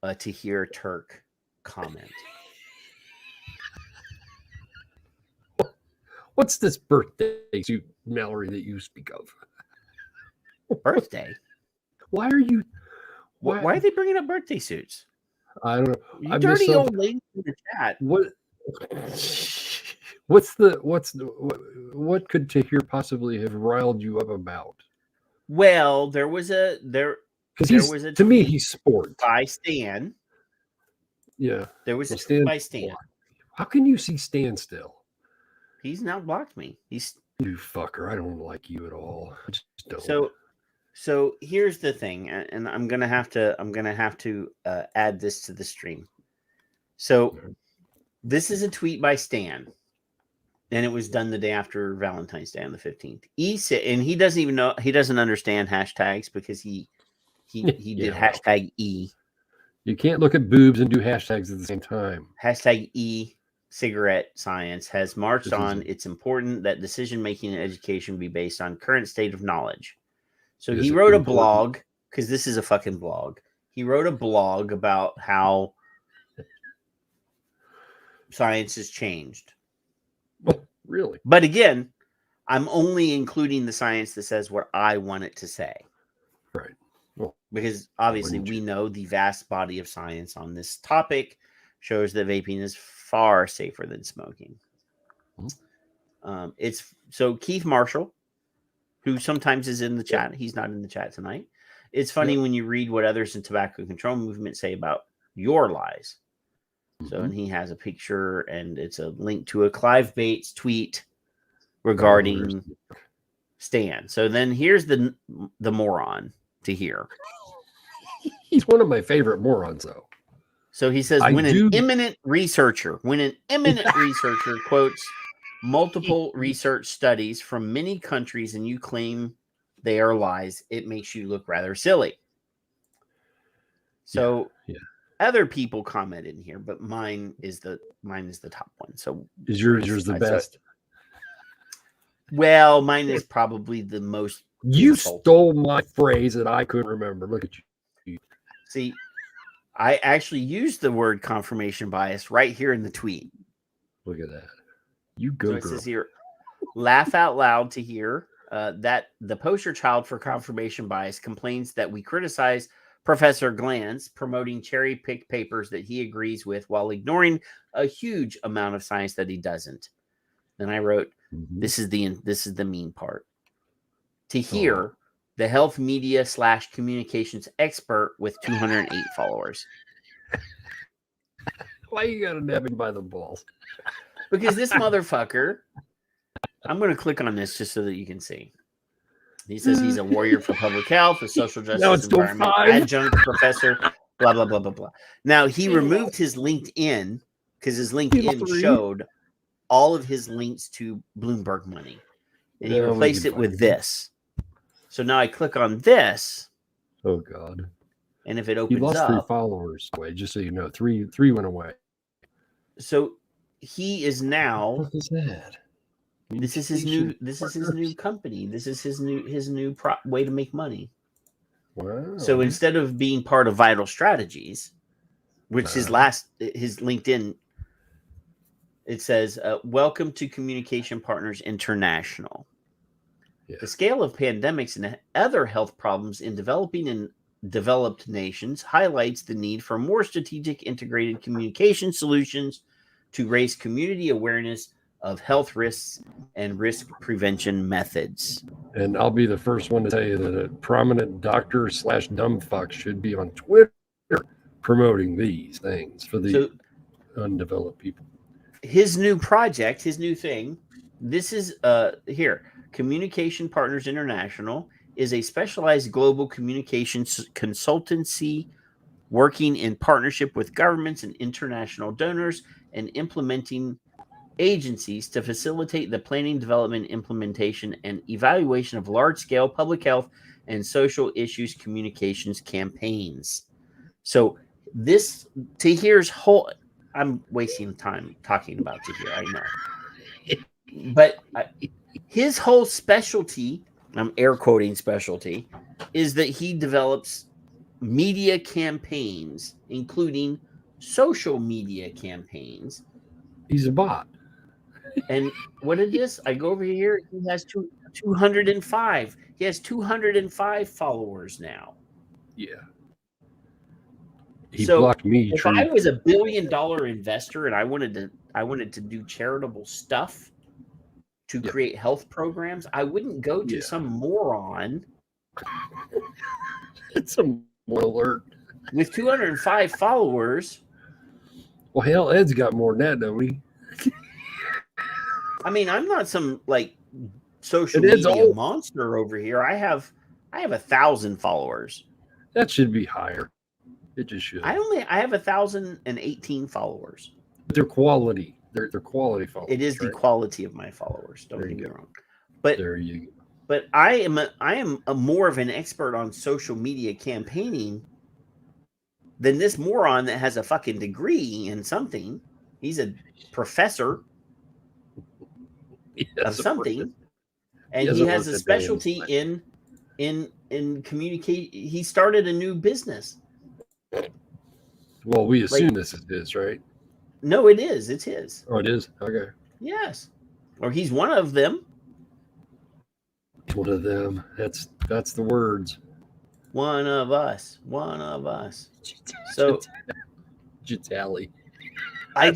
a Tahir Turk comment. What's this birthday suit, Mallory, that you speak of? Birthday? Why are you? Why are they bringing up birthday suits? I don't know. You dirty old lady in the chat. What could Tahir possibly have riled you up about? Well, there was a to me he's sport by Stan. Yeah, there was a tweet by Stan. How can you see Stan still? He's now blocked me. You fucker! I don't like you at all. I just don't. So here's the thing, and I'm gonna have to add this to the stream. So this is a tweet by Stan, and it was done the day after Valentine's Day on the 15th. He said, and he doesn't even know, he doesn't understand hashtags because he did hashtag E. You can't look at boobs and do hashtags at the same time. Hashtag E. Cigarette science has marched on. It's important that decision making and education be based on current state of knowledge. So he wrote a blog, because this is a fucking blog. He wrote a blog about how science has changed. Well, really? But again, I'm only including the science that says what I want it to say. Right. Well, because obviously we know the vast body of science on this topic shows that vaping is far safer than smoking. It's so Keith Marshall, who sometimes is in the chat. He's not in the chat tonight. It's funny when you read what others in tobacco control movement say about your lies. So, and he has a picture, and it's a link to a Clive Bates tweet regarding Stan. So then here's the moron to hear. He's one of my favorite morons, though. So he says, when an eminent researcher quotes multiple research studies from many countries and you claim they are lies, it makes you look rather silly. So other people comment in here, but mine is the top one. So is yours the best? Well, mine is probably the most. You stole my phrase that I couldn't remember. Look at you. See, I actually used the word confirmation bias right here in the tweet. Look at that. You go, so it says here, laugh out loud to hear that the poster child for confirmation bias complains that we criticize Professor Glantz promoting cherry-picked papers that he agrees with while ignoring a huge amount of science that he doesn't. Then I wrote, this is the mean part. To hear the health media / communications expert with 208 followers. Why you gotta nab him by the balls? Because this motherfucker, I'm going to click on this just so that you can see. He says he's a warrior for public health, a social justice environment adjunct professor blah blah blah blah blah. Now he removed his LinkedIn because his LinkedIn showed all of his links to Bloomberg money, and he replaced it with this. So now I click on this. Oh God! And if it opens up, he lost 3 followers. Just so you know, three went away. So he is now. What is that? This is his new. This is his new company. This is his new way to make money. Wow. So instead of being part of Vital Strategies, which his LinkedIn, it says, "Welcome to Communication Partners International." Yeah. The scale of pandemics and other health problems in developing and developed nations highlights the need for more strategic integrated communication solutions to raise community awareness of health risks and risk prevention methods. And I'll be the first one to tell you that a prominent doctor / dumbfuck should be on Twitter promoting these things for the undeveloped people. His new project, his new thing, this is here. Communication Partners International is a specialized global communications consultancy working in partnership with governments and international donors and implementing agencies to facilitate the planning, development, implementation, and evaluation of large-scale public health and social issues communications campaigns. So this Tahir's whole, I'm wasting time talking about Tahir, I know. But his whole specialty, I'm air quoting specialty, is that he develops media campaigns, including social media campaigns. He's a bot. And what it is, I go over here, he has 205. He has 205 followers now. Yeah. He blocked me. If I was $1 billion investor and I wanted to do charitable stuff to create health programs, I wouldn't go to some moron. It's a alert with 205 followers. Well, hell, Ed's got more than that, don't he? I mean, I'm not some like social media monster over here. I have 1,000 followers. That should be higher. It just should. I have 1,018 followers. They're quality. They're quality followers. It is the quality of my followers. Don't get me wrong. But there you go. But I am a more of an expert on social media campaigning than this moron that has a fucking degree in something. He's a professor of something, and he has a specialty in communicate. He started a new business. Well, we assume this is his, right? No, it is. It's his. Oh, it is? Okay. Yes. Or he's one of them. One of them. That's the words. One of us. One of us. So Jitali. I'm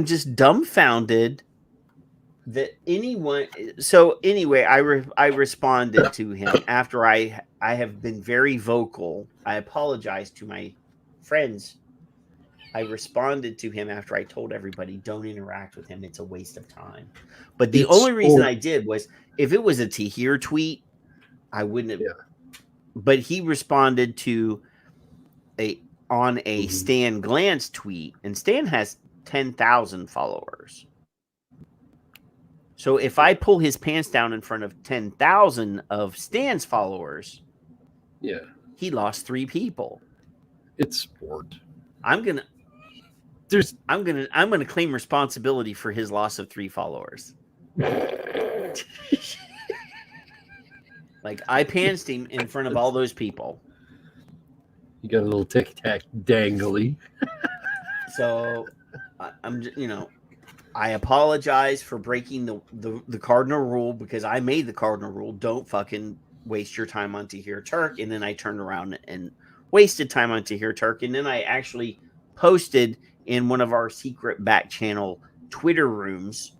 just dumbfounded that anyone. So anyway, I responded to him after I have been very vocal. I apologize to my friends. I responded to him after I told everybody don't interact with him. It's a waste of time. But the only reason I did was if it was a Tahir tweet, I wouldn't have. Yeah. But he responded to a Stan Glantz tweet, and Stan has 10,000 followers. So if I pull his pants down in front of 10,000 of Stan's followers, he lost 3 people. It's sport. I'm gonna claim responsibility for his loss of 3 followers. Like I pantsed him in front of all those people. You got a little tic-tac dangly. So I'm just, I apologize for breaking the cardinal rule because I made the cardinal rule. Don't fucking waste your time on Tahir Turk. And then I turned around and wasted time on Tahir Turk. And then I actually posted in one of our secret back channel Twitter rooms.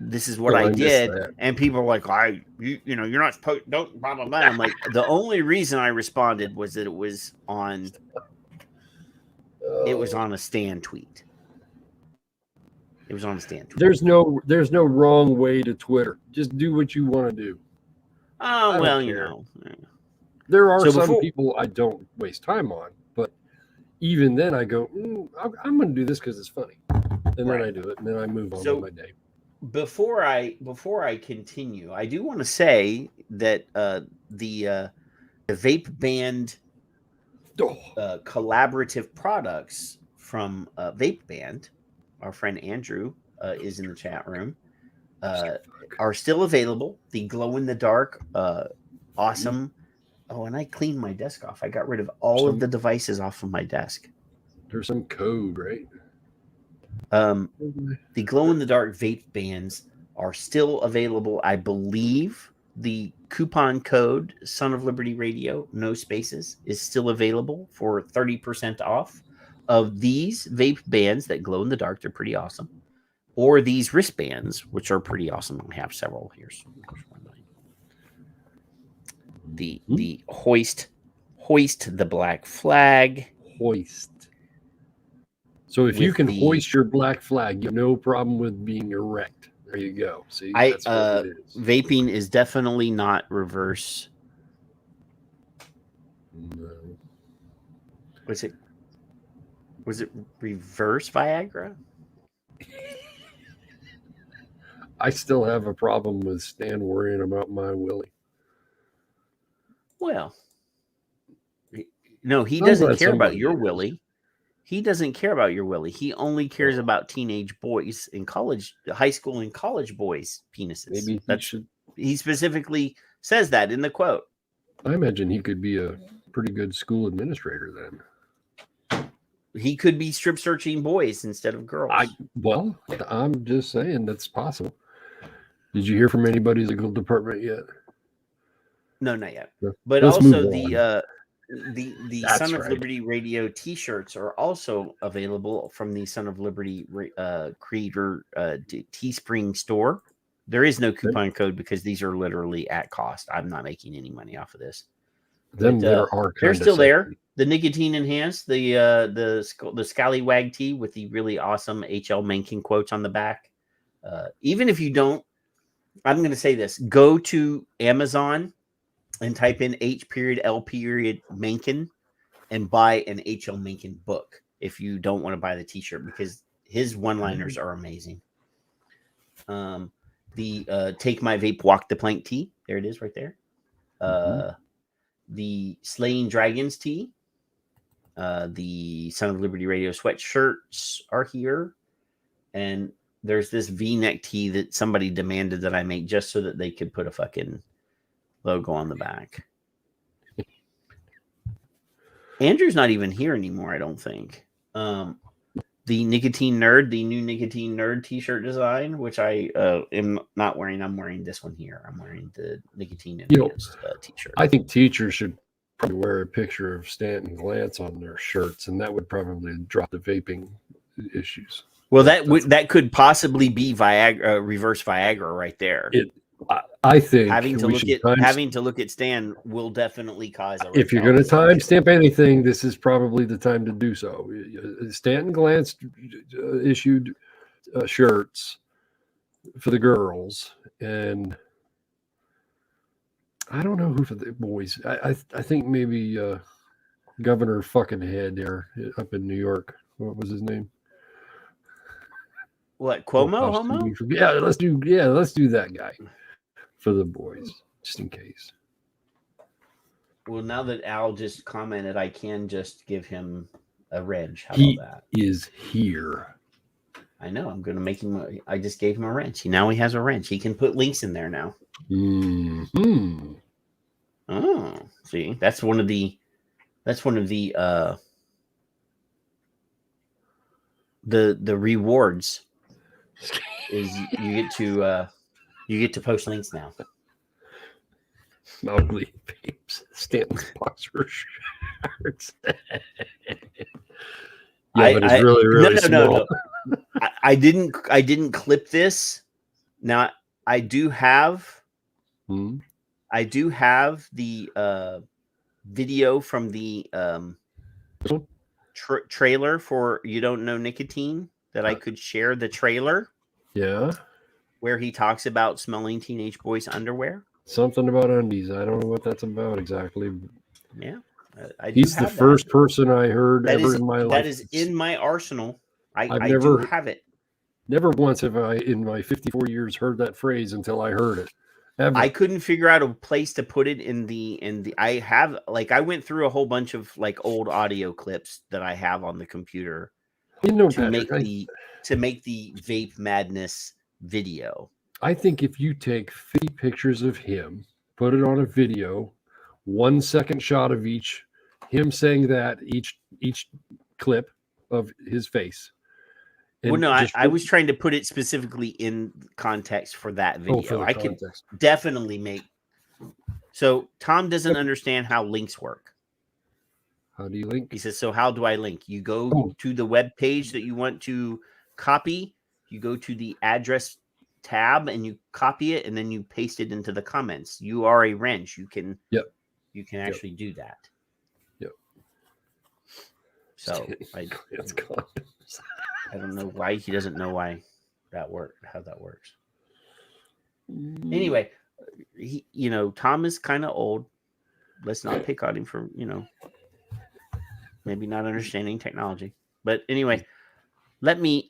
This is what I did. And people are like, you're not supposed, don't blah, blah, blah. I'm like, the only reason I responded was that it was on a Stan tweet. It was on a Stan tweet. There's no wrong way to Twitter. Just do what you want to do. Oh, well, There are So some before- people I don't waste time on, but even then I go, I'm going to do this because it's funny, and then I do it, and then I move on with my day. Before I continue, I do want to say that the Vape Band collaborative products from Vape Band, our friend Andrew is in the chat room, are still available. The glow in the dark, awesome. Oh, and I cleaned my desk off. I got rid of all of the devices off of my desk. There's some code, right? The glow in the dark vape bands are still available. I believe the coupon code Son of Liberty Radio, no spaces, is still available for 30% off of these vape bands that glow in the dark. They're pretty awesome. Or these wristbands, which are pretty awesome. I have several here. The hoist the black flag. Hoist. So if you can hoist your black flag, you have no problem with being erect. There you go. See, that's what it is. Vaping is definitely not reverse. No. Was it reverse Viagra? I still have a problem with Stan worrying about my willy. Well, no, he doesn't care about your willy. He doesn't care about your willy. He only cares about teenage boys in college, high school and college boys' penises. Maybe he specifically says that in the quote. I imagine he could be a pretty good school administrator then. He could be strip searching boys instead of girls. I'm just saying that's possible. Did you hear from anybody's legal department yet? No, not yet. No. But Let's also move on. the That's Son of right. Liberty Radio T-shirts are also available from the Son of Liberty Creator Teespring store. There is no coupon code because these are literally at cost. I'm not making any money off of this. They're still there. The nicotine enhanced, the scallywag tee with the really awesome H.L. Mencken quotes on the back. Even if you don't, I'm going to say this: go to Amazon and type in H.L. Mencken and buy an H.L. Mencken book if you don't want to buy the T-shirt, because his one-liners are amazing. The Take My Vape, Walk the Plank tee. There it is right there. The Slaying Dragons tee. The Son of Liberty Radio sweatshirts are here. And there's this V-neck tee that somebody demanded that I make just so that they could put a fucking logo on the back. Andrew's not even here anymore, I don't think. The Nicotine Nerd, the new Nicotine Nerd t-shirt design, which I am not wearing. I'm wearing this one here. I'm wearing the Nicotine Enhanced t-shirt. I think teachers should probably wear a picture of Stanton Glantz on their shirts, and that would probably drop the vaping issues. Well, that could possibly be Viagra, reverse Viagra, right there. I think having to look at Stan will definitely cause. If you're going to timestamp anything, this is probably the time to do so. Stanton Glantz issued shirts for the girls, and I don't know who for the boys. I think maybe Governor fucking head there up in New York. What was his name? What, Cuomo? Homo? Yeah, let's do that guy for the boys, just in case. Well, now that Al just commented, I can just give him a wrench. How about that? He is here. I know. I'm going to make him. I just gave him a wrench. Now he has a wrench. He can put links in there now. Mm-hmm. Oh, see, that's one of the rewards is you get to post links now. Mowgli Vapes, Stanton sponsor shirts. But it's really small. No. I didn't clip this. Now I do have the video from the trailer for You Don't Know Nicotine that I could share the trailer. Yeah. Where he talks about smelling teenage boys' underwear. Something about undies. I don't know what that's about exactly. Yeah, I do He's the have that. first person I heard That ever is in my life. that is in my arsenal. I never do have it. Never once have I, in my 54 years, heard that phrase until I heard it. Ever. I couldn't figure out a place to put it in the. I have I went through a whole bunch of old audio clips that I have on the computer to Patrick, make the Vape Madness video. I think if you take 50 pictures of him, put it on a video, 1 second shot of each, him saying that each clip of his face. Well, no, I was trying to put it specifically in context for that video. For the I context. could definitely make. So Tom doesn't understand how links work. How do you link? He says, so how do I link? You go to the web page that you want to copy. You go to the address tab and you copy it, and then you paste it into the comments. You are a wrench. You can actually do that. Yep. So I don't know why he doesn't know how that works. Anyway, Tom is kind of old. Let's not pick on him for, maybe not understanding technology. But anyway, let me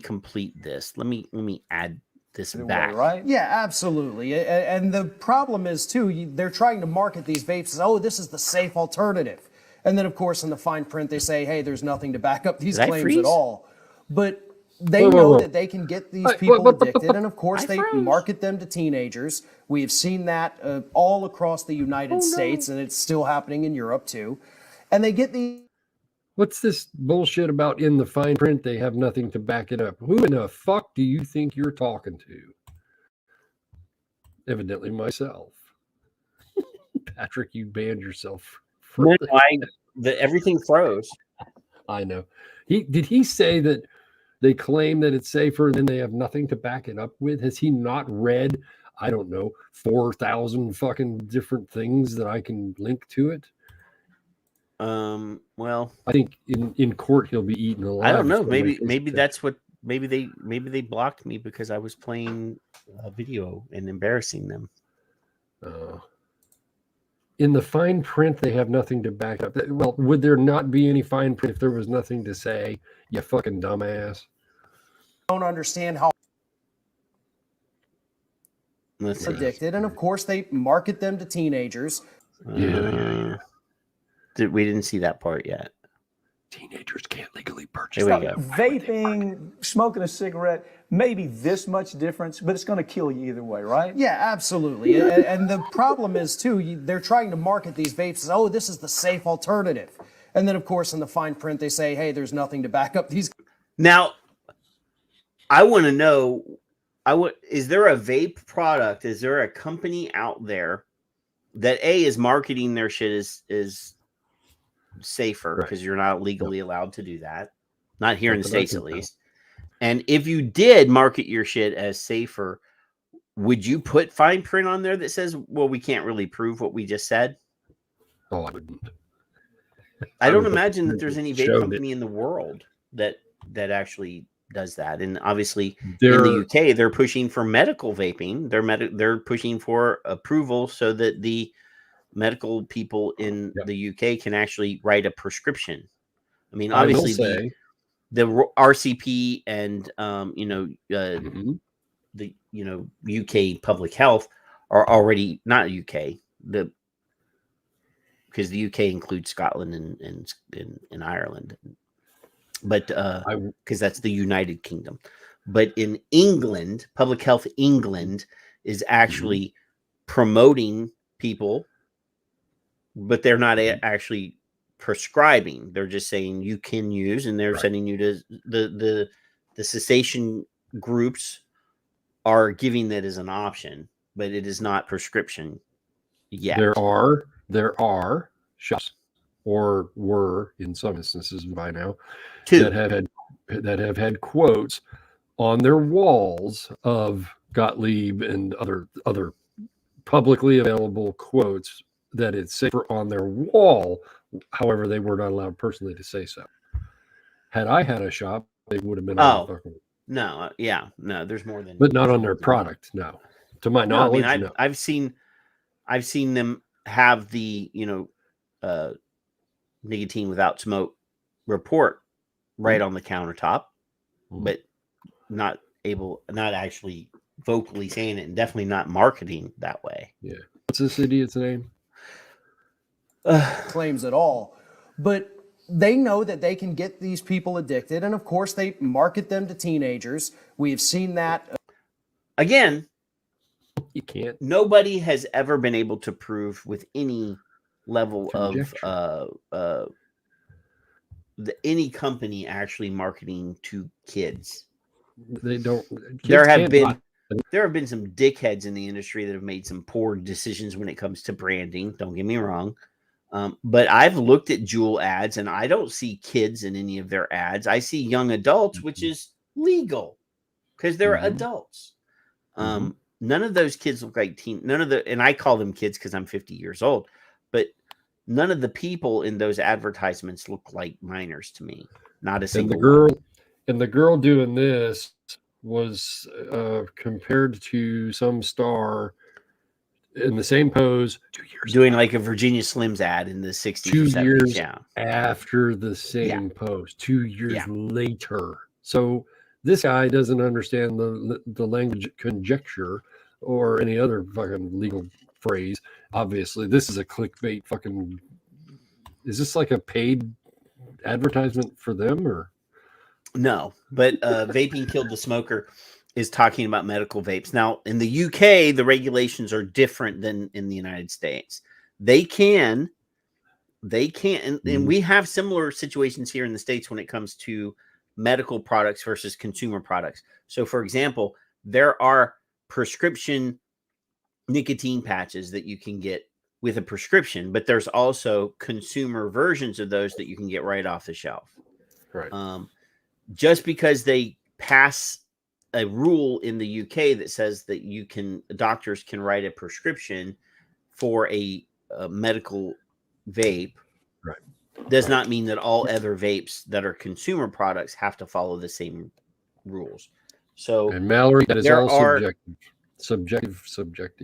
complete this. Let me add this back. Right? Yeah, absolutely. And the problem is too, they're trying to market these vapes as, oh, this is the safe alternative. And then, of course, in the fine print, they say, hey, there's nothing to back up these claims at all. But they know that they can get these people addicted. And, of course, they market them to teenagers. We have seen that all across the United States, and it's still happening in Europe, too. And they get the... What's this bullshit about in the fine print? They have nothing to back it up. Who in the fuck do you think you're talking to? Evidently myself. Patrick, you banned yourself. Everything froze. I know. Did he say that they claim that it's safer and then they have nothing to back it up with? Has he not read, I don't know, 4,000 fucking different things that I can link to it? Well, I think in court he'll be eaten alive. I don't know. Maybe that's what. Maybe they blocked me because I was playing a video and embarrassing them. In the fine print, they have nothing to back up. Well, would there not be any fine print if there was nothing to say? You fucking dumbass. Don't understand how addicted, and of course they market them to teenagers. We didn't see that part yet. Teenagers can't legally purchase. Here we go. Vaping, smoking a cigarette, maybe this much difference, but it's going to kill you either way, right? Yeah, absolutely. And the problem is, too, they're trying to market these vapes as, oh, this is the safe alternative. And then, of course, in the fine print, they say, hey, there's nothing to back up these. Now, I want to know, is there a vape product? Is there a company out there that is marketing their shit is safer because you're not legally allowed to do that, not here in the States at least. And if you did market your shit as safer, would you put fine print on there that says, well, we can't really prove what we just said? Oh, I wouldn't. I don't imagine that there's any vape company in the world that actually does that. And obviously in the UK, they're pushing for medical vaping. They're pushing for approval so that the medical people in the UK can actually write a prescription. I mean, obviously the RCP and the UK public health are already not UK, because the UK includes Scotland and Ireland, but because that's the United Kingdom. But in England, Public Health England is actually promoting people, but they're not actually prescribing. They're just saying you can use, and they're sending you to the cessation groups are giving that as an option, but it is not prescription yet. There are shops, or were in some instances by now, that have had quotes on their walls of Gottlieb and other publicly available quotes that it's safer on their wall. However, they were not allowed personally to say so. Had I had a shop, they would have been. No, there's more than. But not on their product. No, to my knowledge, I've seen them have the nicotine without smoke report right on the countertop, but not actually vocally saying it, and definitely not marketing that way. Yeah. What's this idiot's name? Claims at all. But they know that they can get these people addicted, and of course they market them to teenagers. We have seen that. Again, you can't. Nobody has ever been able to prove with any level of any company actually marketing to kids. They don't. There have been some dickheads in the industry that have made some poor decisions when it comes to branding. Don't get me wrong. But I've looked at Juul ads and I don't see kids in any of their ads. I see young adults, which is legal because they're adults. None of those kids look like and I call them kids because I'm 50 years old, but none of the people in those advertisements look like minors to me. Not a single one. And the girl doing this was compared to some star in the same pose 2 years doing like a Virginia Slims ad in the 60s 2 or 70s, years after the same post 2 years later. So this guy doesn't understand the language conjecture or any other fucking legal phrase. Obviously, this is a clickbait fucking. Is this like a paid advertisement for them or? No, but Vaping Killed the Smoker is talking about medical vapes. Now, in the UK, the regulations are different than in the United States. They can, and we have similar situations here in the States when it comes to medical products versus consumer products. So, for example, there are prescription nicotine patches that you can get with a prescription, but there's also consumer versions of those that you can get right off the shelf. Right. Just because they pass a rule in the UK that says that doctors can write a prescription for a medical vape, right, does not mean that all other vapes that are consumer products have to follow the same rules. So, and Mallory, that is all subjective.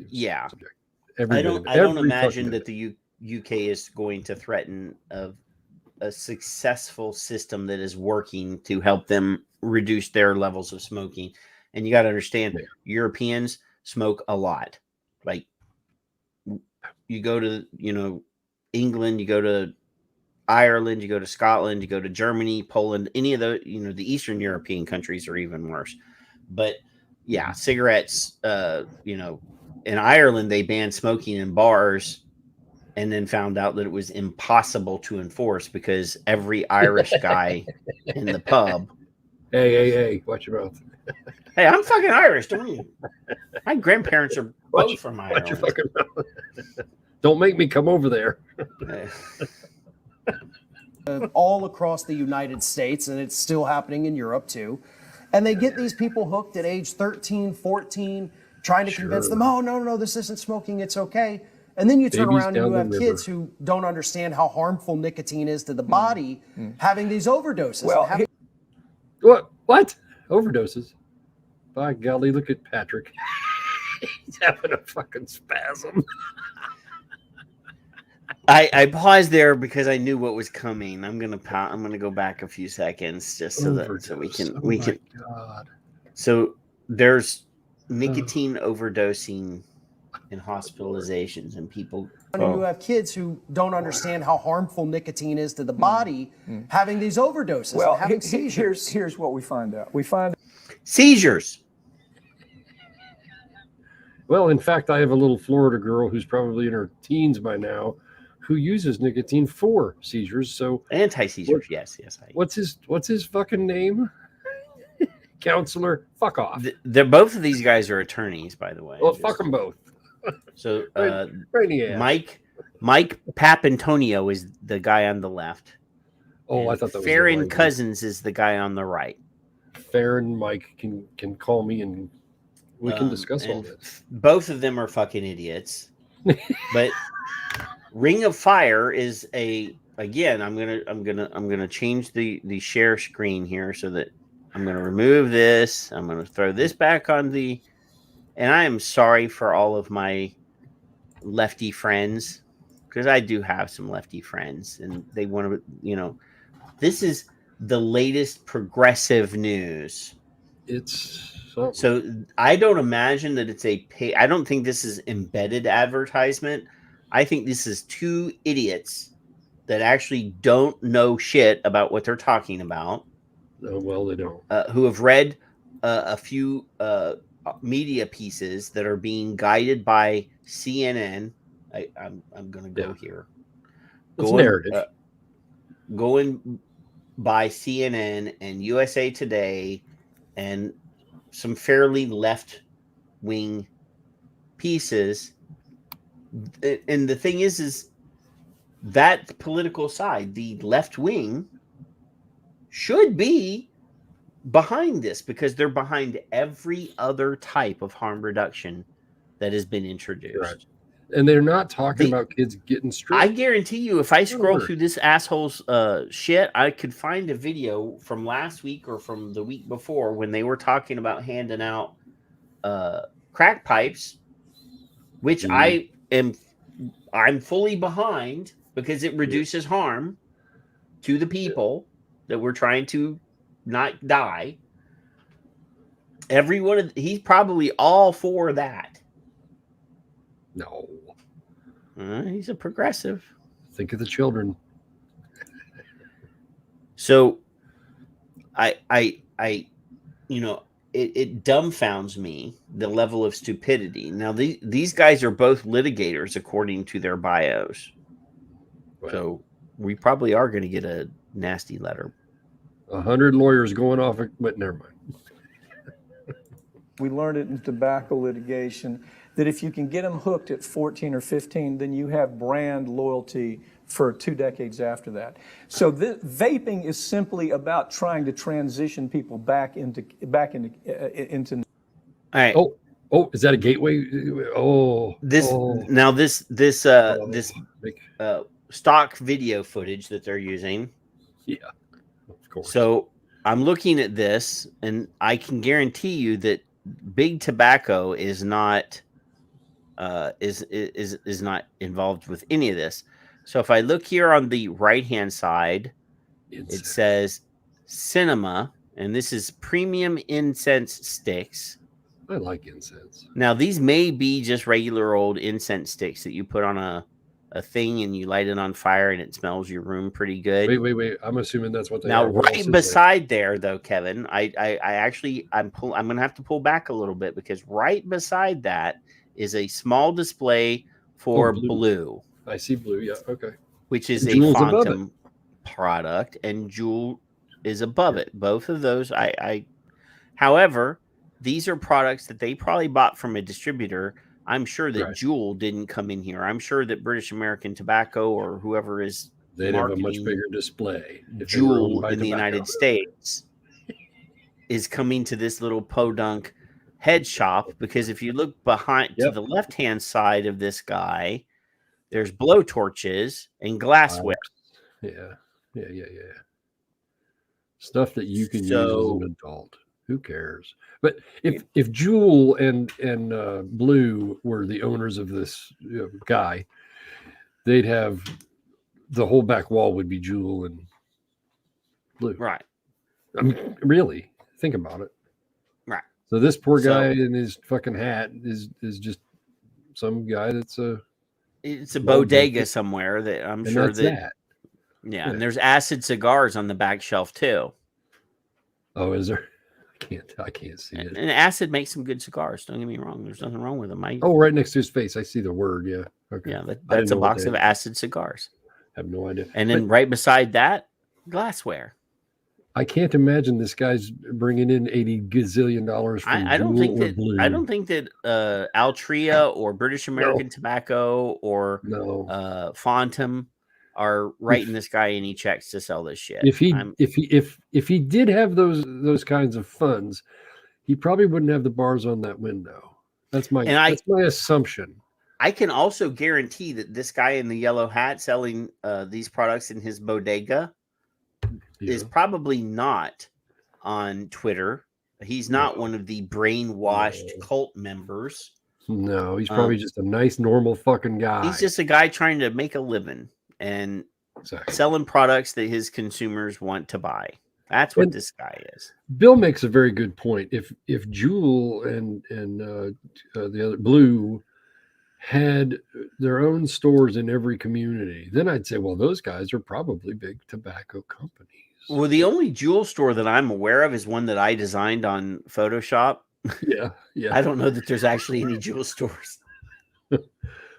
Yeah. Subjective. I don't imagine that the UK is going to threaten a successful system that is working to help them reduce their levels of smoking. And you got to understand, Europeans smoke a lot. Like, you go to, England, you go to Ireland, you go to Scotland, you go to Germany, Poland, any of the, the Eastern European countries are even worse. But yeah, cigarettes, in Ireland, they banned smoking in bars and then found out that it was impossible to enforce because every Irish guy in the pub. Hey, watch your mouth. Hey, I'm fucking Irish, don't you? My grandparents are both from Ireland. Watch your fucking mouth. Don't make me come over there. All across the United States, and it's still happening in Europe too. And they get these people hooked at age 13, 14, trying to convince them, oh, no, this isn't smoking, it's okay. And then you turn around and you have kids who don't understand how harmful nicotine is to the body, having these overdoses. Well, what? Overdoses? By golly, look at Patrick. He's having a fucking spasm. I paused there because I knew what was coming. I'm gonna go back a few seconds just so we can. God. So there's nicotine overdosing and hospitalizations and people who have kids who don't understand how harmful nicotine is to the body, having these overdoses, well, and having seizures. Here's what we find out. We find seizures. Well, in fact, I have a little Florida girl who's probably in her teens by now, who uses nicotine for seizures. So anti-seizures, yes. What's his fucking name? Counselor, fuck off. They're both of these guys are attorneys, by the way. Well, fuck them both. So Mike Papantonio is the guy on the left. Oh, I thought that was Farron Cousins is the guy on the right. Farron Mike can call me and we can discuss all this. Both of them are fucking idiots. But Ring of Fire is I'm gonna change the share screen here so that I'm gonna remove this. I'm gonna throw this back on and I am sorry for all of my lefty friends because I do have some lefty friends, and they want to, this is the latest progressive news. It's so I don't imagine that it's I don't think this is embedded advertisement. I think this is two idiots that actually don't know shit about what they're talking about. Oh, well, they don't. Who have read a few media pieces that are being guided by CNN. I'm going to go here. Going by CNN and USA Today and some fairly left-wing pieces. And the thing is that political side, the left wing, should be behind this because they're behind every other type of harm reduction that has been introduced. Right. And they're not talking about kids getting stripped. I guarantee you, if I scroll through this asshole's shit, I could find a video from last week or from the week before when they were talking about handing out crack pipes, which I'm fully behind because it reduces harm to the people that we're trying to not die. He's probably all for that. No. He's a progressive. Think of the children. So it dumbfounds me, the level of stupidity. Now, these guys are both litigators according to their bios. Right. So we probably are going to get a nasty letter. 100 lawyers going off, but never mind. We learned it in tobacco litigation that if you can get them hooked at 14 or 15, then you have brand loyalty for 2 decades after that. So vaping is simply about trying to transition people back into. All right. Oh, is that a gateway? This stock video footage that they're using. Yeah, of course. So I'm looking at this, and I can guarantee you that Big Tobacco is not is not involved with any of this. So if I look here on the right-hand side, it says Cinema, and this is premium incense sticks. I like incense. Now, these may be just regular old incense sticks that you put on a thing and you light it on fire and it smells your room pretty good. Wait. I'm assuming that's what they now are. Right beside there, though, Kevin, I'm going to have to pull back a little bit because right beside that is a small display for blue. I see blue. Yeah. Okay. Which is a Phantom product, and Juul is above it. Both of those, however, these are products that they probably bought from a distributor. I'm sure that Juul didn't come in here. I'm sure that British American Tobacco or whoever is they'd have a much bigger display. Juul in the United States is coming to this little podunk head shop because if you look behind to the left-hand side of this guy, there's blowtorches and glassware. Yeah. Stuff that you can use as an adult. Who cares? But if Juul and Blue were the owners of this guy, they'd have the whole back wall would be Juul and Blue. Right. I mean, really, think about it. Right. So this poor guy in his fucking hat is just some guy that's it's a bodega somewhere that I'm sure that. Yeah, and there's acid cigars on the back shelf too. Oh, is there? I can't see it. And Acid makes some good cigars. Don't get me wrong. There's nothing wrong with them. Right next to his face. I see the word. Yeah. Okay. Yeah, that's a box of Acid cigars. I have no idea. And then right beside that, glassware. I can't imagine this guy's bringing in $80 gazillion from I don't think that. Blue. I don't think that Altria or British American Tobacco or Phantom are writing this guy any checks to sell this shit. If he did have those kinds of funds, he probably wouldn't have the bars on that window. That's my assumption. I can also guarantee that this guy in the yellow hat selling these products in his bodega is probably not on Twitter. He's not one of the brainwashed cult members No, he's probably just a nice, normal fucking guy. He's just a guy trying to make a living and Exactly. selling products that his consumers want to buy. That's what this guy is. Bill makes a very good point. If Juul and the other Blue had their own stores in every community, then I'd say, well, those guys are probably big tobacco companies. Well, the only Juul store that I'm aware of is one that I designed on Photoshop. Yeah. I don't know that there's actually any Juul stores.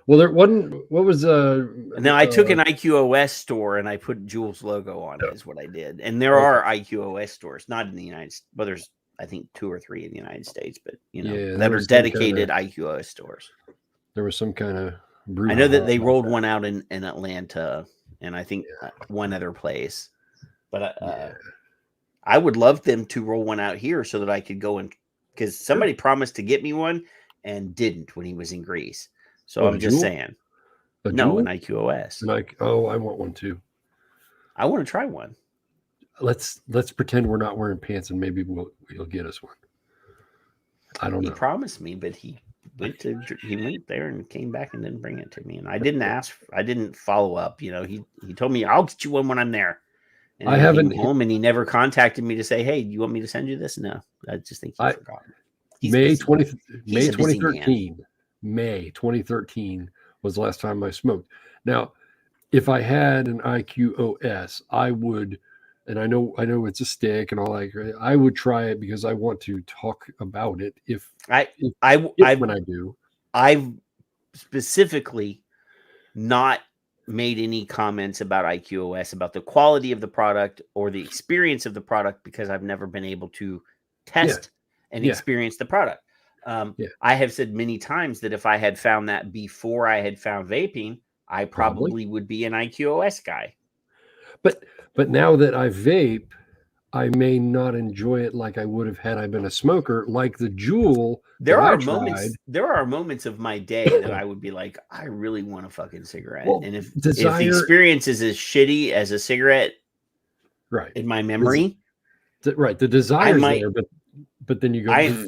Well, there wasn't. What was Now I took an IQOS store and I put Juul's logo on it. Is what I did. And there are IQOS stores, not in the United States. Well, there's I think 2 or 3 in the United States, but that are dedicated IQOS stores. There was some kind of. I know that they rolled one out in Atlanta, and I think one other place. But I would love them to roll one out here so that I could go and because somebody promised to get me one and didn't when he was in Greece. So I'm just saying. No, an IQOS. I want one too. I want to try one. Let's pretend we're not wearing pants and maybe he'll get us one. I don't know. He promised me, but he went there and came back and didn't bring it to me. And I didn't ask. I didn't follow up. He told me I'll get you one when I'm there. And I haven't came home and he never contacted me to say, hey, do you want me to send you this? No, I just think he forgot. May 2013. May 2013 was the last time I smoked. Now, if I had an IQOS, I would, and I know it's a stick and all that. I would try it because I want to talk about it. When I do, I've specifically not made any comments about IQOS, about the quality of the product or the experience of the product because I've never been able to test and experience the product. I have said many times that if I had found that before I had found vaping, I probably would be an IQOS guy. But now that I vape, I may not enjoy it like I would have had I been a smoker. Like the Juul, there are moments of my day that I would be like, I really want a fucking cigarette. Well, and if the experience is as shitty as a cigarette, right, in my memory, the desire's there, but then you go.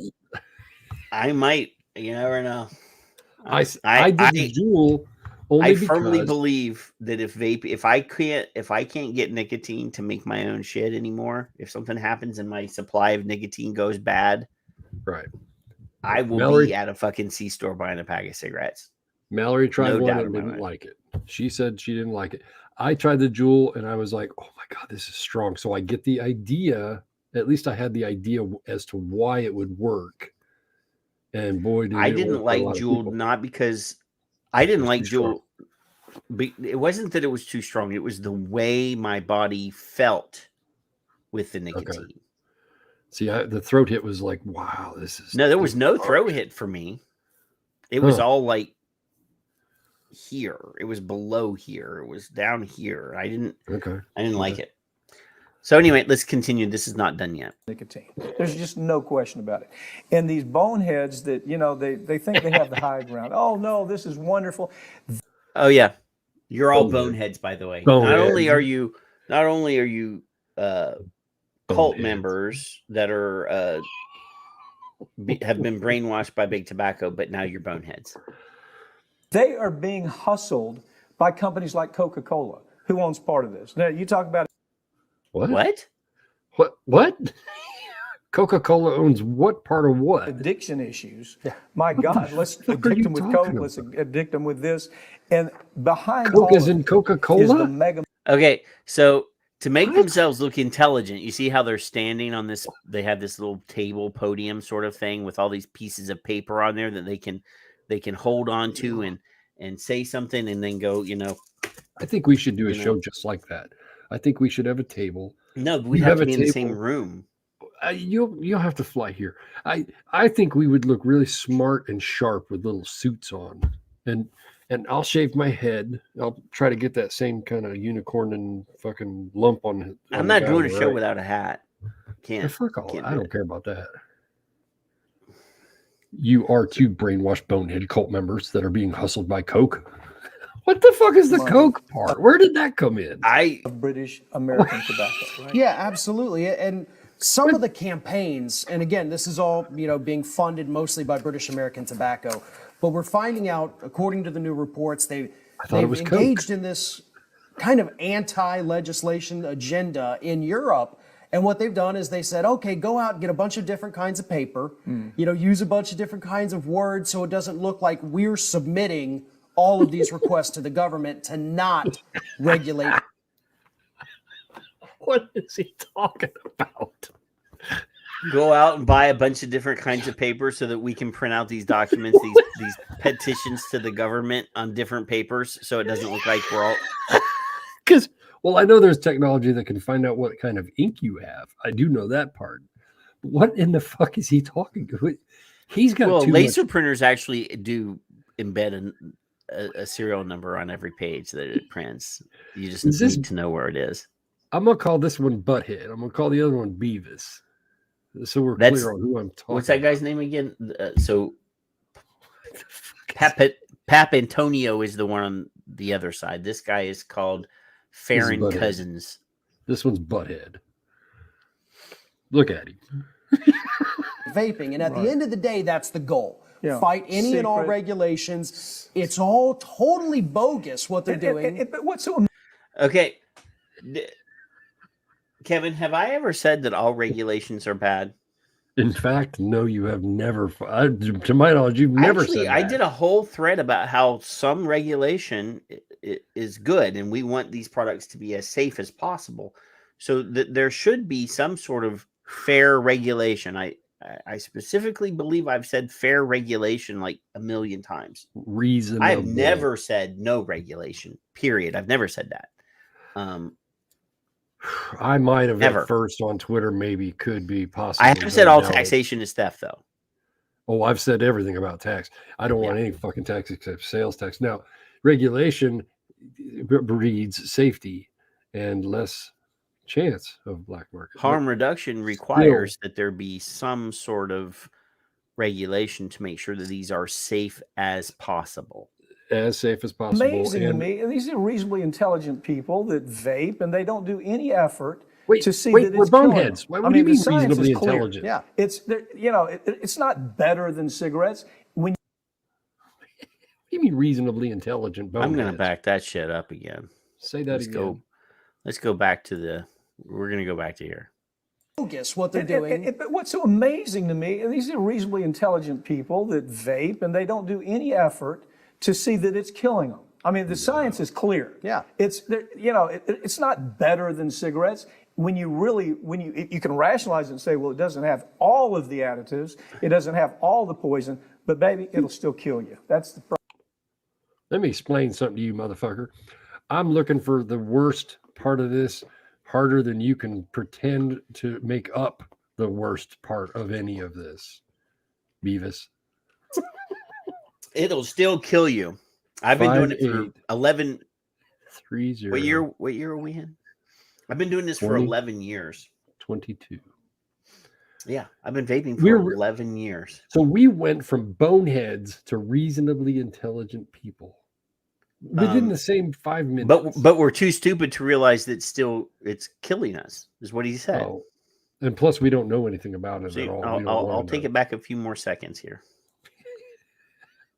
I might. You never know. I did the Juul. I firmly believe that if I can't get nicotine to make my own shit anymore, if something happens and my supply of nicotine goes bad, right, I will be at a fucking C-store buying a pack of cigarettes. Mallory tried one and didn't like it. She said she didn't like it. I tried the Juul and I was like, oh my God, this is strong. So I get the idea. At least I had the idea as to why it would work. And boy, I didn't like Juul, not because I didn't like Juul. But it wasn't that it was too strong. It was the way my body felt with the nicotine. Okay. See, the throat hit was like, wow, this is... No, there was no throat hit for me. It was all like here. It was below here. It was down here. I didn't like it. So anyway, let's continue. This is not done yet. Nicotine. There's just no question about it. And these boneheads that, they think they have the high ground. Oh, no, this is wonderful. Oh, yeah. You're all boneheads, by the way. Not only are you cult members that are have been brainwashed by big tobacco, but now you're boneheads. They are being hustled by companies like Coca-Cola. Who owns part of this? Now, you talk about What? Coca-Cola owns what part of what? Addiction issues. My God, let's addict them with Coke. Let's addict them with this. And behind Coke is in Coca-Cola? is the mega. Okay, so to make themselves look intelligent, you see how they're standing on this? They have this little table podium sort of thing with all these pieces of paper on there that they can hold on to and say something and then go, I think we should do a show just like that. I think we should have a table. No, we have to be in the same room. You'll have to fly here. I think we would look really smart and sharp with little suits on, and I'll shave my head. I'll try to get that same kind of unicorn and fucking lump on. I'm not doing a show without a hat. Can't. Fuck all. I don't care about that. You are two brainwashed bonehead cult members that are being hustled by Coke. What the fuck is the Coke part? Where did that come in? British American tobacco, right? Yeah, absolutely. And some of the campaigns, and again, this is all being funded mostly by British American Tobacco. But we're finding out, according to the new reports, they've Coke. engaged in this kind of anti-legislation agenda in Europe. And what they've done is they said, okay, go out and get a bunch of different kinds of paper, use a bunch of different kinds of words so it doesn't look like we're submitting all of these requests to the government to not regulate. What is he talking about? Go out and buy a bunch of different kinds of paper so that we can print out these documents, these petitions to the government on different papers, so it doesn't look like we're all. Because, well, I know there's technology that can find out what kind of ink you have. I do know that part. What in the fuck is he talking? He's got laser printers actually do embed a serial number on every page that it prints. You just need to know where it is. I'm gonna call this one Butthead. I'm gonna call the other one Beavis. So we're clear on who I'm talking. What's that guy's name again? Pap Antonio is the one on the other side. This guy is called Farron Cousins. This one's Butthead. Look at him. Vaping, and at the end of the day, that's the goal. Fight any and all regulations. It's all totally bogus what they're doing. But what's so okay? Kevin, have I ever said that all regulations are bad? In fact, no, you have never. To my knowledge, you've never said that. I did a whole thread about how some regulation is good, and we want these products to be as safe as possible. So that there should be some sort of fair regulation. I specifically believe I've said fair regulation like a million times. Reasonable. I've never said no regulation, period. I've never said that. I might have Never. at first on Twitter, maybe could be possible. I haven't said all taxation is theft, though. Oh, I've said everything about tax. I don't want any fucking tax except sales tax. Now, regulation breeds safety and less chance of black market. Harm reduction requires that there be some sort of regulation to make sure that these are safe as possible. As safe as possible. amazing to me? And these are reasonably intelligent people that vape, and they don't do any effort to see that it's we're boneheads. killing them. What do you mean the science reasonably is clear. intelligent? Yeah, it's not better than cigarettes. When What do you mean reasonably intelligent boneheads? I'm going to back that shit up again. Say that again. Let's go back to we're going to go back to here. Bogus what they're doing. But what's so amazing to me, and these are reasonably intelligent people that vape, and they don't do any effort to see that it's killing them. I mean, the science is clear. Yeah, it's not better than cigarettes. When you can rationalize it and say, well, it doesn't have all of the additives, it doesn't have all the poison, but baby, it'll still kill you. That's the problem. Let me explain something to you, motherfucker. I'm looking for the worst part of this, harder than you can pretend to make up the worst part of any of this, Beavis. It'll still kill you. I've been doing it for 11. 30. What year are we in? I've been doing this for 11 years. 22. Yeah, I've been vaping for 11 years. So we went from boneheads to reasonably intelligent people within the same 5 minutes. But we're too stupid to realize that it's killing us, is what he said. Oh. And plus, we don't know anything about it at all. I'll take it back a few more seconds here.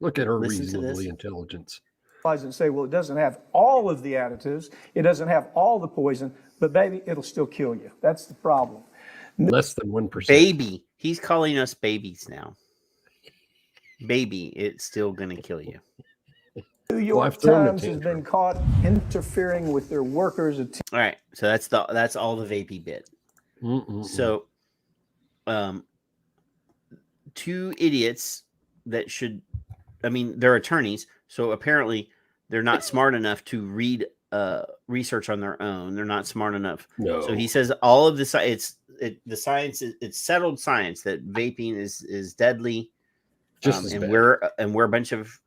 Look at her reasonably intelligence. And say, well, it doesn't have all of the additives, it doesn't have all the poison, but baby, it'll still kill you. That's the problem. Less than 1%. Baby. He's calling us babies now. Baby, it's still going to kill you. New York Times has been caught interfering with their workers. All right, so that's all the vapey bit. So, two idiots that should, they're attorneys, so apparently they're not smart enough to read research on their own. They're not smart enough. No. So he says all of the science, it's settled science that vaping is deadly. Just as bad. we're a bunch of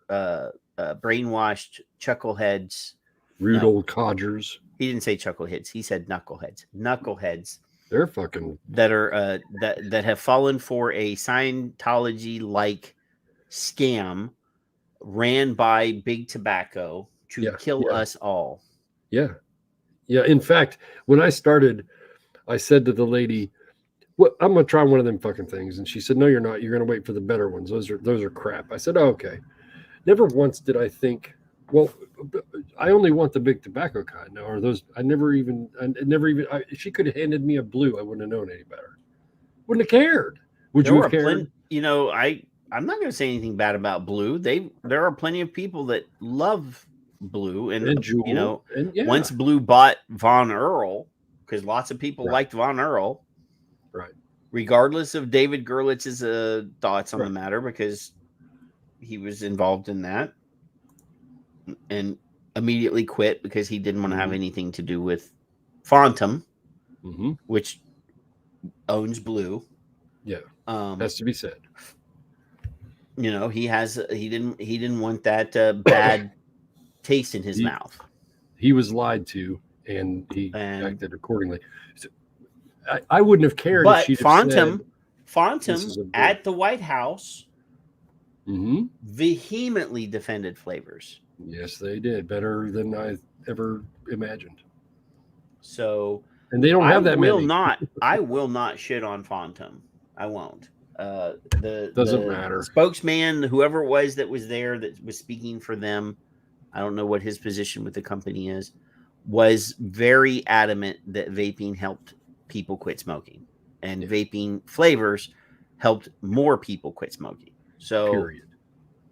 brainwashed chuckleheads. Rude old codgers. He didn't say chuckleheads. He said knuckleheads. Knuckleheads. They're fucking that are that have fallen for a Scientology-like scam ran by Big Tobacco to kill us all. Yeah. In fact, when I started, I said to the lady, "Well, I'm gonna try one of them fucking things," and she said, "No, you're not. You're gonna wait for the better ones. Those are crap." I said, "Oh, okay." never once did I think, well, I only want the big tobacco kind. No, or those. If she could have handed me a blue, I wouldn't have known any better. Wouldn't have cared. Would you have cared? I'm not going to say anything bad about blue. There are plenty of people that love blue, and Juul, once blue bought Von Earl, because lots of people liked Von Earl, right? Regardless of David Gerlitz's thoughts on the matter, because he was involved in that, and immediately quit because he didn't want to have anything to do with Phantom, which owns blue. Yeah, has to be said. He didn't want that bad taste in his mouth. He was lied to, and he acted accordingly. So, I wouldn't have cared if she'd Phantom said, at the White House vehemently defended flavors. Yes, they did, better than I ever imagined. So, and they don't have that many. I will not shit on Phantom. I won't. Doesn't matter. Spokesman, whoever it was that was there that was speaking for them, I don't know what his position with the company is, was very adamant that vaping helped people quit smoking, and vaping flavors helped more people quit smoking. So, period.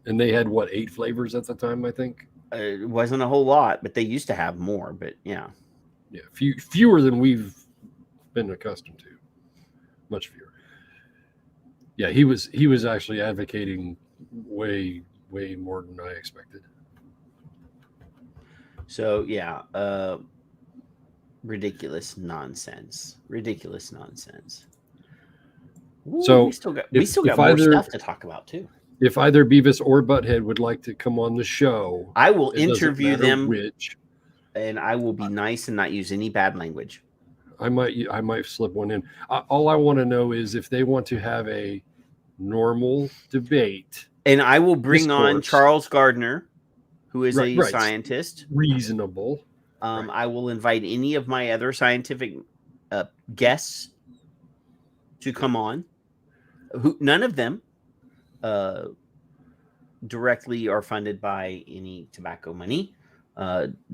And they had 8 flavors at the time, I think. It wasn't a whole lot, but they used to have more. But yeah, fewer than we've been accustomed to. Much fewer. Yeah, he was actually advocating way more than I expected. So yeah, ridiculous nonsense. Ooh, so we still got more stuff to talk about too. If either Beavis or Butthead would like to come on the show, I will interview them. And I will be nice and not use any bad language. I might slip one in. All I want to know is if they want to have a normal debate. And I will bring on Charles Gardner, who is a scientist. Reasonable. I will invite any of my other scientific guests to come on. None of them directly are funded by any tobacco money.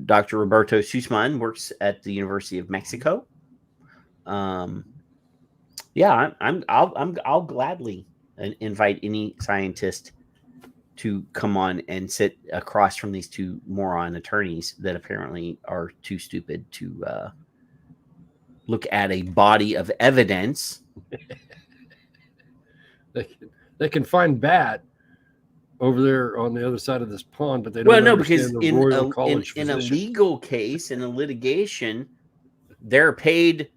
Dr. Roberto Sussman works at the University of Mexico. I'll gladly invite any scientist to come on and sit across from these two moron attorneys that apparently are too stupid to look at a body of evidence. They can find bat over there on the other side of this pond, but they don't understand the Royal College in a legal case, in a litigation, they're paid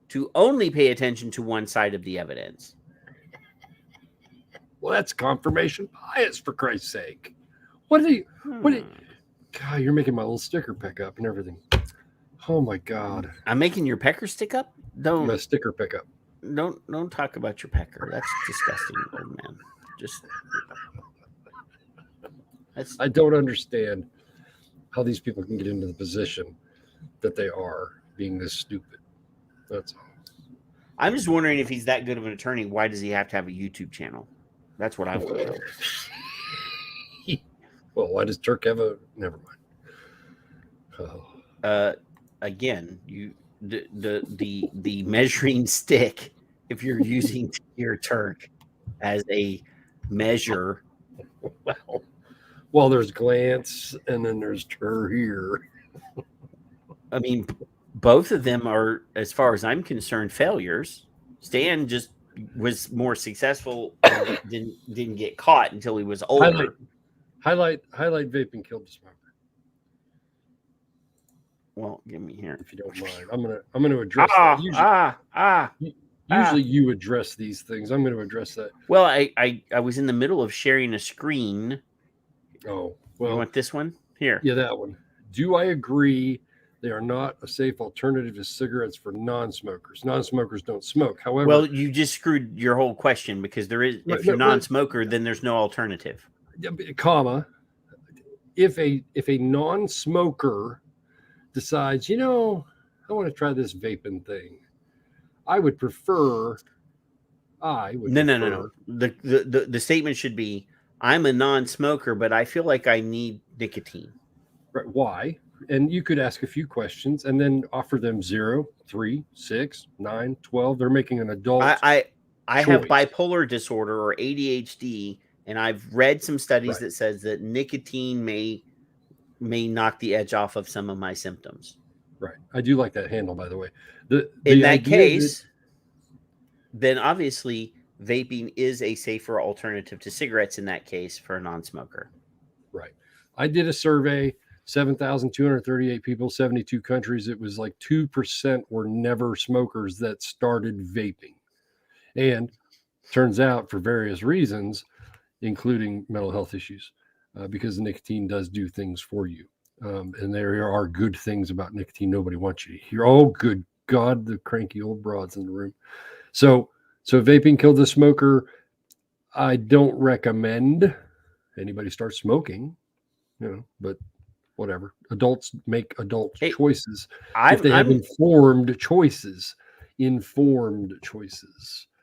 to only pay attention to one side of the evidence. Well, that's confirmation bias, for Christ's sake. God, you're making my little sticker pick up and everything. Oh my God. I'm making your pecker stick up? My sticker pick up. Don't talk about your pecker. That's disgusting, old man. I don't understand how these people can get into the position that they are, being this stupid. That's all. I'm just wondering if he's that good of an attorney, why does he have to have a YouTube channel? That's what I want to know. Well, why does Turk have a... Never mind. Oh. Again, the measuring stick, if you're using your Turk as a measure... Well, there's glance, and then there's Tur here. I mean, both of them are, as far as I'm concerned, failures. Stan just was more successful and didn't get caught until he was older. Highlight vaping killed the smoker. Well, give me here, if you don't mind. I'm gonna address that. Usually you address these things. I'm going to address that. Well, I was in the middle of sharing a screen. Oh, well. You want this one? Here. Yeah, that one. Do I agree they are not a safe alternative to cigarettes for non-smokers? Non-smokers don't smoke. However... Well, you just screwed your whole question because there is... If you're non-smoker, then there's no alternative. Comma. If a non-smoker decides, I want to try this vaping thing, I would prefer... No. The statement should be, I'm a non-smoker, but I feel like I need nicotine. Right. Why? And you could ask a few questions and then offer them 0, 3, 6, 9, 12. They're making an adult. I have choice. bipolar disorder or ADHD, and I've read some studies that says that nicotine may knock the edge off of some of my symptoms. Right. I do like that handle, by the way. In that case, then obviously vaping is a safer alternative to cigarettes in that case for a non-smoker. Right. I did a survey, 7,238 people, 72 countries. It was like 2% were never smokers that started vaping. And turns out for various reasons, including mental health issues, because nicotine does do things for you. And there are good things about nicotine nobody wants you to hear. Oh, good God, the cranky old broads in the room. So vaping killed the smoker. I don't recommend anybody start smoking, but whatever. Adults make adult choices if they have informed choices.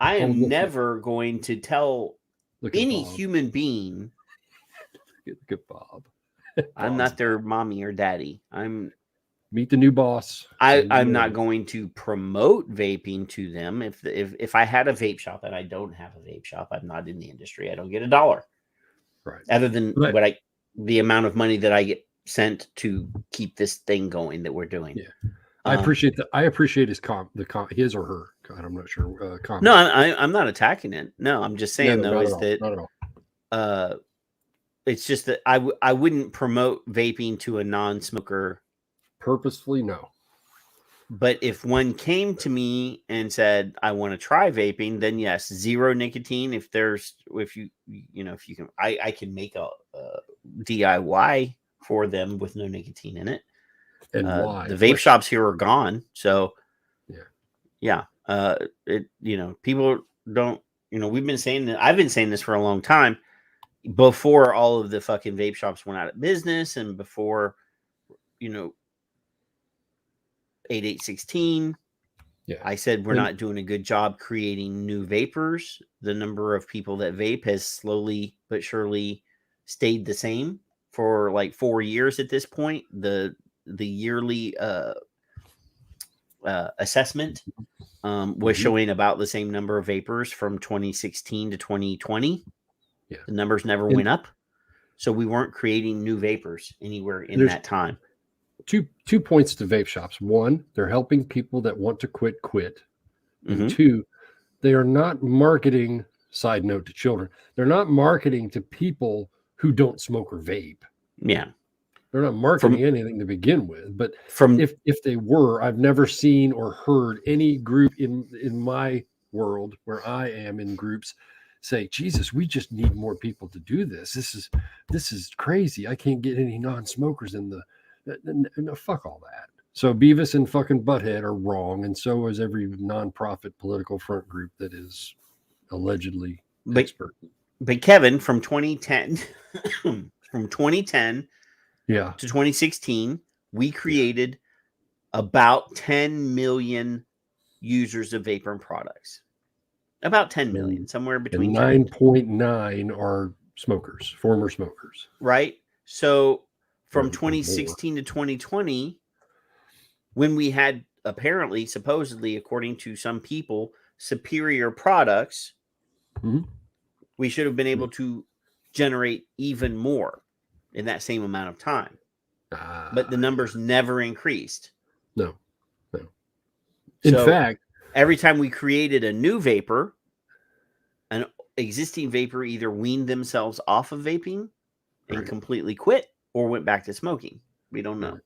I am never going to tell any human being. Look at Bob. I'm not their mommy or daddy. Meet the new boss. I'm not going to promote vaping to them. If I had a vape shop, and I don't have a vape shop, I'm not in the industry. I don't get $1. Right. Other than the amount of money that I get sent to keep this thing going that we're doing. Yeah. I appreciate his his or her. God, I'm not sure. Comment. No, I'm not attacking it. No, I'm just saying not at all. It's just that I wouldn't promote vaping to a non-smoker purposefully. No, but if one came to me and said I want to try vaping, then yes, 0 nicotine. If you can, I can make a DIY for them with no nicotine in it. And why? The vape shops here are gone. So yeah. People don't, we've been saying that. I've been saying this for a long time before all of the fucking vape shops went out of business and before, 8816. Yeah. I said we're not doing a good job creating new vapors. The number of people that vape has slowly but surely stayed the same for like 4 years at this point. The yearly assessment was showing about the same number of vapors from 2016 to 2020. Yeah. The numbers never went up. So we weren't creating new vapors anywhere in that time. Two points to vape shops. One, they're helping people that want to quit. Mm-hmm. And two, they are not marketing, side note to children, they're not marketing to people who don't smoke or vape. Yeah. They're not marketing anything to begin with. But if they were, I've never seen or heard any group in my world where I am in groups say, Jesus, we just need more people to do this. This is crazy. I can't get any non-smokers in the no, fuck all that. So Beavis and fucking Butthead are wrong, and so is every non-profit political front group that is allegedly expert. But Kevin, from 2010 to 2016, we created about 10 million users of vapor products. About 10 million, somewhere between 9.9 are smokers, former smokers. Right. So from 2016 to 2020, when we had apparently, supposedly, according to some people, superior products, we should have been able to generate even more in that same amount of time. But the numbers never increased. No. In fact, every time we created a new vapor, an existing vapor either weaned themselves off of vaping and completely quit or went back to smoking. We don't know.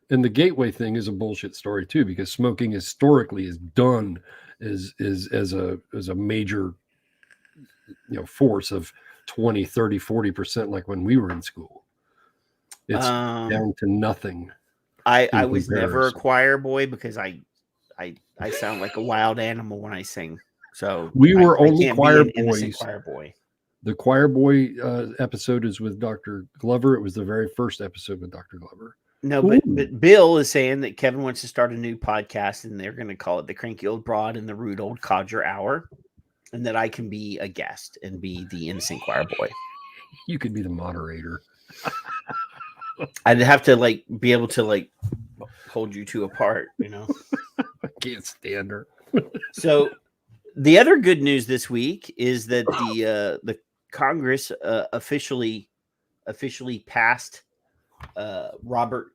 And the gateway thing is a bullshit story too, because smoking historically is done as a major force of 20, 30, 40%, like when we were in school. It's down to nothing. I was never a choir boy because I sound like a wild animal when I sing. So we were only choir boy. The choir boy episode is with Dr. Glover. It was the very first episode with Dr. Glover. No, but Bill is saying that Kevin wants to start a new podcast, and they're going to call it the Cranky Old Broad and the Rude Old Codger Hour, and that I can be a guest and be the innocent choir boy. You could be the moderator. I'd have to be able to hold you two apart, I can't stand her. So the other good news this week is that the Congress officially passed Robert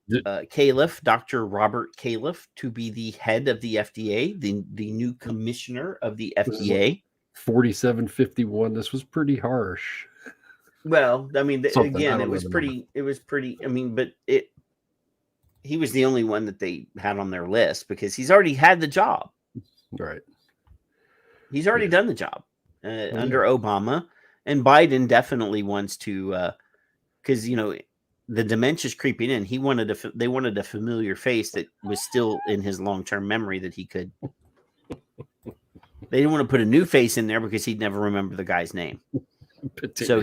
Califf, Dr. Robert Califf, to be the head of the FDA, the new commissioner of the FDA. 4751. This was pretty harsh. Well, I mean, again, it was pretty. I mean, but he was the only one that they had on their list because he's already had the job. Right. He's already done the job under Obama, and Biden definitely wants to, because the dementia's creeping in. They wanted a familiar face that was still in his long-term memory that he could. They didn't want to put a new face in there because he'd never remember the guy's name. So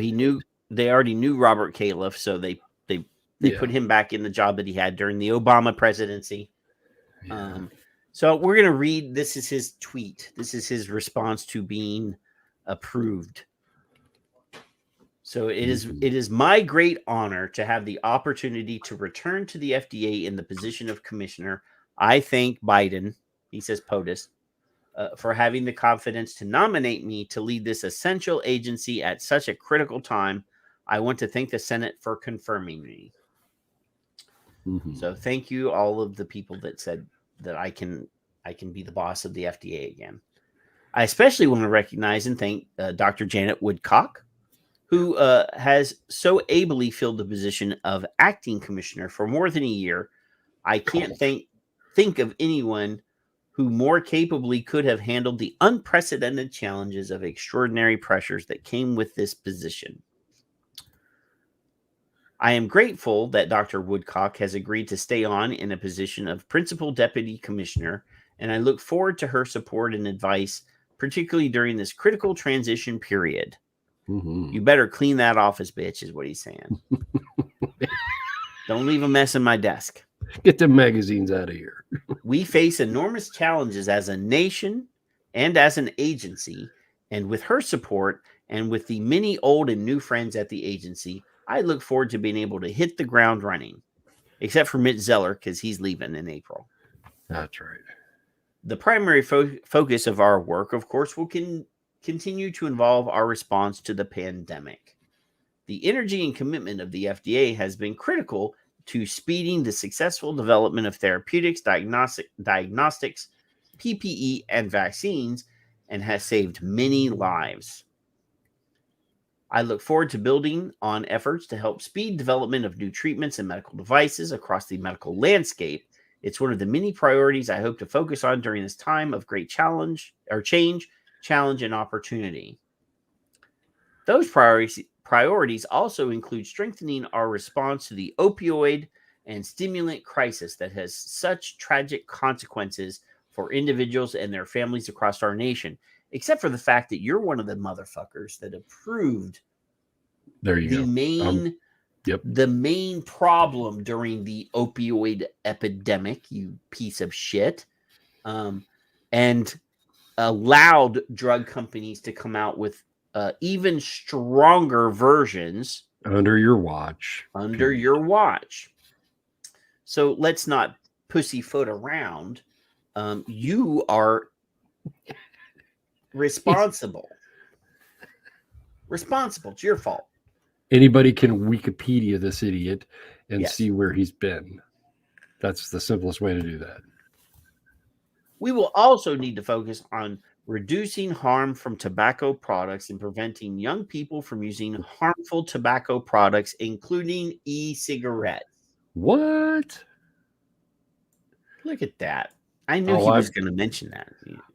they already knew Robert Califf, so they put him back in the job that he had during the Obama presidency. Yeah. So we're going to read, this is his tweet. This is his response to being approved. So it is my great honor to have the opportunity to return to the FDA in the position of commissioner. I thank Biden, he says POTUS, for having the confidence to nominate me to lead this essential agency at such a critical time. I want to thank the Senate for confirming me. Mm-hmm. So thank you, all of the people that said that I can be the boss of the FDA again. I especially want to recognize and thank Dr. Janet Woodcock, who has so ably filled the position of acting commissioner for more than a year. I can't think of anyone who more capably could have handled the unprecedented challenges of extraordinary pressures that came with this position. I am grateful that Dr. Woodcock has agreed to stay on in a position of principal deputy commissioner, and I look forward to her support and advice, particularly during this critical transition period. Mm-hmm. You better clean that office, bitch, is what he's saying. Don't leave a mess in my desk. Get the magazines out of here. We face enormous challenges as a nation and as an agency, and with her support and with the many old and new friends at the agency, I look forward to being able to hit the ground running, except for Mitch Zeller because he's leaving in April. That's right. The primary focus of our work, of course, will continue to involve our response to the pandemic. The energy and commitment of the FDA has been critical to speeding the successful development of therapeutics, diagnostics, PPE, and vaccines, and has saved many lives. I look forward to building on efforts to help speed development of new treatments and medical devices across the medical landscape. It's one of the many priorities I hope to focus on during this time of great change, and opportunity. Those priorities also include strengthening our response to the opioid and stimulant crisis that has such tragic consequences for individuals and their families across our nation, except for the fact that you're one of the motherfuckers that approved the main problem during the opioid epidemic, you piece of shit, and allowed drug companies to come out with even stronger versions under your watch. So let's not pussyfoot around. You are responsible. It's your fault. Anybody can Wikipedia this idiot and see where he's been. That's the simplest way to do that. We will also need to focus on reducing harm from tobacco products and preventing young people from using harmful tobacco products, including e-cigarettes. What? Look at that. I knew he was going to mention that.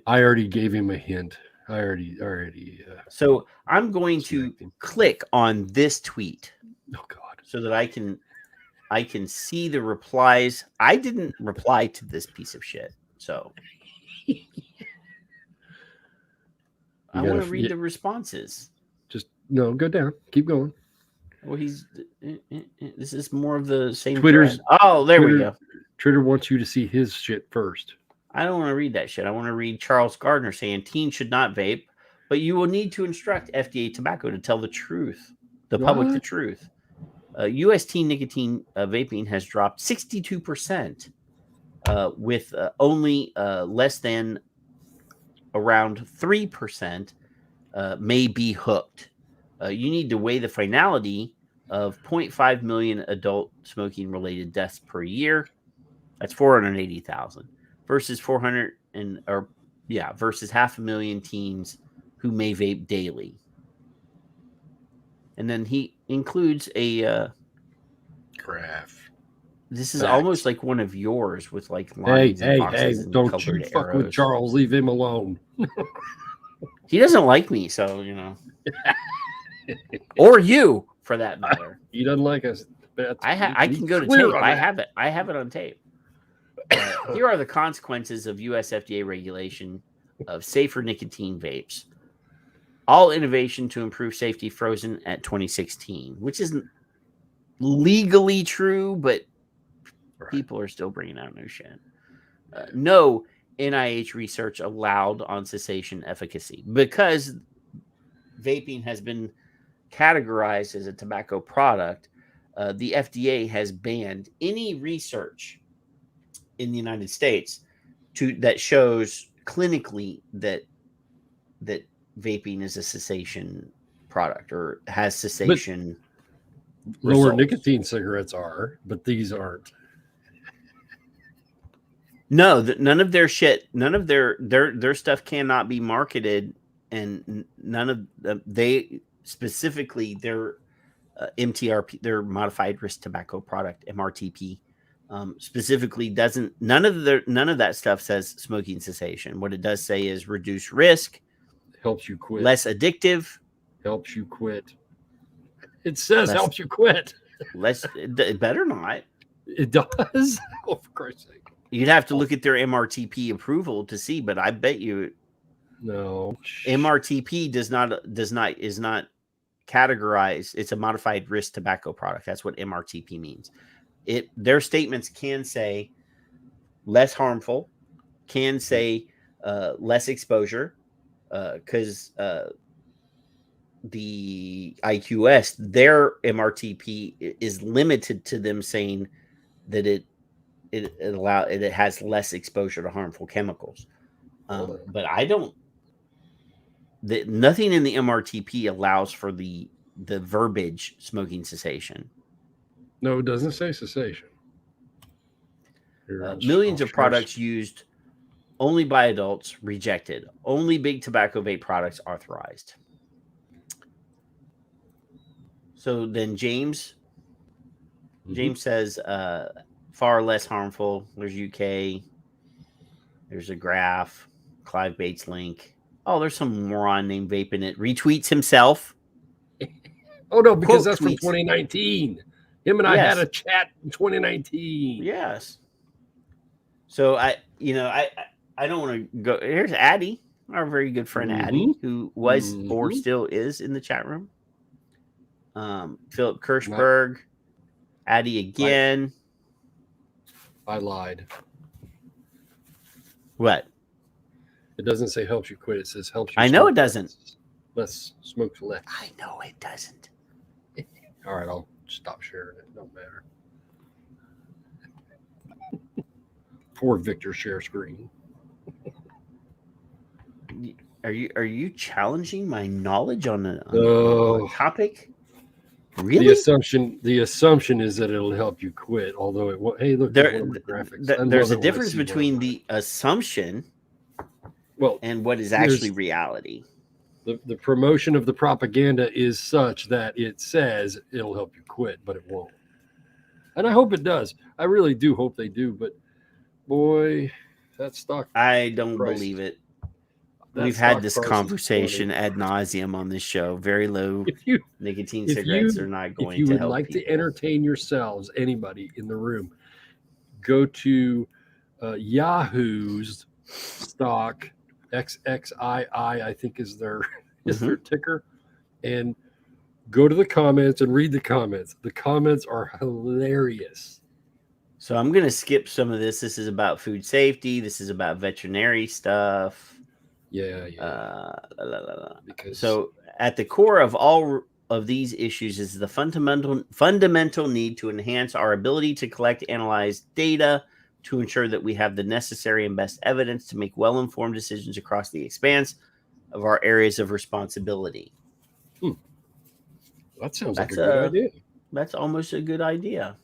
I already gave him a hint. I already. So I'm going to click on this tweet. Oh God! So that I can see the replies. I didn't reply to this piece of shit. So I want to read the responses. Just go down. Keep going. Well, this is more of the same. Twitter's. There we go. Twitter wants you to see his shit first. I don't want to read that shit. I want to read Charles Gardner saying teens should not vape, but you will need to instruct FDA tobacco to tell the truth. the public the truth. U.S. teen nicotine vaping has dropped 62%, with only less than around 3% may be hooked. You need to weigh the finality of 0.5 million adult smoking related deaths per year. That's 480,000 versus versus 500,000 teens who may vape daily. And then he includes a graph. This is almost like one of yours with like lines and boxes and don't colored you fuck arrows. with Charles. Leave him alone. He doesn't like me, so you know. Or you, for that matter. He doesn't like us. I can go to tape. I have it. I have it on tape. Here are the consequences of U.S. FDA regulation of safer nicotine vapes. All innovation to improve safety frozen at 2016, which isn't legally true, but people are still bringing out new shit. No NIH research allowed on cessation efficacy because vaping has been categorized as a tobacco product. The FDA has banned any research in the United States that shows clinically that vaping is a cessation product or has cessation. Lower nicotine cigarettes are, but these aren't. No, none of their shit, none of their stuff cannot be marketed, and none of they specifically their MTRP, their modified risk tobacco product MRTP, specifically doesn't. None of that stuff says smoking cessation. What it does say is reduce risk, helps you quit, less addictive, helps you quit. It says helps you quit. It better not. It does. Oh, for Christ's sake. You'd have to look at their MRTP approval to see, but I bet you no. MRTP is not categorized. It's a modified risk tobacco product. That's what MRTP means. Their statements can say less harmful, can say less exposure, because the IQS, their MRTP is limited to them saying that it has less exposure to harmful chemicals. But nothing in the MRTP allows for the verbiage smoking cessation. No, it doesn't say cessation. Millions of products used only by adults rejected. Only big tobacco vape products authorized. So then James says far less harmful. There's UK. There's a graph. Clive Bates link. Oh, there's some moron named Vaping It. Retweets himself. Oh, no, because that's from 2019. Him and I had a chat in 2019. Yes. So I don't want to go. Here's Addie, our very good friend Addie, who was or still is in the chat room. Philip Kirschberg, Addie again. I lied. What? It doesn't say helps you quit. It says helps you. I know it doesn't. Let's smoke less. I know it doesn't. All right, I'll stop sharing it. Don't matter. Poor Victor share screen. Are you challenging my knowledge on a topic? Really? The assumption is that it'll help you quit. Although it hey, look, there's a difference between the assumption and what is actually reality. The promotion of the propaganda is such that it says it'll help you quit, but it won't. And I hope it does. I really do hope they do. But boy, that stock. I don't believe it. We've had this conversation ad nauseum on this show. Very low nicotine cigarettes are not going to help. If you would like to entertain yourselves, anybody in the room, go to Yahoo's stock XXII, I think is their their ticker, and go to the comments and read the comments. The comments are hilarious. So I'm going to skip some of this. This is about food safety. This is about veterinary stuff. Yeah. So at the core of all of these issues is the fundamental need to enhance our ability to collect, analyze data to ensure that we have the necessary and best evidence to make well-informed decisions across the expanse of our areas of responsibility. That sounds like a good idea. That's almost a good idea.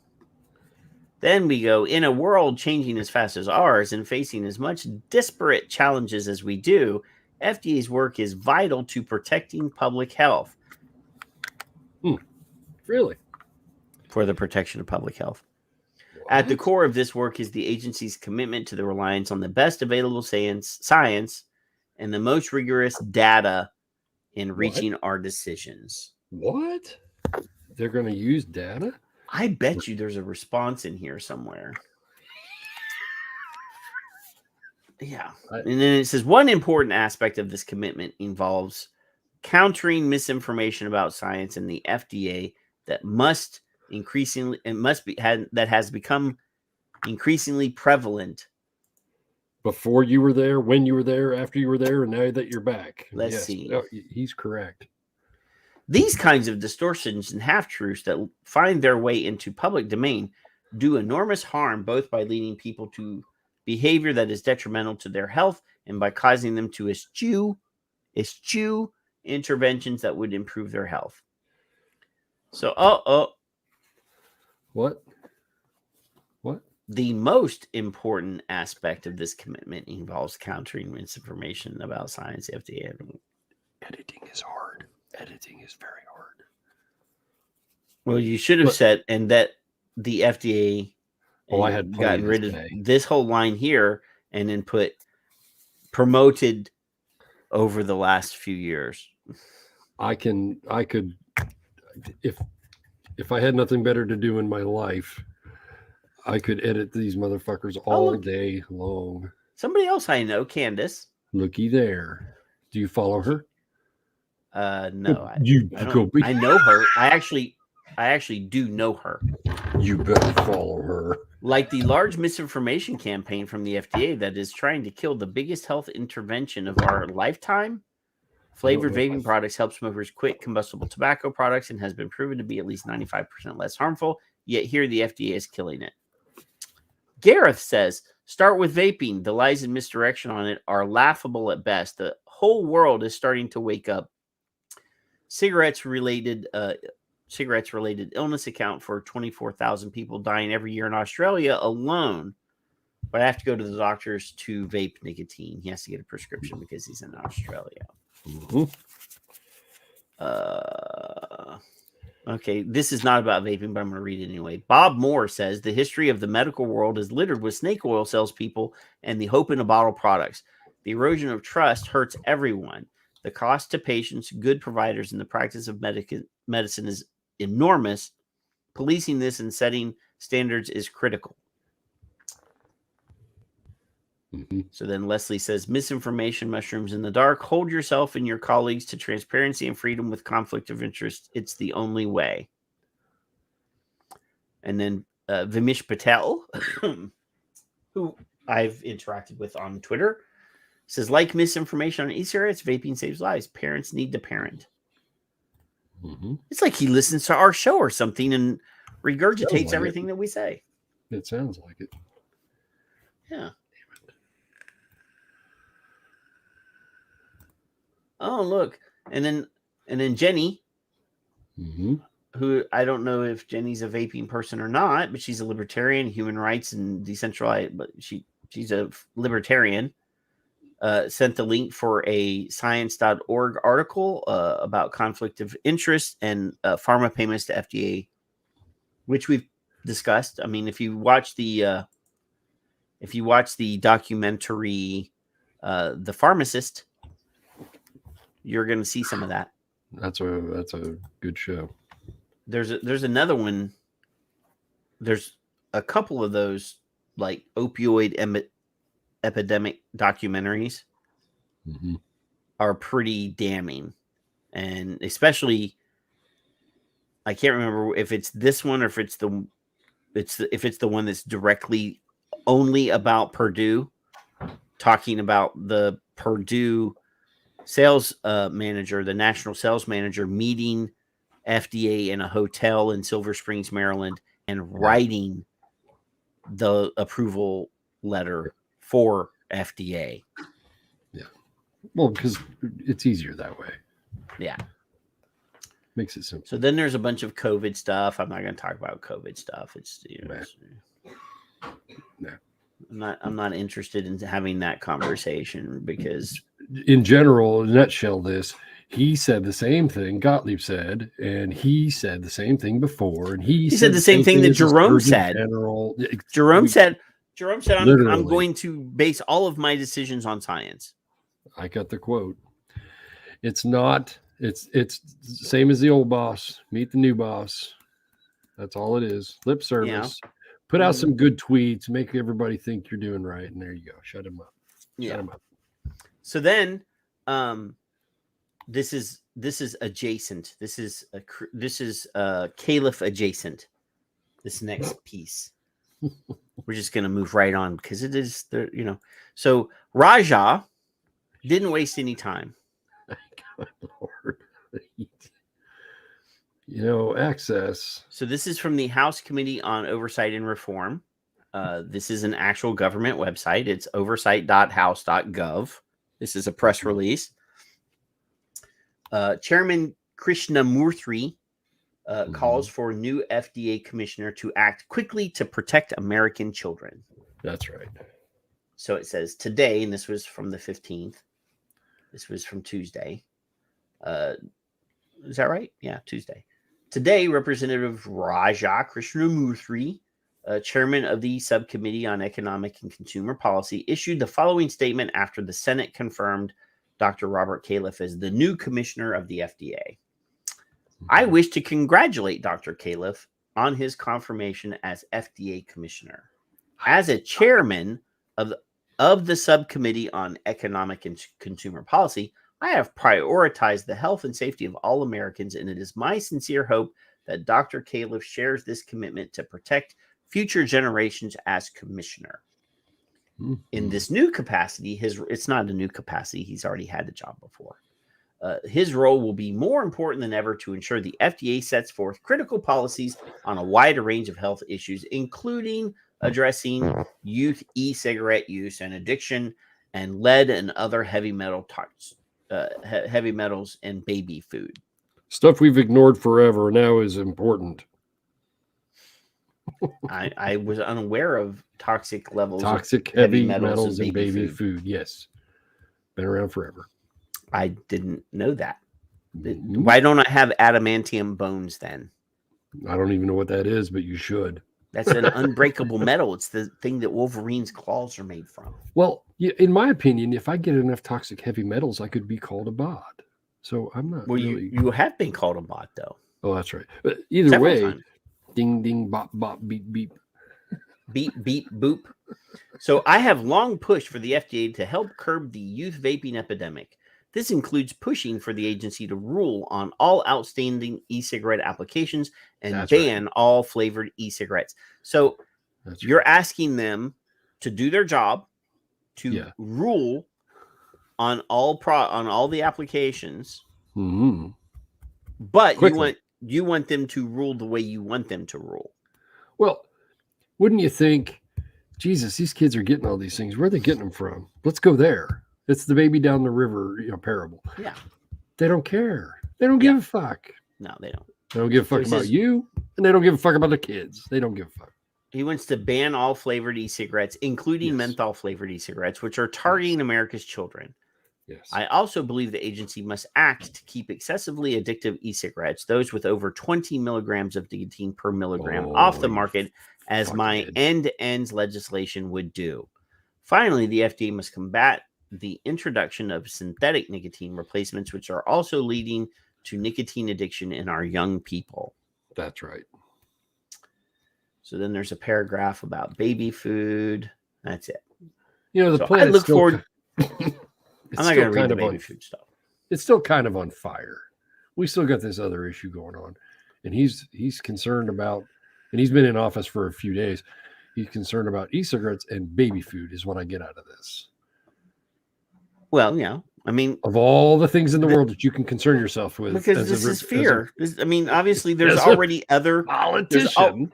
Then we go, in a world changing as fast as ours and facing as much disparate challenges as we do, FDA's work is vital to protecting public health. Really? For the protection of public health. What? At the core of this work is the agency's commitment to the reliance on the best available science and the most rigorous data in reaching our decisions. What? They're going to use data? I bet you there's a response in here somewhere. Yeah. And then it says one important aspect of this commitment involves countering misinformation about science in the FDA that has become increasingly prevalent. Before you were there, when you were there, after you were there, and now that you're back. Let's see. Oh, he's correct. These kinds of distortions and half-truths that find their way into public domain do enormous harm, both by leading people to behavior that is detrimental to their health and by causing them to eschew interventions that would improve their health. So, What? The most important aspect of this commitment involves countering misinformation about science. FDA. Editing is hard. Editing is very hard. Well, you should have said, and that the FDA I had gotten rid of this whole line here and then put promoted over the last few years. I could, if I had nothing better to do in my life, I could edit these motherfuckers all day long. Somebody else I know, Candace. Looky there. Do you follow her? No. I know her. I actually do know her. You better follow her. Like the large misinformation campaign from the FDA that is trying to kill the biggest health intervention of our lifetime. Flavored vaping products help smokers quit combustible tobacco products and has been proven to be at least 95% less harmful. Yet here the FDA is killing it. Gareth says, start with vaping. The lies and misdirection on it are laughable at best. The whole world is starting to wake up. Cigarettes-related illness account for 24,000 people dying every year in Australia alone. But I have to go to the doctors to vape nicotine. He has to get a prescription because he's in Australia. Mm-hmm. Okay, this is not about vaping, but I'm going to read it anyway. Bob Moore says, the history of the medical world is littered with snake oil salespeople and the hope in a bottle products. The erosion of trust hurts everyone. The cost to patients, good providers, and the practice of medicine is enormous. Policing this and setting standards is critical. Mm-hmm. So then Leslie says, misinformation mushrooms in the dark. Hold yourself and your colleagues to transparency and freedom with conflict of interest. It's the only way. And then Vimish Patel, who I've interacted with on Twitter, says, like misinformation on e-cigarettes, vaping saves lives. Parents need to parent. Mm-hmm. It's like he listens to our show or something and regurgitates everything that we say. It sounds like it. Yeah. Oh, look. And then Jenny, mm-hmm. who I don't know if Jenny's a vaping person or not, but she's a libertarian, human rights and decentralized, but she's a libertarian. Sent the link for a science.org article about conflict of interest and pharma payments to FDA, which we've discussed. I mean, if you watch the documentary, The Pharmacist, you're going to see some of that. That's a good show. There's another one. There's a couple of those like opioid epidemic documentaries mm-hmm. are pretty damning, and especially I can't remember if it's this one or if it's the one that's directly only about Purdue, talking about the Purdue sales manager, the national sales manager, meeting FDA in a hotel in Silver Springs, Maryland, and writing the approval letter for FDA. Yeah. Well, because it's easier that way. Yeah. Makes it simple. So then there's a bunch of COVID stuff. I'm not going to talk about COVID stuff. It's, I'm not interested in having that conversation because in general, in a nutshell, he said the same thing Gottlieb said, and he said the same thing before, and he said the same thing that Jerome said. Jerome said, I'm going to base all of my decisions on science. I got the quote. It's same as the old boss. Meet the new boss. That's all it is. Lip service. Yeah. Put out some good tweets. Make everybody think you're doing right, and there you go. Shut him up. Shut him up. So then, this is adjacent. This is Califf adjacent. This next piece. We're just going to move right on because it is the So Raja didn't waste any time. God, Lord. Access. So this is from the House Committee on Oversight and Reform. This is an actual government website. It's oversight.house.gov. This is a press release. Chairman Krishnamoorthi calls for new FDA commissioner to act quickly to protect American children. That's right. So it says today, and this was from the 15th. This was from Tuesday. Is that right? Yeah, Tuesday. Today, Representative Raja Krishnamoorthi, chairman of the Subcommittee on Economic and Consumer Policy, issued the following statement after the Senate confirmed Dr. Robert Califf as the new commissioner of the FDA. I wish to congratulate Dr. Califf on his confirmation as FDA commissioner. As a chairman of the Subcommittee on Economic and Consumer Policy, I have prioritized the health and safety of all Americans, and it is my sincere hope that Dr. Califf shares this commitment to protect future generations as commissioner. In this new capacity, it's not a new capacity. He's already had the job before. His role will be more important than ever to ensure the FDA sets forth critical policies on a wide range of health issues, including addressing youth e-cigarette use and addiction, and lead and other heavy metals and baby food. Stuff we've ignored forever now is important. I was unaware of toxic levels. Toxic heavy metals in baby food. Yes. Been around forever. I didn't know that. Why don't I have adamantium bones then? I don't even know what that is, but you should. That's an unbreakable metal. It's the thing that Wolverine's claws are made from. Well, in my opinion, if I get enough toxic heavy metals, I could be called a bot. So I'm not. Well, really... you have been called a bot, though. Oh, that's right. But either way, ding, ding, bop, bop, beep, beep. Beep, beep, boop. So I have long pushed for the FDA to help curb the youth vaping epidemic. This includes pushing for the agency to rule on all outstanding e-cigarette applications and ban all flavored e-cigarettes. So you're asking them to do their job, to rule on all the applications, but you want them to rule the way you want them to rule. Well, wouldn't you think, Jesus, these kids are getting all these things. Where are they getting them from? Let's go there. It's the baby down the river, parable. Yeah. They don't care. They don't give a fuck. No, they don't. They don't give a fuck about you, and they don't give a fuck about the kids. They don't give a fuck. He wants to ban all flavored e-cigarettes, including menthol flavored e-cigarettes, which are targeting America's children. Yes. I also believe the agency must act to keep excessively addictive e-cigarettes, those with over 20 milligrams of nicotine per milligram, off the market, as my end-to-ends legislation would do. Finally, the FDA must combat the introduction of synthetic nicotine replacements, which are also leading to nicotine addiction in our young people. That's right. So then there's a paragraph about baby food. That's it. The so plan. I look forward. I'm not going to read the baby food stuff. It's still kind of on fire. We still got this other issue going on, and he's concerned about, and he's been in office for a few days. He's concerned about e-cigarettes and baby food is what I get out of this. Well, yeah. I mean, of all the things in the world that you can concern yourself with, because this is fear. I mean, obviously, there's already other politician.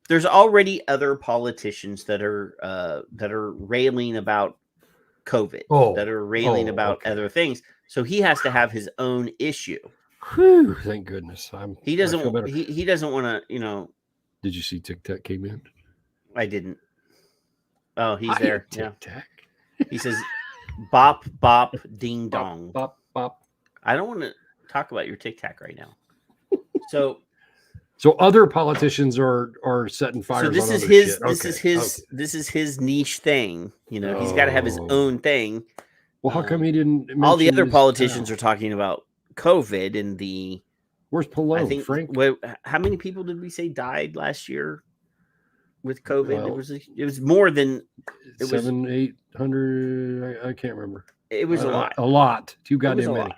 There's already other politicians that are railing about COVID, that are railing about other things. So he has to have his own issue. Whew, thank goodness. He doesn't want to, you know. Did you see Tic Tac came in? I didn't. Oh, he's there. Tic Tac. He says, "Bop bop ding dong." Bop bop. I don't want to talk about your Tic Tac right now. So other politicians are setting fires. So this on is other his. shit. This is his niche thing. You know, he's got to have his own thing. Well, how come he didn't? All the other politicians are talking about COVID and the. Where's Palone? I think Frank? How many people did we say died last year with COVID? Well, it was more than 700-800. I can't remember. It was a lot. A lot. Too goddamn many.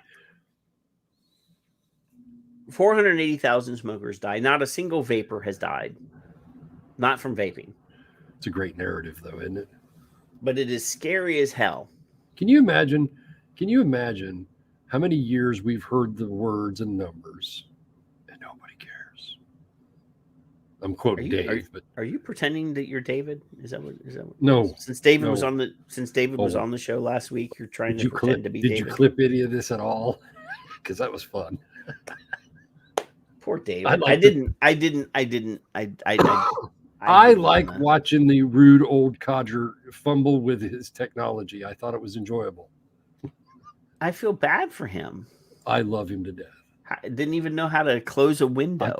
480,000 smokers died. Not a single vapor has died. Not from vaping. It's a great narrative, though, isn't it? But it is scary as hell. Can you imagine how many years we've heard the words and numbers and nobody cares? I'm quoting Dave, but are you pretending that you're David? Is that what? No. Since David was on the show last week, you're trying to pretend to be David. Did you clip any of this at all? Because that was fun. Poor David. I didn't. I like watching the rude old codger fumble with his technology. I thought it was enjoyable. I feel bad for him. I love him to death. I didn't even know how to close a window.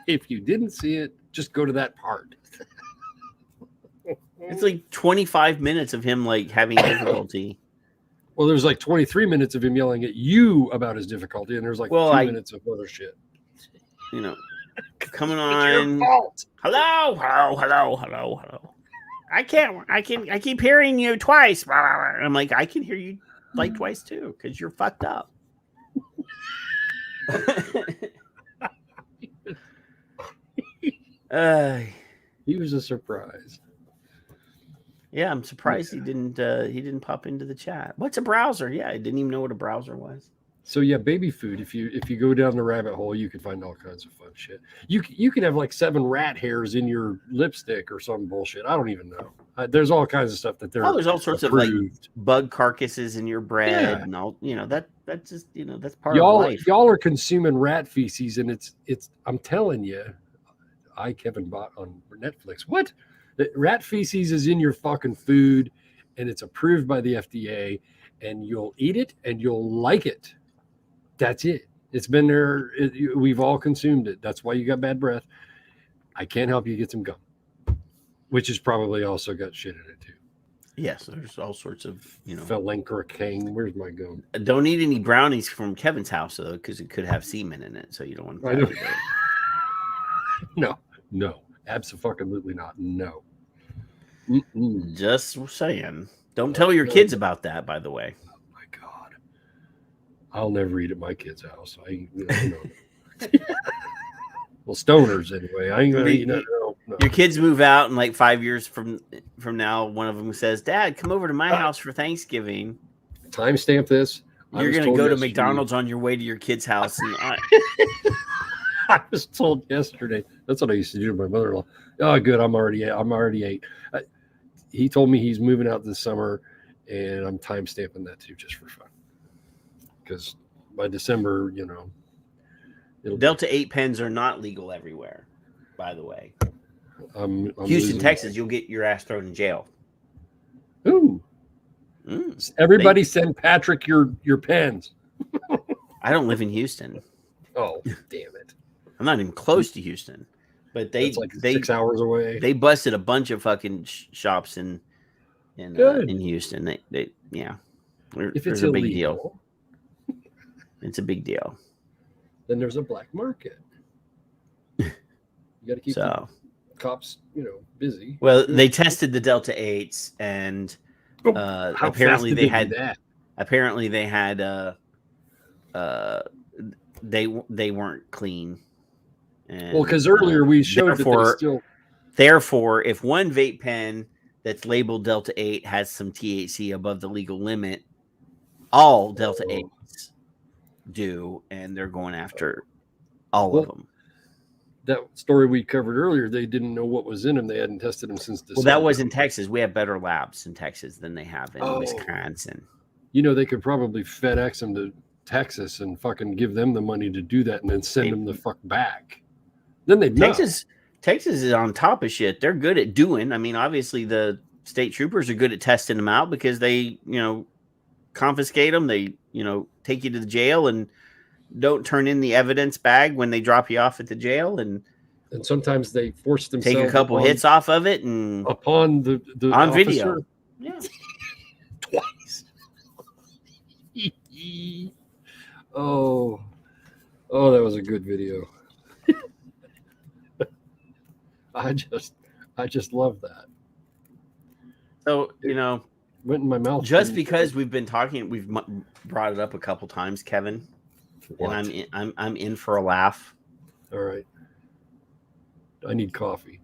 If you didn't see it, just go to that part. It's like 25 minutes of him like having difficulty. Well, there's like 23 minutes of him yelling at you about his difficulty, and there's like 2 minutes of other shit. You know, coming on. Your fault. Hello. I keep hearing you twice. I'm like, I can hear you like twice too, because you're fucked up. He was a surprise. Yeah, I'm surprised he didn't pop into the chat. What's a browser? Yeah, I didn't even know what a browser was. So yeah, baby food. If you go down the rabbit hole, you can find all kinds of fun shit. You can have like 7 rat hairs in your lipstick or some bullshit. I don't even know. There's all kinds of stuff that they're. Oh, there's all sorts of like bug carcasses in your bread and all. You know that's just that's part of life. Y'all are consuming rat feces, and it's. I'm telling you, Kevin bought on Netflix. What? Rat feces is in your fucking food, and it's approved by the FDA, and you'll eat it and you'll like it. That's it. It's been there. We've all consumed it. That's why you got bad breath. I can't help you get some gum, which has probably also got shit in it too. Yes, there's all sorts of Felencricane. Where's my gum? Don't eat any brownies from Kevin's house though, because it could have semen in it. So you don't want to. No, absolutely not. No. Just saying. Don't tell your kids about that, by the way. Oh my God. I'll never eat at my kid's house. Well, stoners anyway. I ain't gonna eat that. No. Your kids move out, and like 5 years from now, one of them says, "Dad, come over to my house for Thanksgiving." Timestamp this. You're gonna go to McDonald's on your way to your kid's house, and I was told yesterday. That's what I used to do to my mother-in-law. Oh, good. I'm already 8. He told me he's moving out this summer, and I'm time stamping that too, just for fun. Because by December, Delta 8 pens are not legal everywhere. By the way, I'm Houston, Texas, you'll get your ass thrown in jail. Ooh. Everybody send Patrick your pens. I don't live in Houston. Oh, damn it. I'm not even close to Houston, but they 6 hours away. They busted a bunch of fucking shops in Houston. If it's a big deal. It's a big deal. Then there's a black market. You got to keep the cops, busy. Well, they tested the Delta 8s, and apparently they had that. Apparently they had they weren't clean. And, because earlier we showed that they still. Therefore, if one vape pen that's labeled Delta 8 has some THC above the legal limit. All Delta 8s do, and they're going after all of them. That story we covered earlier, they didn't know what was in them. They hadn't tested them since December. Well, that was in Texas. We have better labs in Texas than they have in Wisconsin. You know, they could probably FedEx them to Texas and fucking give them the money to do that and then send them the fuck back. Then they'd know. Texas is on top of shit. They're good at doing. I mean, obviously the state troopers are good at testing them out because they, confiscate them. They, take you to the jail and don't turn in the evidence bag when they drop you off at the jail. And sometimes they force themselves take a couple hits off of it and upon the on officer. video. Yeah. Twice. Oh, that was a good video. I just love that. So, went in my mouth. Just because we've been talking, we've brought it up a couple times, Kevin. What? And I'm in for a laugh. All right. I need coffee.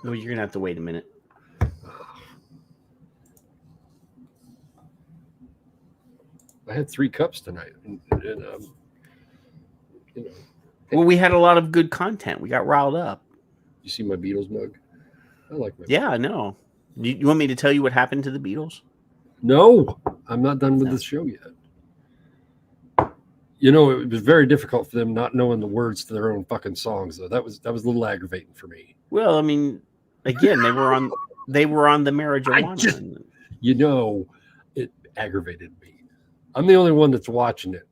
Well, you're gonna have to wait a minute. I had 3 cups tonight, and Well, we had a lot of good content. We got riled up. You see my Beatles mug? I like my. Yeah, I know. You want me to tell you what happened to the Beatles? No, I'm not done with the show yet. It was very difficult for them not knowing the words to their own fucking songs, though. That was a little aggravating for me. Well, I mean, again, they were on the marijuana. It aggravated me. I'm the only one that's watching it.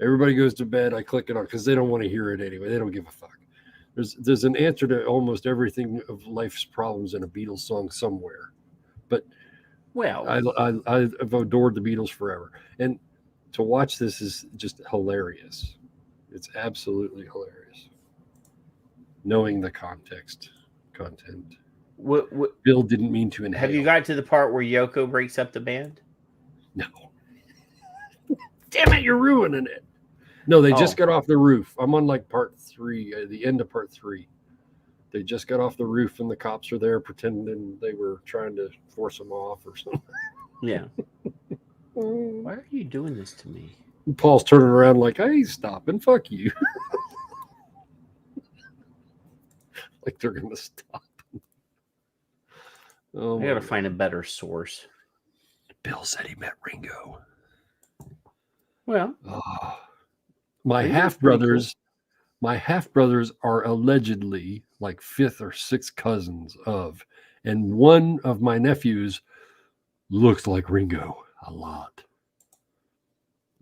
Everybody goes to bed. I click it on because they don't want to hear it anyway. They don't give a fuck. There's an answer to almost everything of life's problems in a Beatles song somewhere. But I've adored the Beatles forever, and to watch this is just hilarious. It's absolutely hilarious. Knowing the content. What Bill didn't mean to inhale. Have you got to the part where Yoko breaks up the band? No. Damn it, you're ruining it. No, they just got off the roof. I'm on like part 3, the end of part 3. They just got off the roof and the cops are there pretending they were trying to force them off or something. Yeah. Why are you doing this to me? And Paul's turning around like, hey, stop and fuck you. Like they're going to stop. Oh, I got to find a better source. Bill said he met Ringo. Well, my half brothers are allegedly like 5th or 6th cousins of, and one of my nephews looks like Ringo a lot.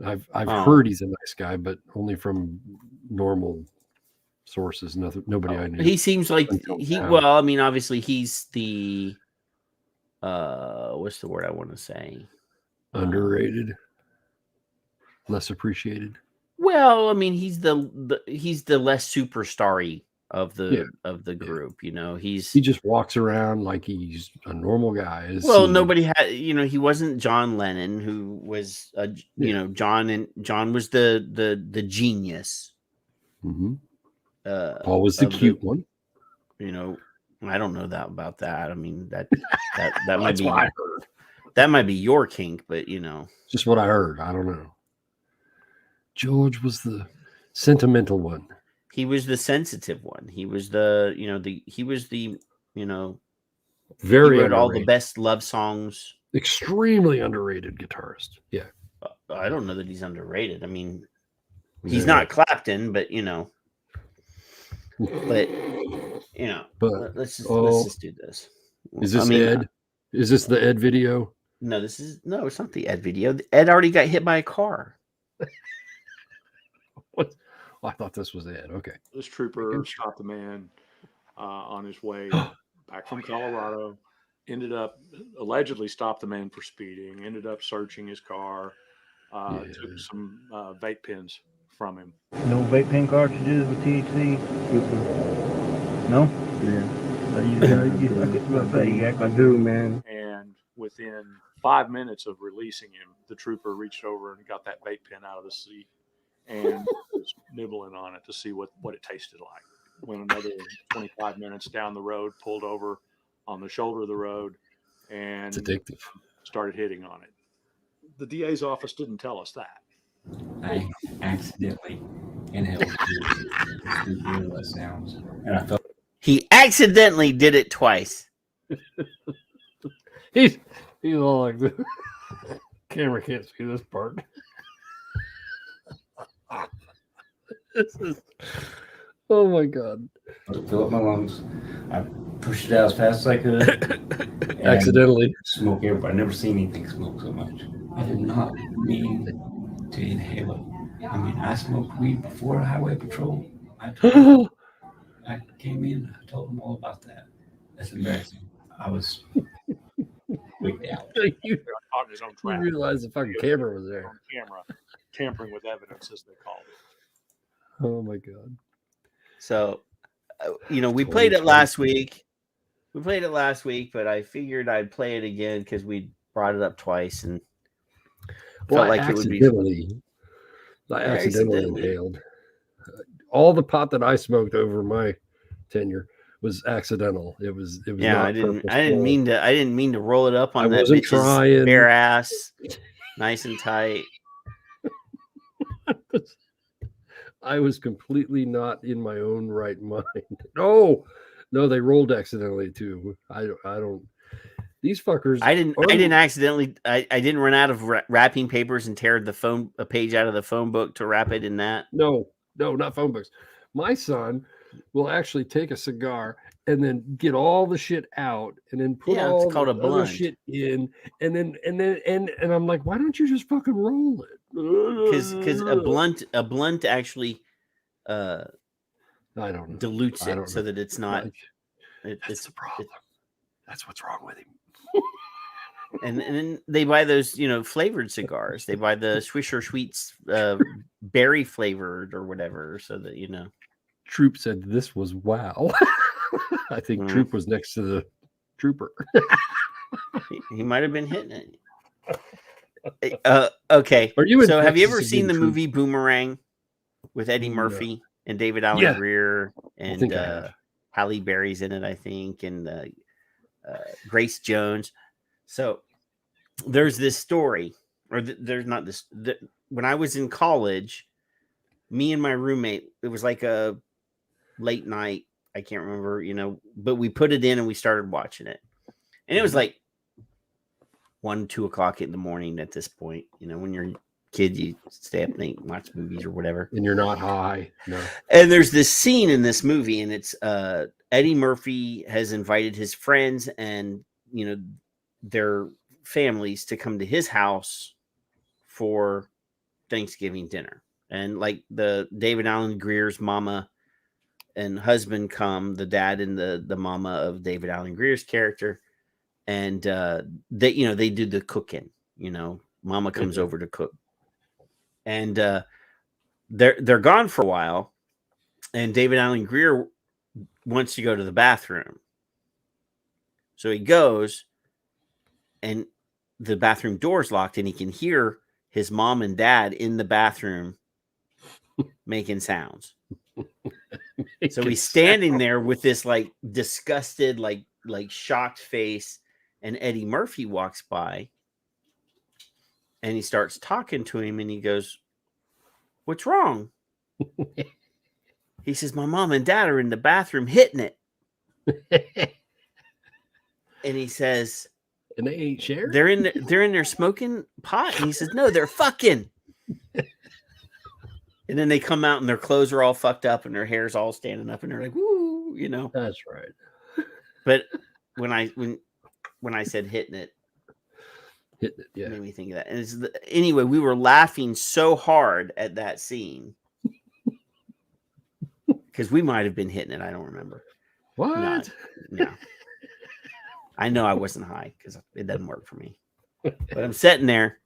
I've heard he's a nice guy, but only from normal sources. Nobody I knew. He seems like well, I mean, obviously he's the what's the word I want to say? Underrated, less appreciated. Well, I mean, he's the less superstar-y of the group. He just walks around like he's a normal guy. Nobody had, he wasn't John Lennon, who was John was the genius. Mm-hmm. Paul was the cute one. I don't know about that. I mean, that might be what I heard. That might be your kink, but just what I heard. I don't know. George was the sentimental one. He was the sensitive one. He was the very he wrote all the best love songs. Extremely underrated guitarist. Yeah. I don't know that he's underrated. I mean, he's not Clapton, but let's just do this. Is this Ed? Is this the Ed video? No, it's not the Ed video. Ed already got hit by a car. What? Well, I thought this was Ed. Okay. This trooper stopped the man on his way back from Colorado. Allegedly stopped the man for speeding. Ended up searching his car. Took some vape pens from him. No vape pen cartridges with THC? No? Yeah. I do, man. And within 5 minutes of releasing him, the trooper reached over and got that vape pen out of the seat and was nibbling on it to see what it tasted like. Went another 25 minutes down the road, pulled over, on the shoulder of the road and It's addictive. started hitting on it. The DA's office didn't tell us that. I accidentally inhaled the sounds, and I felt He accidentally did it twice. He's all like this. Camera can't see this part. This is, oh my god! fill up my lungs. I pushed it out as fast as I could. Accidentally. Smoke everybody. I've never seen anything smoke so much. I did not mean to inhale it. I mean, I smoked weed before highway patrol. I came in. I told them all about that. That's embarrassing. I was wigged out. You on his own track. realize the fucking camera was there. On camera, tampering with evidence, as they called it. Oh my god! So, we played it last week. But I figured I'd play it again because we brought it up twice and felt like it would be. I accidentally inhaled. All the pot that I smoked over my tenure was accidental. It was. Yeah, not I didn't purposeful. mean to roll it up on I that wasn't bitch's trying. bare ass, nice and tight. I was completely not in my own right mind. No, they rolled accidentally too. I don't. These fuckers. I didn't accidentally. I didn't run out of wrapping papers and tear a page out of the phone book to wrap it in that. No, not phone books. My son will actually take a cigar and then get all the shit out and then put all it's called the a other blunt. shit in and I'm like, why don't you just fucking roll it? Because a blunt actually I don't know. dilutes I it don't so know. that it's not. That's the problem. That's what's wrong with him. And then they buy those, flavored cigars. They buy the Swisher Sweets berry flavored or whatever, so that Troop said this was wow. I think Troop was next to the trooper. he might have been hitting it. Okay. So have you ever seen the movie Boomerang with Eddie Murphy and David Allen Greer and Halle Berry's in it, I think, and Grace Jones? So there's this story, or there's not this. When I was in college, me and my roommate, it was like a late night. I can't remember, but we put it in and we started watching it. And it was like 1, 2 o'clock in the morning at this point. When you're a kid, you stay up late and watch movies or whatever. And you're not high. No. And there's this scene in this movie, and it's Eddie Murphy has invited his friends and, their families to come to his house for Thanksgiving dinner. And like the David Allen Greer's mama and husband come, the dad and the mama of David Allen Greer's character. And they do the cooking, mama comes over to cook. And they're gone for a while. And David Allen Greer wants to go to the bathroom. So he goes, and the bathroom door's locked, and he can hear his mom and dad in the bathroom making sounds. So he's standing there with this like disgusted, like shocked face, and Eddie Murphy walks by and he starts talking to him, and he goes, "What's wrong?" He says, "My mom and dad are in the bathroom hitting it." And he says, "And they ain't sharing? They're in there smoking pot." And he says, "No, they're fucking." And then they come out and their clothes are all fucked up and their hair's all standing up and they're like, "Woo," That's right. But when I said hitting it, yeah, it made me think of that. And anyway, we were laughing so hard at that scene because we might have been hitting it. I don't remember. What? No. I know I wasn't high because it doesn't work for me. But I'm sitting there,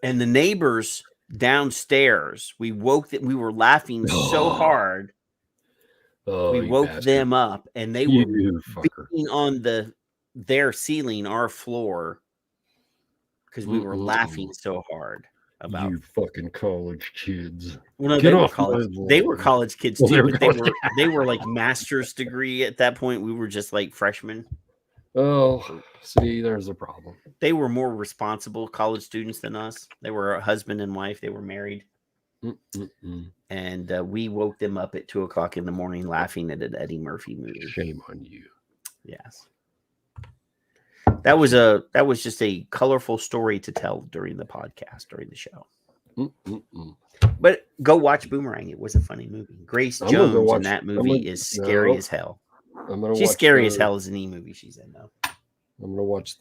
and the neighbors downstairs, we were laughing so hard. We woke them up, and they were beating on their ceiling, our floor, because we were laughing so hard about you fucking college kids. Well, no, they were college kids too. But they were like master's degree at that point. We were just like freshmen. Oh, see, there's a problem. They were more responsible college students than us. They were a husband and wife. They were married. And we woke them up at 2:00 in the morning laughing at an Eddie Murphy movie. Shame on you. Yes. That was just a colorful story to tell during the podcast, during the show. But go watch Boomerang. It was a funny movie. Grace Jones in that movie is scary as hell. She's scary as hell as any movie she's in, though. I'm gonna watch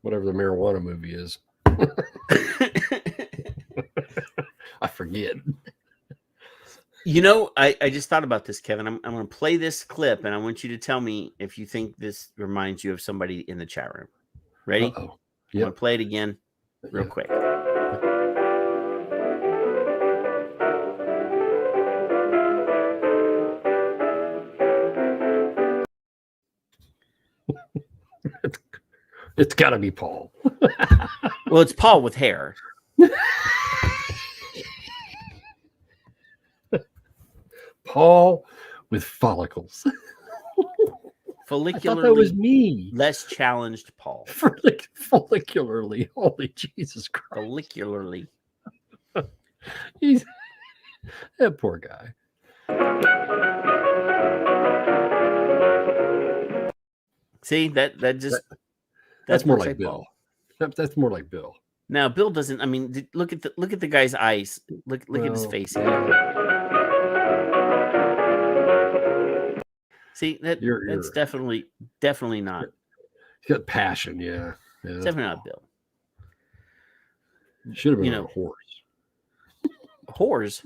whatever the marijuana movie is. I forget. You know, I just thought about this, Kevin. I'm going to play this clip, and I want you to tell me if you think this reminds you of somebody in the chat room. Ready? Uh-oh. I'm going to play it again real quick. It's got to be Paul. Well, it's Paul with hair. Paul with follicles. Follicularly, I thought that was me. Less challenged Paul. Follicularly. Holy Jesus Christ. Follicularly. He's that poor guy. See, that's more like Bill. That's more like Bill. Now, Bill doesn't. I mean, look at the guy's eyes. Look at his face. See, that's definitely not. He's got passion, yeah. It's definitely not Bill. Should have been a horse. Horse.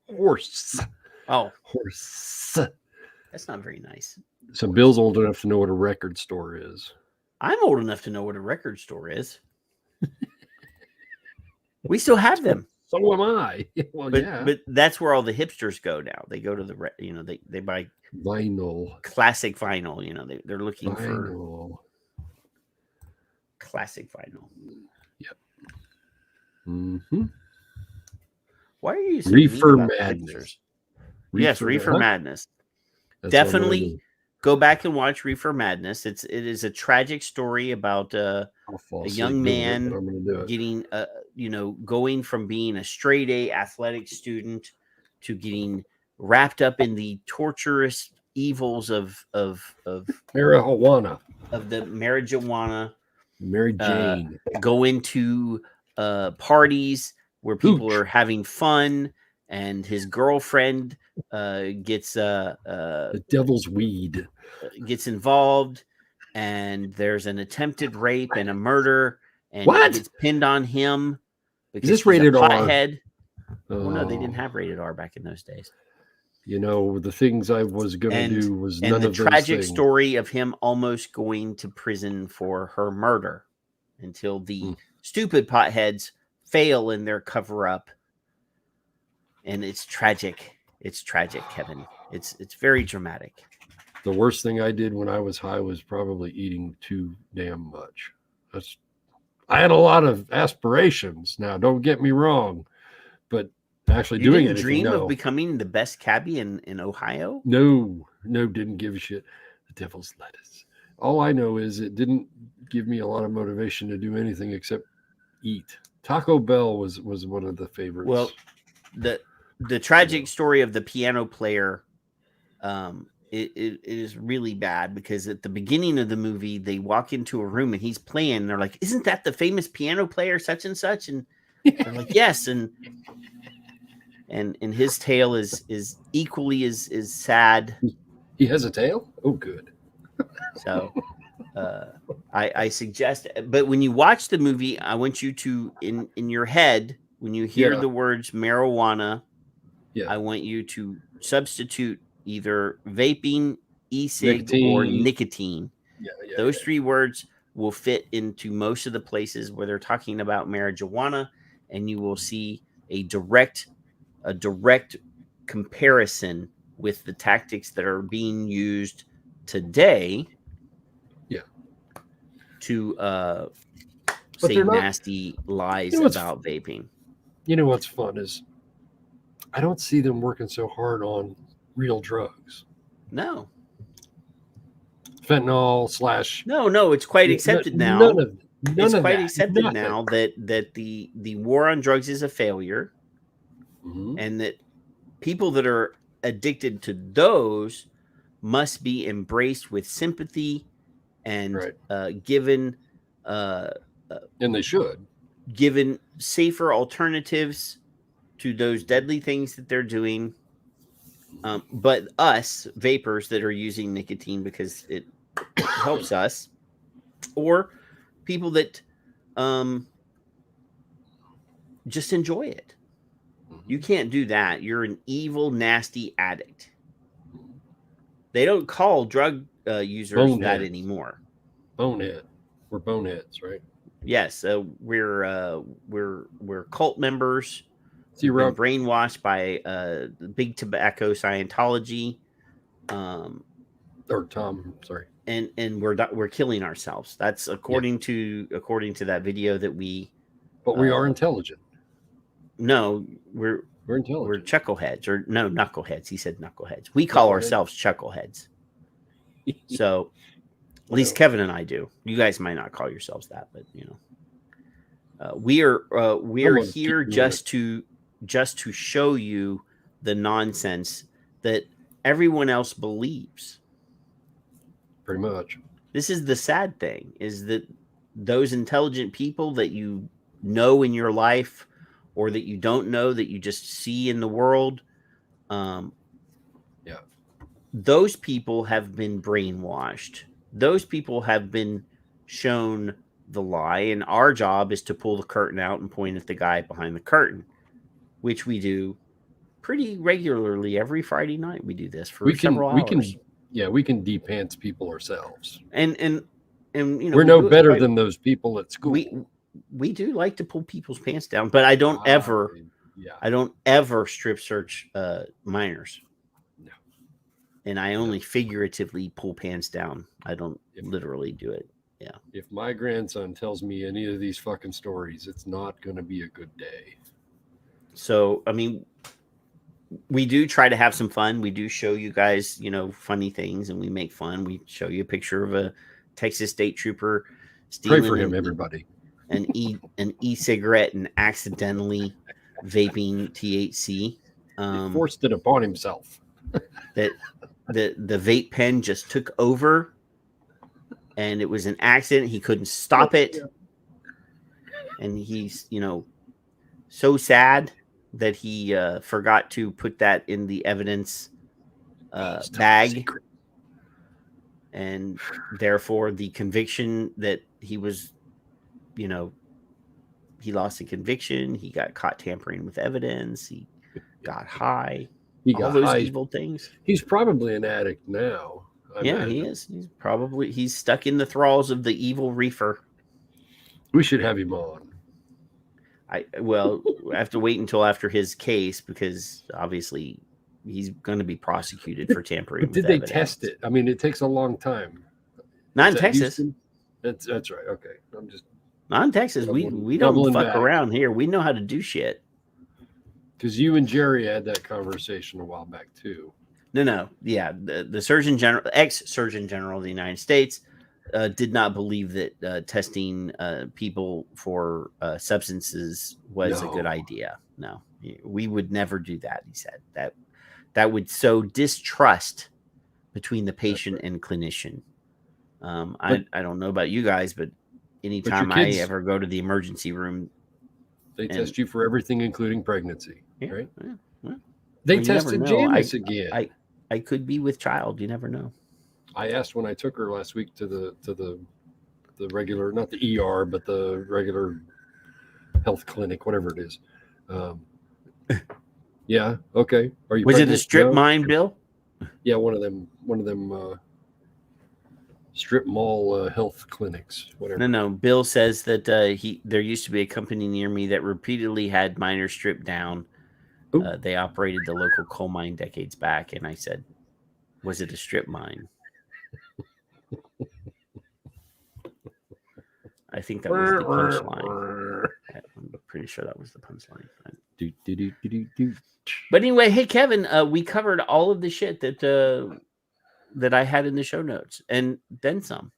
Horse. Oh, horse. That's not very nice. So Bill's old enough to know what a record store is. I'm old enough to know what a record store is. We still have them. So am I. Well, but that's where all the hipsters go now. They go to they buy vinyl, classic vinyl. They're looking for classic vinyl. Yep. Mm-hmm. Why are you Reefer Madness? Yes, Reefer Madness. Definitely go back and watch Reefer Madness. It is a tragic story about a young man getting going from being a straight A athletic student to getting wrapped up in the torturous evils of marijuana, of the marijuana. Mary Jane go into parties where people are having fun, and his girlfriend gets the devil's weed, gets involved, and there's an attempted rape and a murder, and what? It gets pinned on him because is this rated R? Pothead. Well, no, they didn't have rated R back in those days. The things I was going to do was none of those things. And the tragic story of him almost going to prison for her murder until the stupid potheads fail in their cover-up. And it's tragic. It's tragic, Kevin. It's very dramatic. The worst thing I did when I was high was probably eating too damn much. I had a lot of aspirations. Now, don't get me wrong, but actually you doing didn't it. Dream of becoming the best cabbie in Ohio? No, didn't give a shit. The devil's lettuce. All I know is it didn't give me a lot of motivation to do anything except eat. Taco Bell was one of the favorites. Well, the tragic story of the piano player, it is really bad because at the beginning of the movie, they walk into a room and he's playing. And they're like, "Isn't that the famous piano player such and such?" And they're like, "Yes." And his tale is equally as sad. He has a tail? Oh, good. So I suggest, but when you watch the movie, I want you to in your head, when you hear the words marijuana, I want you to substitute either vaping, e-cig, or nicotine. Those three words will fit into most of the places where they're talking about marijuana, and you will see a direct comparison with the tactics that are being used today to say nasty lies about vaping. You know what's fun is I don't see them working so hard on real drugs. No. fentanyl slash. No, it's quite accepted now. None of quite that. accepted Nothing. now that the war on drugs is a failure, and that people that are addicted to those must be embraced with sympathy and given and they should given safer alternatives to those deadly things that they're doing. But us vapors that are using nicotine because it helps us, or people that just enjoy it. You can't do that. You're an evil, nasty addict. They don't call drug users that anymore. Bonehead. We're boneheads, right? Yes, we're cult members. See, we're brainwashed by big tobacco Scientology. Or Tom, sorry. And we're killing ourselves. That's according to that video that we. But we are intelligent. No, we're intelligent. We're chuckleheads, or no, knuckleheads. He said knuckleheads. We call ourselves chuckleheads. So, at least Kevin and I do. You guys might not call yourselves that, but we are here just to show you the nonsense that everyone else believes. Pretty much. This is the sad thing: is that those intelligent people that you know in your life, or that you don't know, that you just see in the world, those people have been brainwashed. Those people have been shown the lie, and our job is to pull the curtain out and point at the guy behind the curtain, which we do pretty regularly. Every Friday night we do this for several hours. We can de-pants people ourselves. And we're no better than those people at school. We do like to pull people's pants down, but I don't ever strip search minors. No. And I only figuratively pull pants down. I don't literally do it. Yeah. If my grandson tells me any of these fucking stories, it's not going to be a good day. So, I mean, we do try to have some fun. We do show you guys, funny things, and we make fun. We show you a picture of a Texas state trooper stealing. Pray for him, everybody. An e-cigarette and accidentally vaping THC. He forced it upon himself. That the vape pen just took over, and it was an accident. He couldn't stop it, and he's so sad that he forgot to put that in the evidence bag, and therefore the conviction that he was. He lost a conviction. He got caught tampering with evidence. He got high. He got all those high. evil things. He's probably an addict now. He is. He's stuck in the thralls of the evil reefer. We should have him on. I have to wait until after his case, because obviously he's going to be prosecuted for tampering. But did they test it? I mean, it takes a long time. Not in Texas. That's right. Okay, I'm just not in Texas. We don't fuck around here. We know how to do shit. Because you and Jerry had that conversation a while back too. No. Yeah, the Surgeon General, ex-Surgeon General of the United States, did not believe that testing people for substances was a good idea. No, we would never do that. He said that would sow distrust between the patient and clinician. I don't know about you guys, but anytime I ever go to the emergency room, they test you for everything, including pregnancy, right? Yeah. They tested Janice again. I could be with child. You never know. I asked when I took her last week to the regular, not the ER, but the regular health clinic, whatever it is. Yeah. Okay. Are you? Was it a strip mine, Bill? Yeah, one of them strip mall health clinics, whatever. No. Bill says that there used to be a company near me that repeatedly had miners stripped down. They operated the local coal mine decades back, and I said, "Was it a strip mine?" I think that was the punchline. I'm pretty sure that was the punchline. But anyway, hey Kevin, we covered all of the shit that that I had in the show notes, and then some.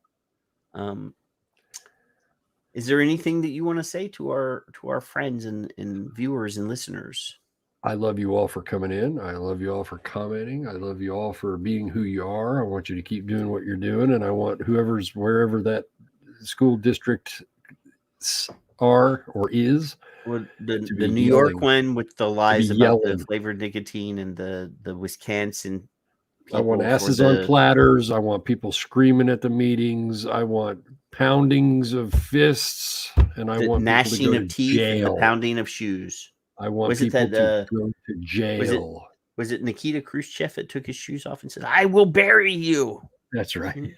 Is there anything that you want to say to our friends and viewers and listeners? I love you all for coming in. I love you all for commenting. I love you all for being who you are. I want you to keep doing what you're doing, and I want wherever that school district are or is. Well, the New York one with the lies about the flavored nicotine, and the Wisconsin. I want asses on platters. I want people screaming at the meetings. I want poundings of fists, and I want gnashing people to go of to teeth jail. And the pounding of shoes. I want people to go to jail. Was it Nikita Khrushchev that took his shoes off and said, "I will bury you"? That's right.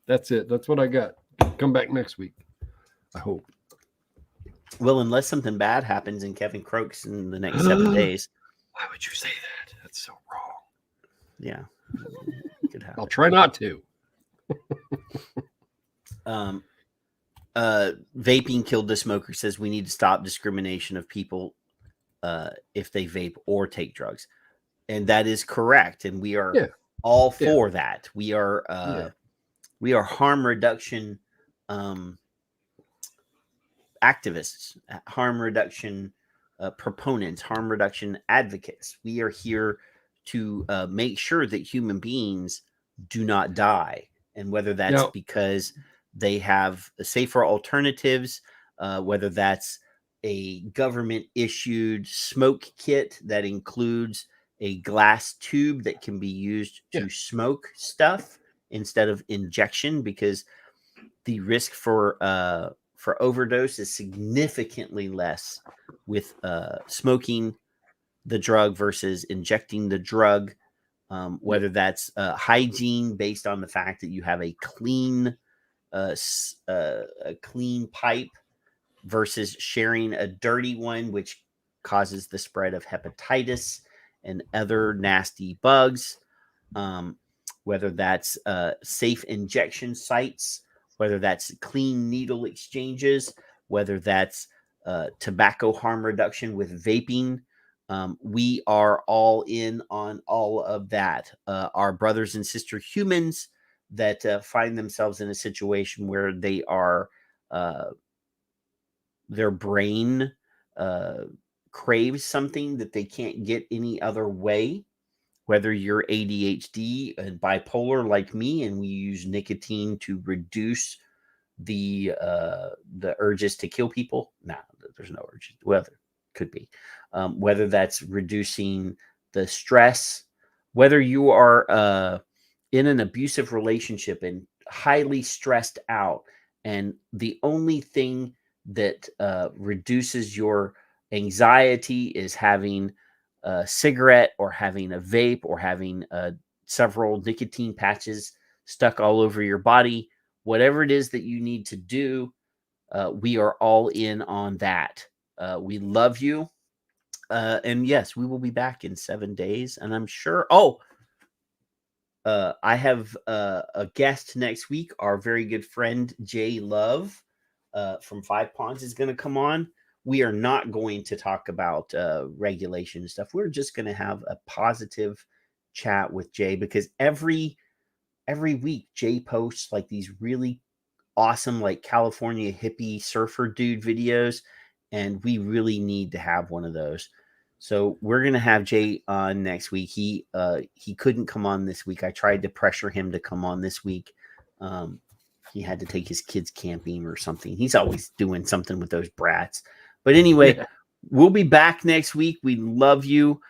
That's it. That's what I got. Come back next week, I hope. Well, unless something bad happens and Kevin croaks in the next 7 days. Why would you say that? That's so wrong. Yeah. Could happen. I'll try not to. Vaping killed the smoker says we need to stop discrimination of people if they vape or take drugs. And that is correct. And we are all for that. We are harm reduction activists, harm reduction proponents, harm reduction advocates. We are here to make sure that human beings do not die. And whether that's because they have safer alternatives, whether that's a government issued smoke kit that includes a glass tube that can be used to smoke stuff instead of injection, because the risk for overdose is significantly less with smoking the drug versus injecting the drug, whether that's hygiene based on the fact that you have a clean pipe versus sharing a dirty one, which causes the spread of hepatitis and other nasty bugs, whether that's safe injection sites, whether that's clean needle exchanges, whether that's tobacco harm reduction with vaping. We are all in on all of that. Our brothers and sister humans that find themselves in a situation where they are, their brain craves something that they can't get any other way, whether you're ADHD and bipolar like me, and we use nicotine to reduce the urges to kill people. No, there's no urge. Well, there could be. Whether that's reducing the stress, whether you are in an abusive relationship and highly stressed out, and the only thing that reduces your anxiety is having a cigarette or having a vape or having several nicotine patches stuck all over your body, whatever it is that you need to do, we are all in on that. We love you. And yes, we will be back in 7 days. And I'm sure. I have a guest next week. Our very good friend, Jay Love from Five Ponds is going to come on. We are not going to talk about regulation and stuff. We're just going to have a positive chat with Jay, because every week Jay posts like these really awesome, like California hippie surfer dude videos, and we really need to have one of those. So we're going to have Jay on next week. He couldn't come on this week. I tried to pressure him to come on this week. He had to take his kids camping or something. He's always doing something with those brats. But anyway, we'll be back next week. We love you.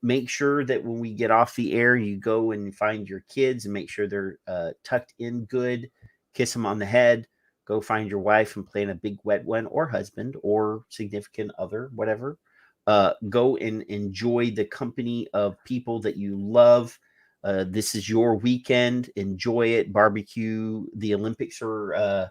Make sure that when we get off the air, you go and find your kids and make sure they're tucked in good. Kiss them on the head. Go find your wife and plan a big wet one, or husband or significant other, whatever. Go and enjoy the company of people that you love. This is your weekend. Enjoy it. Barbecue. The Olympics are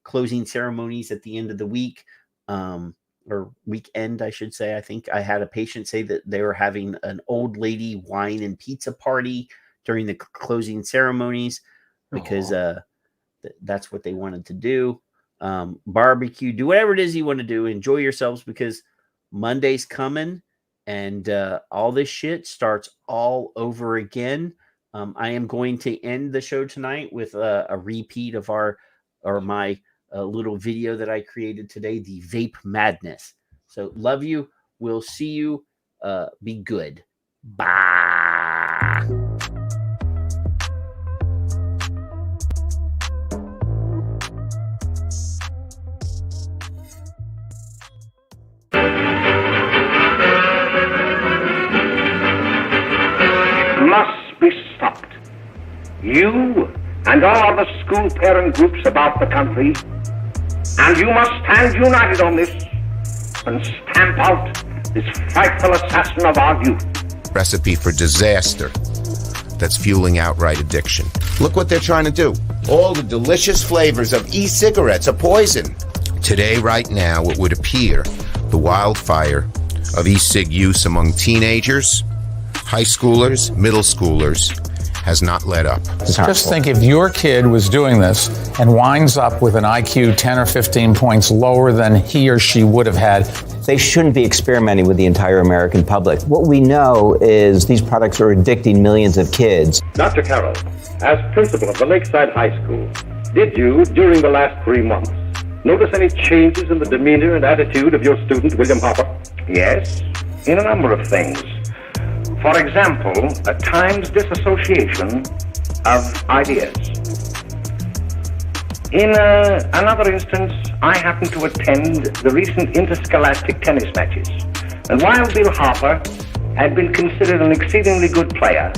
closing ceremonies at the end of the week, or weekend, I should say. I think I had a patient say that they were having an old lady wine and pizza party during the closing ceremonies because that's what they wanted to do. Barbecue, do whatever it is you want to do. Enjoy yourselves, because Monday's coming and all this shit starts all over again. I am going to end the show tonight with a repeat of my little video that I created today, the Vape Madness. So love you. We'll see you. Be good. Bye. Must be stopped. You and all other school parent groups about the country, and you must stand united on this and stamp out this frightful assassin of our youth. Recipe for disaster that's fueling outright addiction. Look what they're trying to do. All the delicious flavors of e-cigarettes are poison. Today, right now, it would appear the wildfire of e-cig use among teenagers, high schoolers, middle schoolers has not let up. Just think if your kid was doing this and winds up with an IQ 10 or 15 points lower than he or she would have had. They shouldn't be experimenting with the entire American public. What we know is these products are addicting millions of kids. Dr. Carroll, as principal of the Lakeside High School, did you, during the last 3 months, notice any changes in the demeanor and attitude of your student, William Hopper? Yes, in a number of things. For example, at times disassociation of ideas. In another instance, I happened to attend the recent interscholastic tennis matches, and while Bill Harper had been considered an exceedingly good player,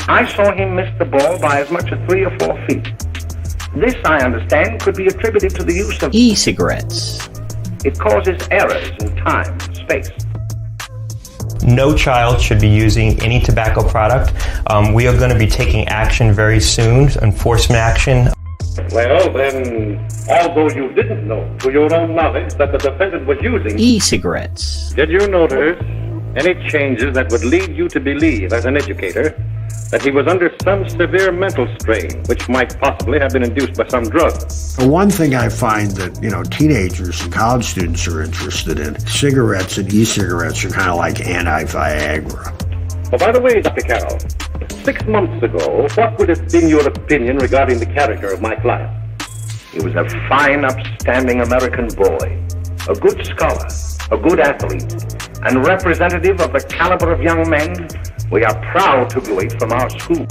I saw him miss the ball by as much as 3 or 4 feet. This, I understand, could be attributed to the use of e-cigarettes. It causes errors in time and space. No child should be using any tobacco product. We are going to be taking action very soon, enforcement action. Well, then, although you didn't know to your own knowledge that the defendant was using e-cigarettes, did you notice any changes that would lead you to believe, as an educator, that he was under some severe mental strain, which might possibly have been induced by some drug? One thing I find that, teenagers and college students are interested in, cigarettes and e-cigarettes are kind of like anti-Viagra. Oh, by the way, Dr. Carroll, 6 months ago, what would have been your opinion regarding the character of my client? He was a fine, upstanding American boy, a good scholar, a good athlete, and representative of the caliber of young men we are proud to graduate from our school.